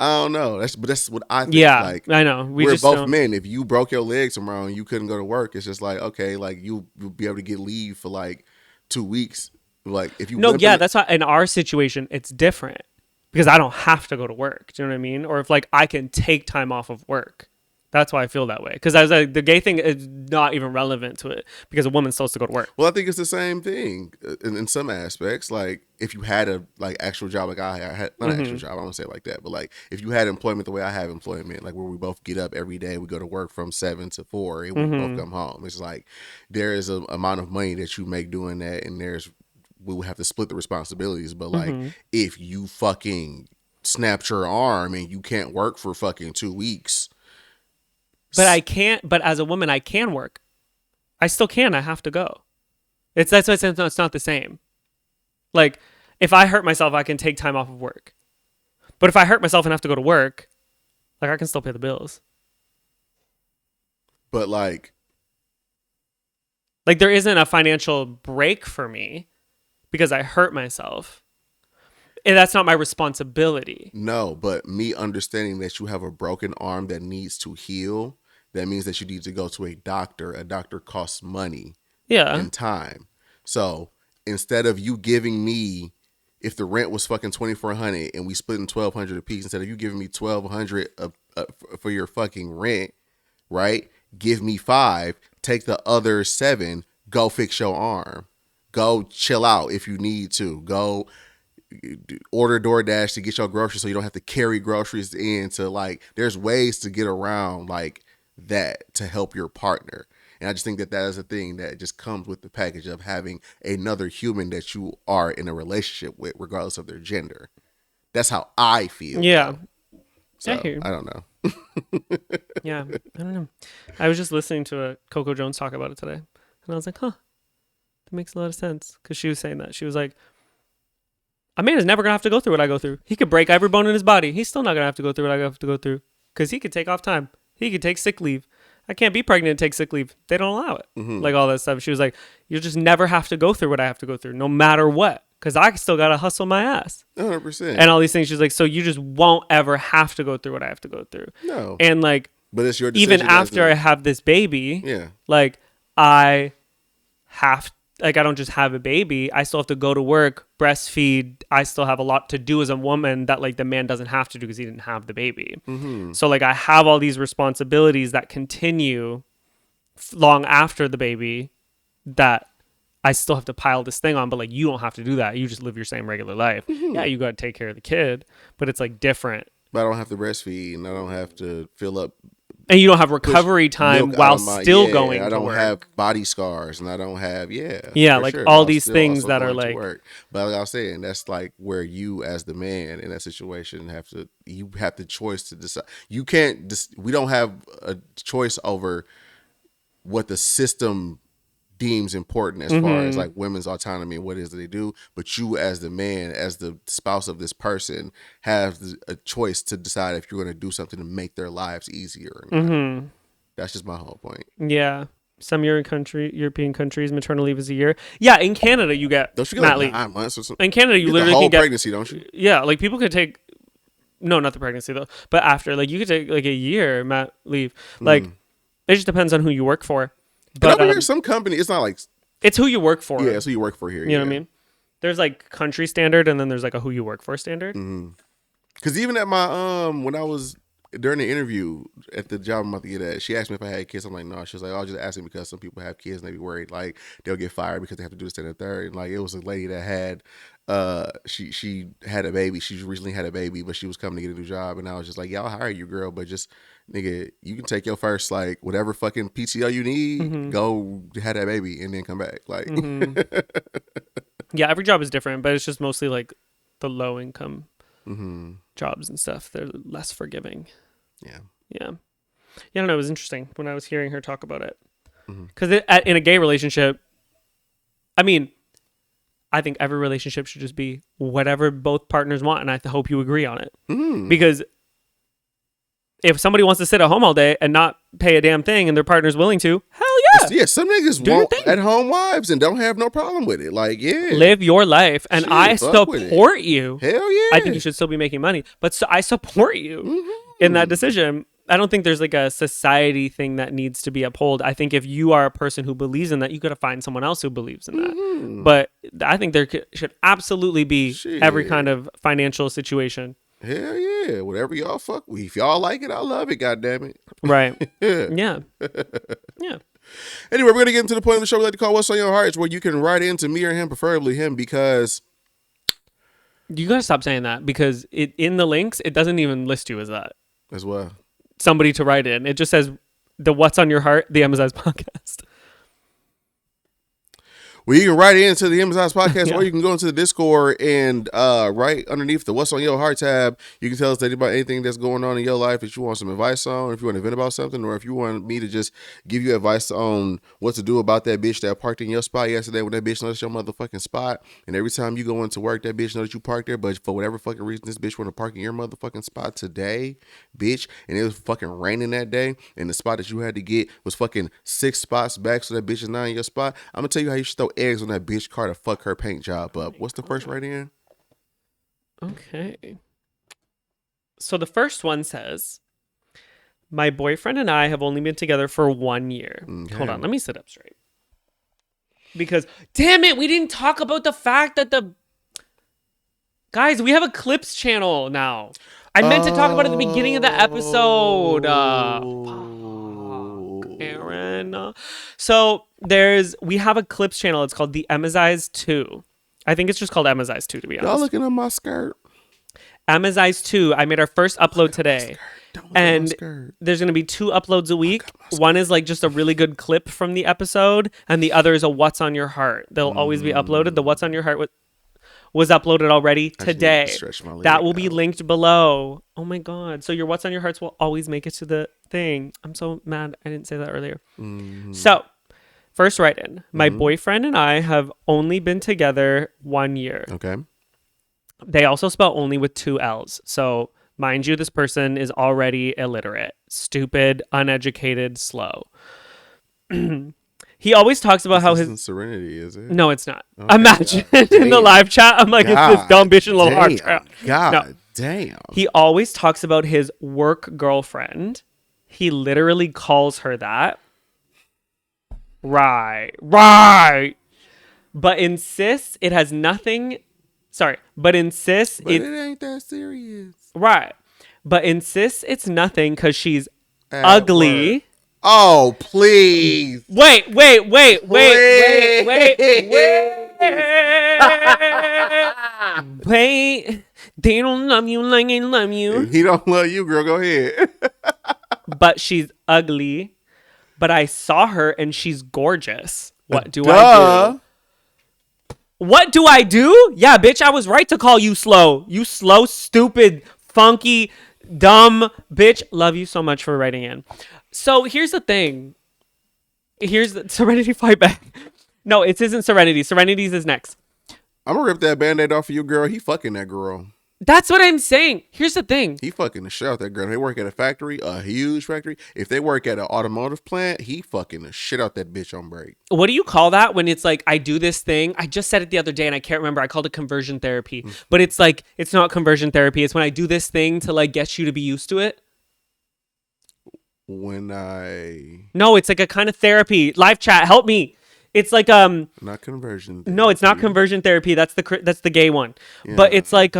I don't know. That's what I think. Yeah, like, I know. We're both men. If you broke your leg tomorrow and you couldn't go to work, it's just like, okay, like you'll be able to get leave for like 2 weeks. Like if you that's why in our situation it's different. Because I don't have to go to work. Do you know what I mean? Or if like I can take time off of work. That's why I feel that way. Because I was like, the gay thing is not even relevant to it, because a woman's supposed to go to work. Well, I think it's the same thing in some aspects. Like if you had a like actual job, like I had, not an actual job, I don't say it like that, but like if you had employment the way I have employment, like where we both get up every day, we go to work from 7 to 4, and we both come home. It's like there is an amount of money that you make doing that, and we would have to split the responsibilities. But like if you fucking snapped your arm and you can't work for fucking 2 weeks. But I can't, but as a woman, I can work. I still can. I have to go. That's why it's not the same. Like if I hurt myself, I can take time off of work. But if I hurt myself and have to go to work, like I can still pay the bills. But like there isn't a financial break for me, because I hurt myself. And that's not my responsibility. No, but me understanding that you have a broken arm that needs to heal, that means that you need to go to a doctor. A doctor costs money and time. So instead of you giving me, if the rent was fucking $2,400 and we split in $1,200 a piece, instead of you giving me $1,200 for your fucking rent, right? Give me $5, take the other $7, go fix your arm, go chill out if you need to, go order DoorDash to get your groceries so you don't have to carry groceries in. To like, there's ways to get around like that to help your partner. And I just think that is a thing that just comes with the package of having another human that you are in a relationship with, regardless of their gender. That's how I feel. Yeah. So I don't know. Yeah, I don't know. I was just listening to a Coco Jones talk about it today, and I was like, huh, that makes a lot of sense. Because she was saying that. She was like, a man is never going to have to go through what I go through. He could break every bone in his body. He's still not going to have to go through what I have to go through. Because he could take off time. He could take sick leave. I can't be pregnant and take sick leave. They don't allow it. Like all that stuff. She was like, you'll just never have to go through what I have to go through, no matter what. Because I still got to hustle my ass. 100%. And all these things. She's like, so you just won't ever have to go through what I have to go through. No. And like, but it's your decision. Even after I have this baby, yeah, like I don't just have a baby. I still have to go to work, breastfeed. I still have a lot to do as a woman that like the man doesn't have to do because he didn't have the baby. So like I have all these responsibilities that continue long after the baby that I still have to pile this thing on. But like you don't have to do that. You just live your same regular life. Yeah, you got to take care of the kid, but it's like different. But I don't have to breastfeed and I don't have to fill up. And you don't have recovery time while still going to work. I don't have body scars and I don't have, like sure. all these things that are like work. But like I was saying, that's like where you as the man in that situation have the choice to decide. You can't, we don't have a choice over what the system deems important as far as like women's autonomy and what it is that they do, but you as the man, as the spouse of this person, have a choice to decide if you're going to do something to make their lives easier or not. That's just my whole point. Yeah. Some European countries, maternal leave is a year. Yeah, in Canada you get don't you get like 9 months or something? In Canada you literally the whole can get pregnancy, don't you? Yeah, like people could take not the pregnancy though, but after like you could take like a year mat leave. Like it just depends on who you work for. But over here, some company, it's not like... It's who you work for. Yeah, it's who you work for here. You know what I mean? There's like country standard and then there's like a who you work for standard. Because even at my... when I was... During the interview at the job I'm about to get at, she asked me if I had kids. I'm like, no. She was like, I was just asking because some people have kids and they be worried like they'll get fired because they have to do this and the third. And like it was a lady that had... she had a baby. She recently had a baby, but she was coming to get a new job. And I was just like, yeah, I'll hire you, girl. But just, nigga, you can take your first, like, whatever fucking PTO you need, go have that baby and then come back. Like, yeah, every job is different, but it's just mostly like the low income jobs and stuff. They're less forgiving. Yeah. Yeah. I don't know. It was interesting when I was hearing her talk about it. Because in a gay relationship, I mean, I think every relationship should just be whatever both partners want, and I hope you agree on it. Because if somebody wants to sit at home all day and not pay a damn thing and their partner's willing to, hell yeah. Yeah, some niggas want at-home wives and don't have no problem with it. Like, yeah. Live your life, and I support you. Hell yeah. I think you should still be making money, but I support you in that decision. I don't think there's like a society thing that needs to be upheld. I think if you are a person who believes in that, you got to find someone else who believes in that. But I think there should absolutely be every kind of financial situation. Hell yeah. Whatever y'all fuck with. If y'all like it, I love it, goddammit. Right. Yeah. Yeah. Anyway, we're going to get into the point of the show we like to call What's on Your Heart. It's where you can write into me or him, preferably him, because... You got to stop saying that, because in the links, it doesn't even list you as that. As well. Somebody to write in. It just says the What's on Your Heart, the Emmizzie podcast. Well, you can write into the Emmizzie podcast, or you can go into the Discord and right underneath the What's on Your Heart tab, you can tell us about anything that's going on in your life that you want some advice on, if you want to vent about something, or if you want me to just give you advice on what to do about that bitch that parked in your spot yesterday when that bitch noticed your motherfucking spot. And every time you go into work, that bitch noticed you parked there, but for whatever fucking reason, this bitch want to park in your motherfucking spot today, bitch. And it was fucking raining that day, and the spot that you had to get was fucking 6 spots back, so that bitch is not in your spot. I'm gonna tell you how you should throw eggs on that bitch car to fuck her paint job up. What's the first right in? Okay. So the first one says, my boyfriend and I have only been together for 1 year. Okay. Hold on, let me sit up straight. Because, damn it, we didn't talk about the fact that guys, we have a clips channel now. I meant to talk about it at the beginning of the episode. Fuck, Aaron. So we have a clips channel. It's called the Emmizzie 2. I think it's just called Emmizzie 2, to be honest. Y'all looking at my skirt? Emmizzie 2. I made our first upload today. And there's going to be 2 uploads a week. One is like just a really good clip from the episode, and the other is a What's on Your Heart. They'll always be uploaded. The What's on Your Heart was uploaded already today. That will be linked below. Oh my God. So your What's on Your Hearts will always make it to the thing. I'm so mad I didn't say that earlier. So, first write-in. My boyfriend and I have only been together 1 year. Okay. They also spell only with 2 L's. So, mind you, this person is already illiterate, stupid, uneducated, slow. He always talks about how his Serenity, is it? No, it's not. Okay. Imagine in the live chat, I'm like, it's this dumb bitch in a little heart trap. God damn. He always talks about his work girlfriend. He literally calls her that. Right. But insists it has nothing. Sorry, but insists it ain't that serious. Right. But insists it's nothing because she's ugly. Work. Oh, please. Wait. They don't love you like I love you. He don't love you, girl. Go ahead. But she's ugly. But I saw her and she's gorgeous. What do I do? What do I do? Yeah, bitch, I was right to call you slow. You slow, stupid, funky, dumb bitch. Love you so much for writing in. So here's the thing. Here's the Serenity fight back. No, it isn't Serenity. Serenity's is next. I'm gonna rip that Band-Aid off of you, girl. He fucking that girl. That's what I'm saying. Here's the thing. He fucking the shit out that girl. They work at a factory, a huge factory. If they work at an automotive plant, he fucking the shit out that bitch on break. What do you call that when it's like, I do this thing? I just said it the other day and I can't remember. I called it conversion therapy. But it's like, it's not conversion therapy. It's when I do this thing to like get you to be used to it. No, it's like a kind of therapy. Live chat, help me. It's like not conversion therapy. No, it's not conversion therapy. That's the gay one. Yeah. But it's like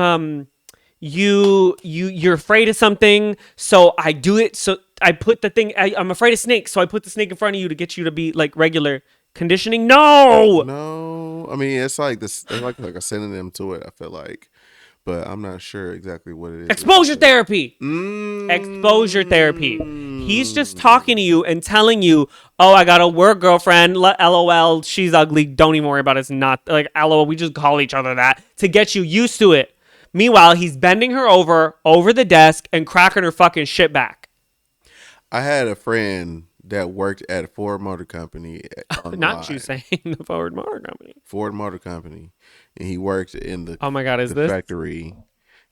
you're afraid of something, so I do it. So I put the thing. I'm afraid of snakes, so I put the snake in front of you to get you to be like regular conditioning. No. I mean, it's like this. It's like a synonym to it. I feel like, but I'm not sure exactly what it is. Exposure therapy. Exposure therapy. He's just talking to you and telling you, oh, I got a work girlfriend. LOL, she's ugly. Don't even worry about it. It's not like LOL. We just call each other that to get you used to it. Meanwhile, he's bending her over the desk and cracking her fucking shit back. I had a friend that worked at a Ford Motor Company. Not you saying the Ford Motor Company. Ford Motor Company. And he worked in the oh my God, is the this? Factory.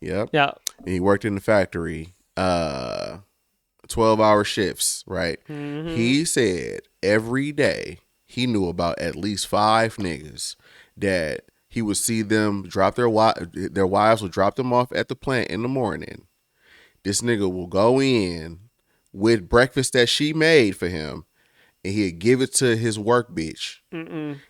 Yep. Yeah. And he worked in the factory. 12-hour shifts, right? Mm-hmm. He said every day he knew about at least 5 niggas that he would see them drop their wives would drop them off at the plant in the morning. This nigga will go in with breakfast that she made for him and he'd give it to his work bitch.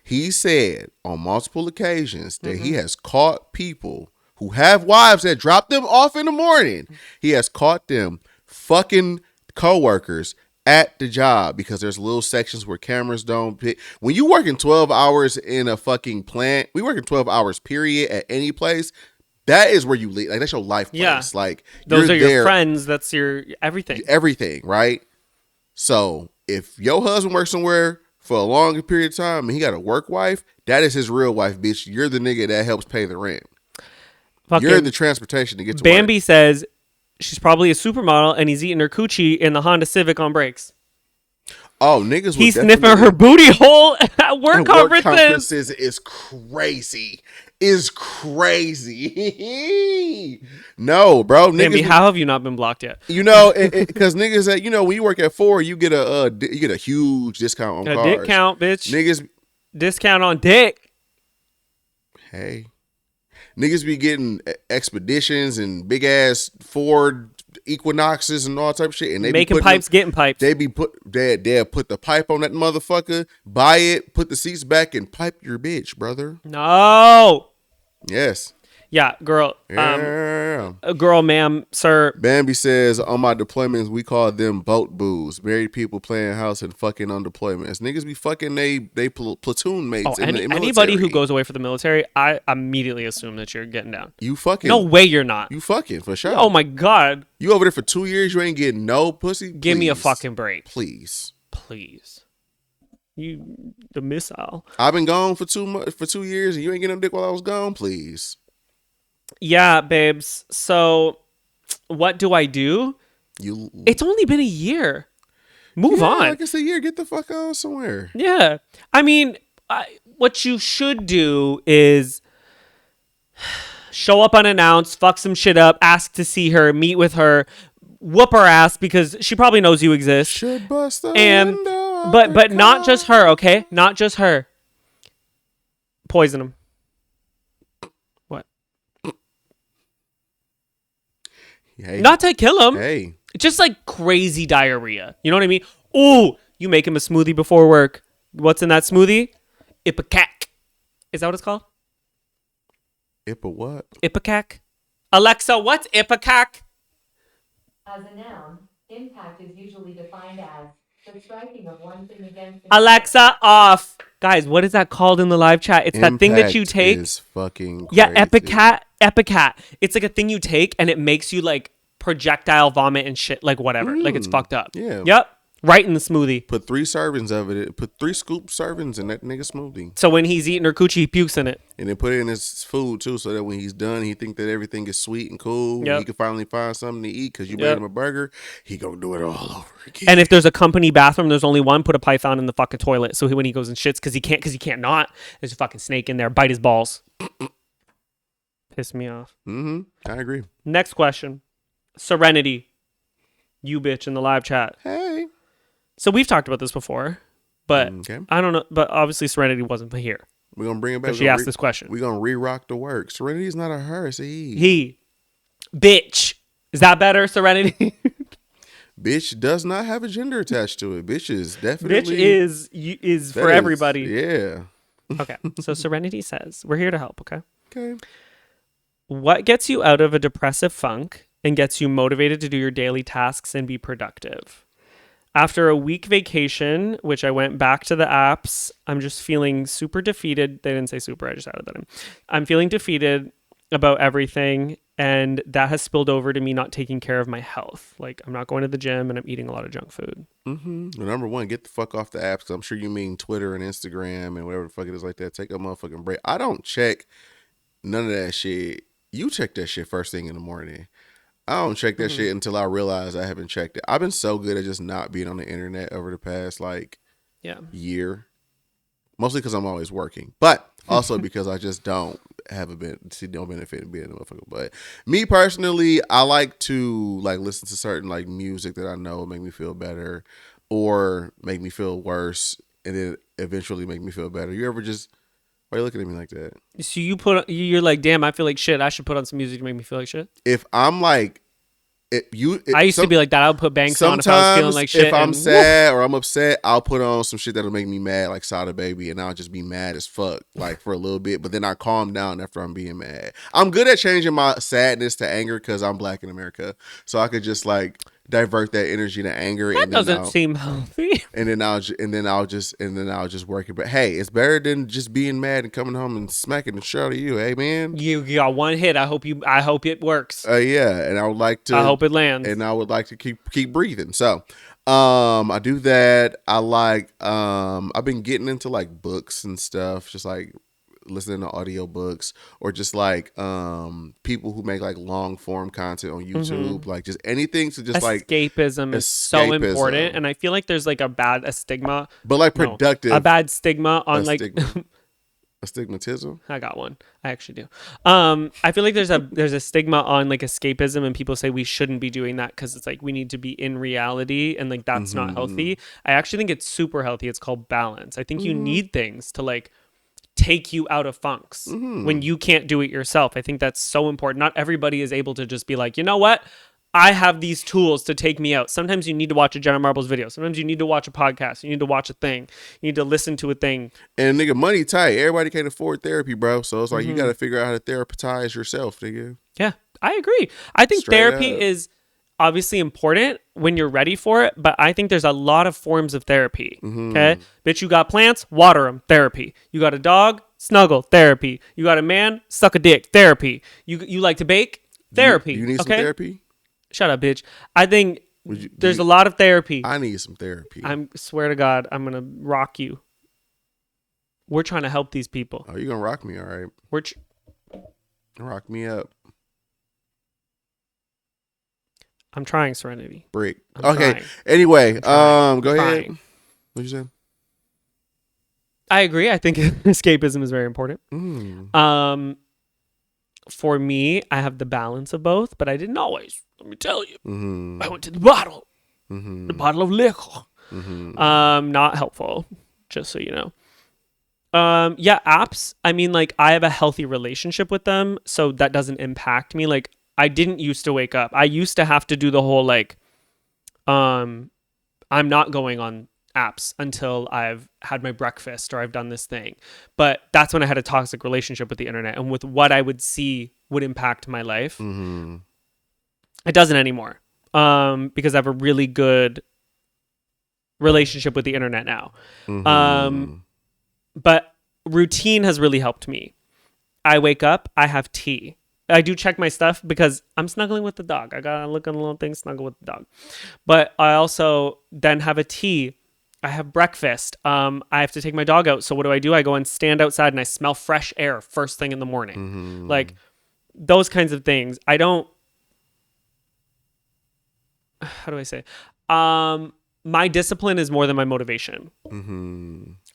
He said on multiple occasions that he has caught people who have wives that drop them off in the morning. He has caught them fucking coworkers at the job because there's little sections where cameras don't pick. When you working 12 hours in a fucking plant, we working 12 hours period at any place. That is where you live. Like that's your life place. Yeah. Like those are your friends. That's your everything. Everything, right? So if your husband works somewhere for a long period of time and he got a work wife, that is his real wife, bitch. You're the nigga that helps pay the rent. You're the transportation to get to Bambi work. says she's probably a supermodel and he's eating her coochie in the Honda Civic on breaks. Oh, niggas! He's sniffing her booty hole at work conferences. Work conferences is crazy. Is crazy. No, bro. Bambi, how have you not been blocked yet? You know, because niggas that when you work at Ford, you get a huge discount on cars. A discount, bitch. Niggas, discount on dick. Hey, niggas be getting expeditions and big ass Ford Equinoxes and all type of shit, and they Making be pipes, getting pipes. They be they'll put the pipe on that motherfucker, buy it, put the seats back, and pipe your bitch, brother. No. Yes. Yeah, girl. Yeah. Girl, ma'am, sir. Bambi says, on my deployments, we call them boat boos. Married people playing house and fucking on deployments. Niggas be fucking they platoon mates in the military. Anybody who goes away for the military, I immediately assume that you're getting down. You fucking. No way you're not. You fucking, for sure. Oh, my God. You over there for 2 years, you ain't getting no pussy? Give me a Please. fucking break. Please. The missile. I've been gone for 2 years and you ain't getting no dick while I was gone? Please. Yeah, babes. So what do I do? It's only been a year. Move on. Like it's a year. Get the fuck on somewhere. Yeah. I mean, what you should do is show up unannounced, fuck some shit up, ask to see her, meet with her, whoop her ass because she probably knows you exist. Should bust the and window but not just her, okay? Not just her. Poison him. What? Hey. Not to kill him. Hey. Just like crazy diarrhea. You know what I mean? Ooh, you make him a smoothie before work. What's in that smoothie? Ipecac. Is that what it's called? Ipa what? Ipecac. Alexa, what's Ipecac? As a noun, impact is usually defined as the striking of one thing against Alexa, off. Guys, what is that called in the live chat? It's that thing that you Impact take. is fucking crazy. Yeah, Epicat. It's like a thing you take and it makes you like projectile vomit and shit, like whatever. Like it's fucked up. Yeah. Yep. Right in the smoothie. Put 3 servings of it. Put 3 scoop servings in that nigga smoothie. So when he's eating her coochie, he pukes in it. And then put it in his food too, so that when he's done, he think that everything is sweet and cool. Yep. He can finally find something to eat because you made him a burger. He gonna do it all over again. And if there's a company bathroom, there's only one. Put a python in the fucking toilet. So when he goes and shits, because he can't not. There's a fucking snake in there. Bite his balls. Piss me off. I agree. Next question. Serenity. You bitch in the live chat. Hey. So we've talked about this before, but Okay. I don't know. But obviously Serenity wasn't here. We're gonna bring it back. She asked this question. We're gonna re-rock the work. Serenity is not a her, it's a he. He. Bitch. Is that better, Serenity? Bitch does not have a gender attached to it. Bitch is definitely is for everybody. Yeah. Okay. So Serenity says, we're here to help, okay? Okay. What gets you out of a depressive funk and gets you motivated to do your daily tasks and be productive? After a week vacation, which I went back to the apps, I'm just feeling super defeated. They didn't say super, I just added that in. I'm feeling defeated about everything, and that has spilled over to me not taking care of my health. Like, I'm not going to the gym, and I'm eating a lot of junk food. Well, number one, get the fuck off the apps. 'Cause I'm sure you mean Twitter and Instagram and whatever the fuck it is like that. Take a motherfucking break. I don't check none of that shit. You check that shit first thing in the morning. I don't check that shit until I realize I haven't checked it. I've been so good at just not being on the internet over the past year. Mostly because I'm always working, but also because I just don't see no benefit in being a motherfucker. But me personally, I like to listen to certain music that I know will make me feel better or make me feel worse, and then eventually make me feel better. You ever just why are you looking at me like that? So you're like, damn, I feel like shit. I should put on some music to make me feel like shit. If I'm I used to be like that. I would put banks on if I was feeling like shit. If I'm sad or I'm upset, I'll put on some shit that'll make me mad, like Sada Baby, and I'll just be mad as fuck, for a little bit. But then I calm down after I'm being mad. I'm good at changing my sadness to anger because I'm Black in America, so I could just divert that energy to anger. That doesn't seem healthy. And then I'll just work it. But hey, it's better than just being mad and coming home and smacking the shit out of you. Hey man, you got one hit. I hope it works. Yeah, and I would like to. I hope it lands. And I would like to keep breathing. So, I do that. I've been getting into books and stuff, just listening to audiobooks or just people who make long form content on YouTube, just anything to just escapism is so important, and I feel like there's a bad stigma, but productive, a bad stigma on Astigmatism? I got one. I actually do. I feel like there's a stigma on like escapism, and people say we shouldn't be doing that because it's like we need to be in reality, and like that's not healthy. I actually think it's super healthy. It's called balance. I think you need things to like take you out of funks when you can't do it yourself. I think that's so important. Not everybody is able to just be like, you know what? I have these tools to take me out. Sometimes you need to watch a Jenna Marbles video. Sometimes you need to watch a podcast. You need to watch a thing. You need to listen to a thing. And nigga, money tight. Everybody can't afford therapy, bro. So it's like you got to figure out how to therapize yourself, nigga. Yeah, I agree. I think Straight therapy up. is obviously important when you're ready for it, but I think there's a lot of forms of therapy. Okay? Bitch, you got plants, water them, therapy. You got a dog, snuggle, therapy. You got a man, suck a dick, therapy. You like to bake, therapy. You need some okay? therapy? Shut up, bitch. I think Do there's you- a lot of therapy. I need some therapy. I swear to God, I'm going to rock you. We're trying to help these people. Oh, you gonna rock me, all right? Rock me up. I'm trying, Serenity. Brick. I'm Okay. trying. Anyway, trying. go ahead. Trying. What you saying? I agree. I think escapism is very important. For me, I have the balance of both, but I didn't always. Let me tell you. I went to the bottle. The bottle of liquor. Not helpful, just so you know. Yeah, apps. I mean, like, I have a healthy relationship with them, so that doesn't impact me. Like, I didn't used to wake up. I used to have to do the whole, like, I'm not going on apps until I've had my breakfast or I've done this thing. But that's when I had a toxic relationship with the internet, and with what I would see would impact my life. It doesn't anymore, because I have a really good relationship with the internet now. But routine has really helped me. I wake up, I have tea. I do check my stuff because I'm snuggling with the dog. I gotta look at the little thing, snuggle with the dog. But I also then have a tea. I have breakfast. I have to take my dog out. So what do? I go and stand outside and I smell fresh air first thing in the morning. Like those kinds of things. I don't, how do I say? My discipline is more than my motivation.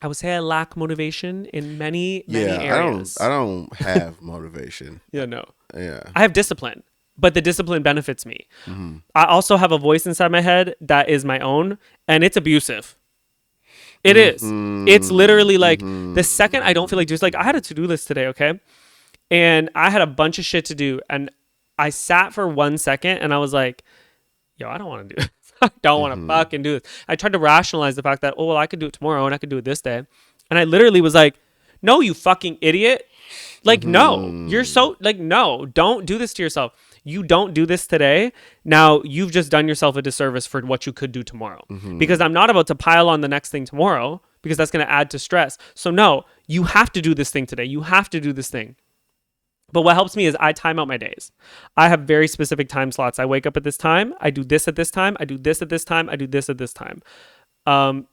I would say I lack motivation in many areas. I don't have motivation. Yeah, no. Yeah. I have discipline, but the discipline benefits me. I also have a voice inside my head that is my own, and it's abusive. It is. It's literally like the second I don't feel like doing, like I had a to-do list today, okay? And I had a bunch of shit to do, and I sat for 1 second and I was like, yo, I don't want to do this. I don't want to fucking do this. I tried to rationalize the fact that, oh, well, I could do it tomorrow and I could do it this day. And I literally was like, no, you fucking idiot. Like, no, you're so, like, no, don't do this to yourself. You don't do this today. Now you've just done yourself a disservice for what you could do tomorrow. Because I'm not about to pile on the next thing tomorrow because that's going to add to stress. So no, you have to do this thing today. You have to do this thing. But what helps me is I time out my days. I have very specific time slots. I wake up at this time. I do this at this time. I do this at this time. I do this at this time.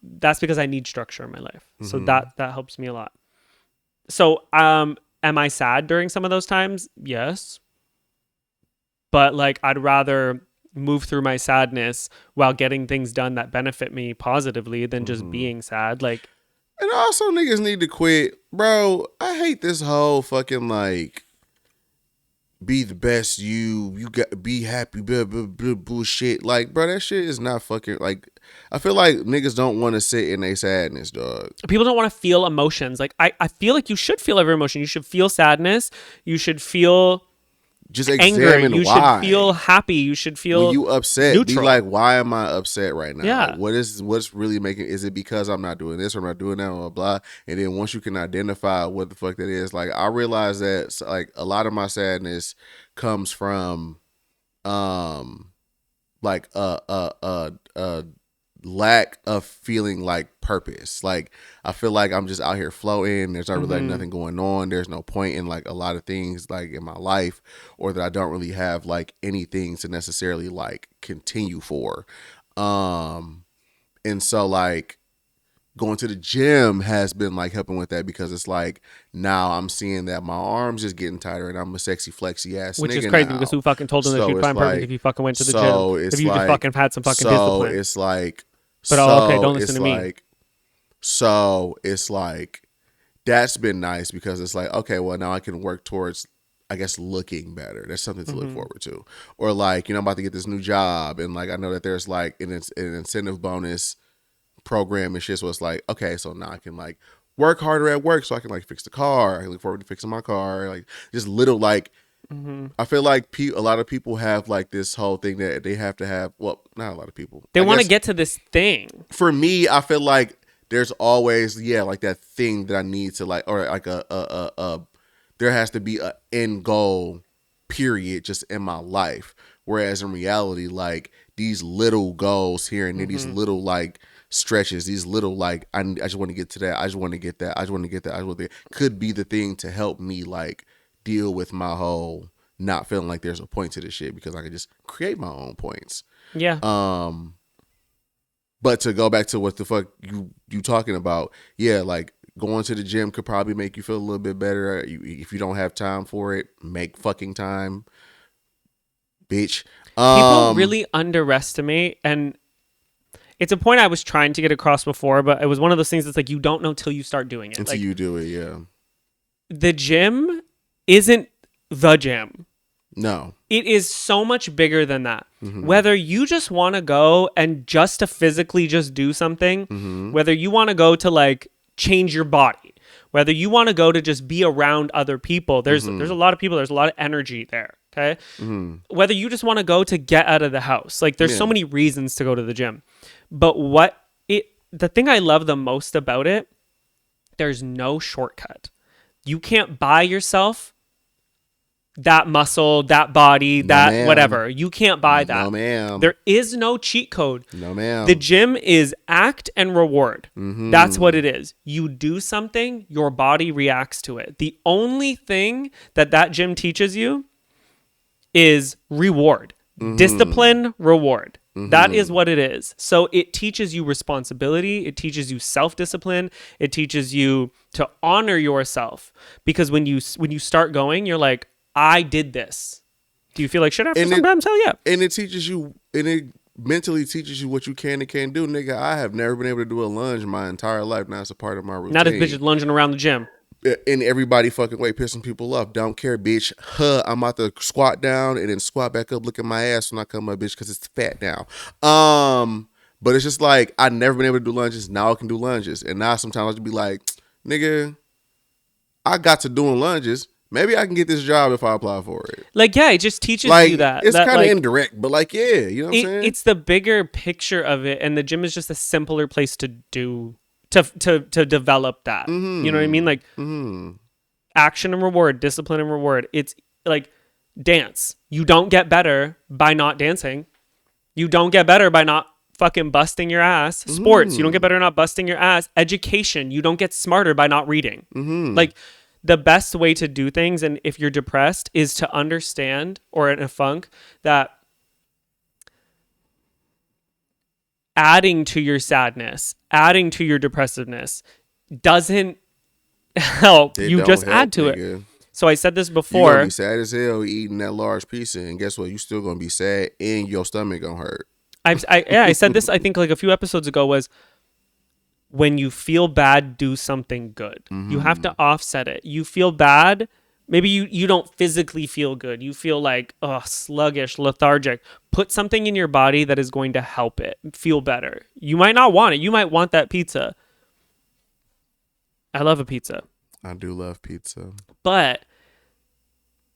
That's because I need structure in my life. So that helps me a lot. So am I sad during some of those times? Yes. But like I'd rather move through my sadness while getting things done that benefit me positively than just being sad. Like, and also niggas need to quit. Bro, I hate this whole fucking like be the best you got be happy blah, blah, blah, bullshit. Like, bro, that shit is not fucking like I feel like niggas don't want to sit in their sadness, dog. People don't want to feel emotions. Like I feel like you should feel every emotion. You should feel sadness. You should feel just anger. examine You why. should feel happy. You should feel when you upset. neutral. Be like, why am I upset right now? Yeah. Like, what's really making? Is it because I'm not doing this or I'm not doing that? Blah, blah blah. And then once you can identify what the fuck that is, like I realize that like a lot of my sadness comes from, like a lack of feeling like purpose. Like I feel like I'm just out here floating. There's not really like nothing going on. There's no point in like a lot of things like in my life, or that I don't really have like anything to necessarily like continue for. And so like going to the gym has been like helping with that, because it's like now I'm seeing that my arms is getting tighter and I'm a sexy flexy ass which nigga is crazy now. because who fucking told them that So you'd it's find purpose like- if you fucking went to the so gym? it's If you like- just fucking had some fucking so discipline. it's like But, so okay, don't listen it's to me. like, so it's like that's been nice because it's like, okay, well, now I can work towards, I guess, looking better. That's something to look forward to. Or like, I'm about to get this new job, and like I know that there's like an incentive bonus program and shit. So it's like, okay, so now I can like work harder at work so I can like fix the car. I look forward to fixing my car. Like just little like, I feel like a lot of people have like this whole thing that they have to have. Well, not a lot of people. They want to get to this thing. For me, I feel like there's always, like that thing that I need to like, or like there has to be an end goal period just in my life. Whereas in reality, like these little goals here and there, these little like stretches, these little like, I just want to get to that. I just want to get that. I just want to get that. I just want to could be the thing to help me like deal with my whole not feeling like there's a point to this shit because I can just create my own points. Yeah. But to go back to what the fuck you talking about, like going to the gym could probably make you feel a little bit better. If you don't have time for it, make fucking time, bitch. People really underestimate, and it's a point I was trying to get across before, but it was one of those things that's like you don't know till you start doing it. Until like, you do it, yeah. The gym isn't the gym. No. It is so much bigger than that. Whether you just want to go and just to physically just do something, whether you want to go to like change your body, whether you want to go to just be around other people, there's a lot of people, there's a lot of energy there. Okay. Whether you just want to go to get out of the house, like there's so many reasons to go to the gym. But the thing I love the most about it, there's no shortcut. You can't buy yourself that muscle, that body, that whatever. You can't buy that. No, ma'am. There is no cheat code. No, ma'am. The gym is act and reward. That's what it is. You do something, your body reacts to it. The only thing that gym teaches you is reward. Discipline, reward. That is what it is. So it teaches you responsibility. It teaches you self-discipline. It teaches you to honor yourself. Because when you start going, you're like, I did this. Do you feel like shit after sometimes? Hell yeah. And it teaches you, and it mentally teaches you what you can and can't do. Nigga, I have never been able to do a lunge my entire life. Now it's a part of my routine. Not as bitches lunging around the gym. In everybody fucking way, pissing people off. Don't care, bitch. I'm about to squat down and then squat back up, look at my ass when I come up, bitch, because it's fat now. But it's just like, I've never been able to do lunges. Now I can do lunges. And now sometimes I'll just be like, nigga, I got to doing lunges. Maybe I can get this job if I apply for it. Like, yeah, it just teaches you that. It's kind of like, indirect, but like, yeah, you know what I'm saying? It's the bigger picture of it, and the gym is just a simpler place to do, to develop that. You know what I mean? Like, action and reward, discipline and reward. It's like dance. You don't get better by not dancing. You don't get better by not fucking busting your ass. Sports, you don't get better not busting your ass. Education, you don't get smarter by not reading. Like, the best way to do things, and if you're depressed, is to understand, or in a funk, that adding to your sadness, adding to your depressiveness doesn't help. You just add to it. So I said this before. You're going to be sad as hell eating that large pizza, and guess what? You still going to be sad, and your stomach going to hurt. I said this, I think like a few episodes ago, was when you feel bad, do something good. You have to offset it. You feel bad. Maybe you don't physically feel good. You feel like sluggish, lethargic. Put something in your body that is going to help it feel better. You might not want it. You might want that pizza. I love a pizza. I do love pizza. But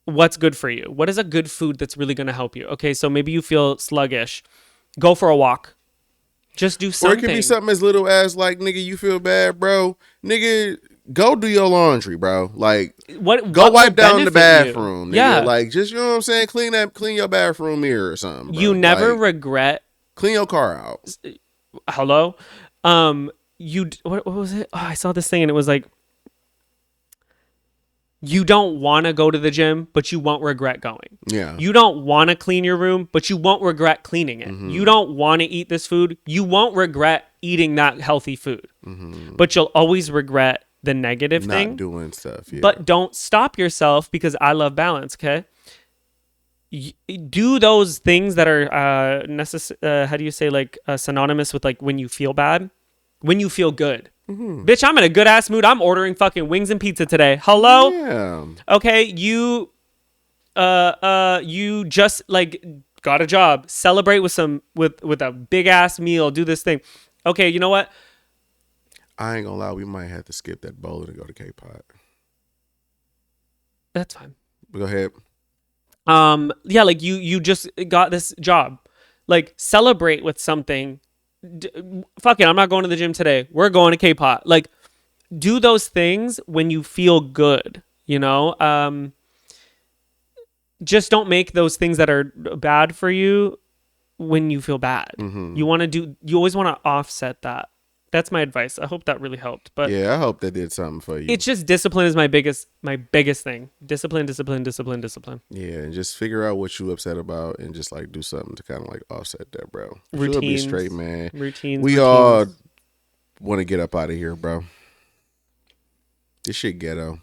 what's good for you? What is a good food that's really going to help you? Okay, so maybe you feel sluggish. Go for a walk. Just do something. Or it could be something as little as like, nigga, you feel bad, bro. Nigga, go do your laundry, bro. Like, go wipe down the bathroom. Nigga. Yeah. Like, just, you know what I'm saying? Clean your bathroom mirror or something. Bro. You never regret. Clean your car out. Hello? What was it? Oh, I saw this thing and it was like, you don't want to go to the gym, but you won't regret going. Yeah. You don't want to clean your room, but you won't regret cleaning it. You don't want to eat this food. You won't regret eating that healthy food. But you'll always regret the negative thing. Not doing stuff, yeah. But don't stop yourself, because I love balance, okay? Do those things that are how do you say, like synonymous with like when you feel bad. when you feel good. Bitch, I'm in a good ass mood. I'm ordering fucking wings and pizza today. Hello? Yeah. Okay, you just like got a job. Celebrate with with a big ass meal. Do this thing. Okay, you know what? I ain't gonna lie, we might have to skip that bowling and go to K-pop. That's fine. Go ahead. Yeah, like you just got this job. Like celebrate with something. Fuck it, I'm not going to the gym today. We're going to K-pop. Like do those things when you feel good, you know? Just don't make those things that are bad for you when you feel bad. You always want to offset that. That's my advice. I hope that really helped. But yeah, I hope that did something for you. It's just discipline is my biggest thing. Discipline. Yeah, and just figure out what you upset about and just like do something to kind of like offset that, bro. Routines. You'll be straight, man. Routines. All want to get up out of here, bro. This shit ghetto.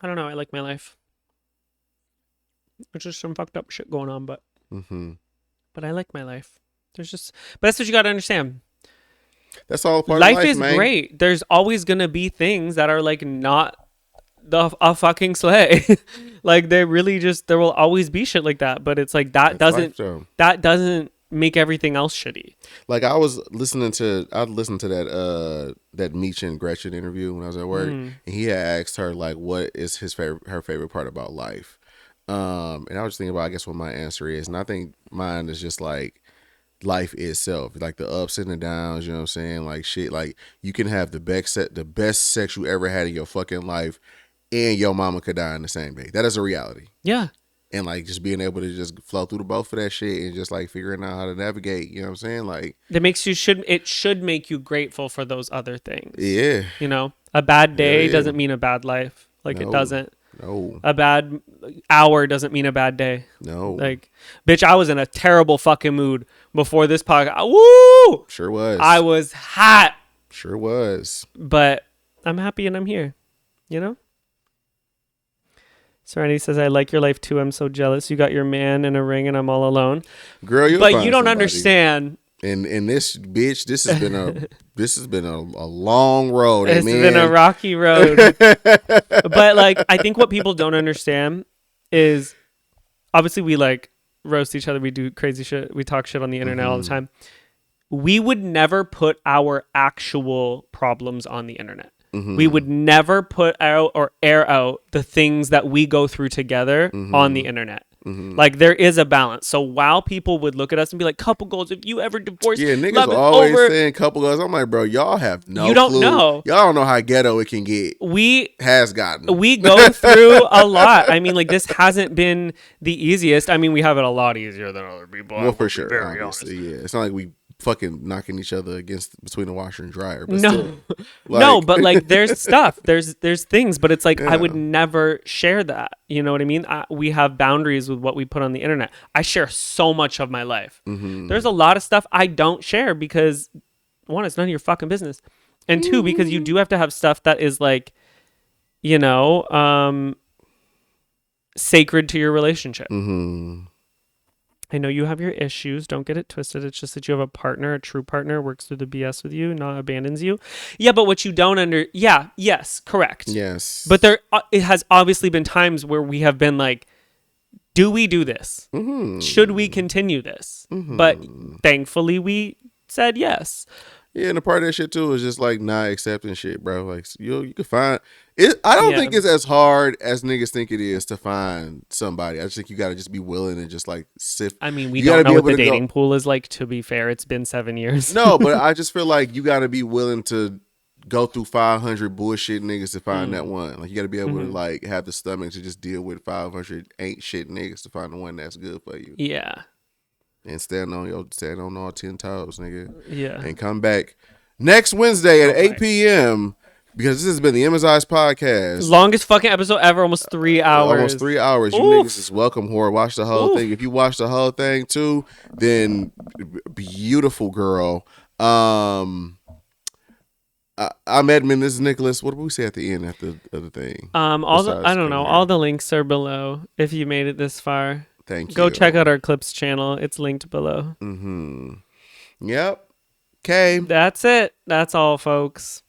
I don't know. I like my life. There's just some fucked up shit going on, but I like my life. But that's what you got to understand. That's all part life of life, is man. Great. There's always gonna be things that are like not a fucking sleigh. Like there will always be shit like that. But it's like that doesn't make everything else shitty. Like I listened to that Meech and Gretchen interview when I was at work, and he had asked her like what is her favorite part about life. And I was thinking about I guess what my answer is, and I think mine is just like life itself, like the ups and the downs, you know what I'm saying? Like shit, like you can have the best sex you ever had in your fucking life and your mama could die on the same day. That is a reality. Yeah. And like just being able to just flow through the both of that shit and just like figuring out how to navigate, you know what I'm saying? Like it should make you grateful for those other things. Yeah. You know, a bad day doesn't mean a bad life. Like it doesn't. No. A bad hour doesn't mean a bad day. No. Like, bitch, I was in a terrible fucking mood before this podcast. Woo! Sure was. I was hot. Sure was. But I'm happy and I'm here. You know? Serenity says, I like your life too. I'm so jealous. You got your man in a ring and I'm all alone. Girl, but you don't understand. And this bitch, this has been a long road. It's been a rocky road. But like, I think what people don't understand is obviously we like roast each other. We do crazy shit. We talk shit on the internet all the time. We would never put our actual problems on the internet. We would never put out or air out the things that we go through together on the internet. Like there is a balance. So while people would look at us and be like, couple goals, if you ever divorce, niggas always saying couple goals. I'm like, bro, y'all have no You don't clue. know. Y'all don't know how ghetto it can get. We go through a lot. I mean, like this hasn't been the easiest. I mean, we have it a lot easier than other people. Well, for sure. Obviously, yeah. It's not like we fucking knocking each other between the washer and dryer. But no, still, no, but like there's stuff, there's things, but it's like I would never share that. You know what I mean? We have boundaries with what we put on the internet. I share so much of my life. There's a lot of stuff I don't share because one, it's none of your fucking business, and two, because you do have to have stuff that is like, you know, sacred to your relationship. I know you have your issues. Don't get it twisted. It's just that you have a partner, a true partner, works through the BS with you, not abandons you. Yeah, but what you don't yes, correct. Yes. But it has obviously been times where we have been like, do we do this? Should we continue this? But thankfully we said yes. Yeah, and a part of that shit too is just like not accepting shit, bro. Like you can find it. I don't think it's as hard as niggas think it is to find somebody. I just think you got to just be willing and just like sift. I mean, we don't know what the dating pool is like. To be fair, it's been 7 years. No, but I just feel like you got to be willing to go through 500 bullshit niggas to find that one. Like you got to be able to like have the stomach to just deal with 500 ain't shit niggas to find the one that's good for you. Yeah. And stand on all 10 toes, nigga. Yeah. And come back next Wednesday at 8 p.m. because this has been the Emmizzie podcast. Longest fucking episode ever, almost 3 hours. Almost 3 hours. You niggas is welcome, whore. Watch the whole thing. If you watch the whole thing too, then beautiful girl. I'm Edmon. This is Nicholas. What did we say at the end of the thing? I don't know. All the links are below if you made it this far. Thank you. Go check out our Clips channel. It's linked below. Yep. Okay. That's it. That's all, folks.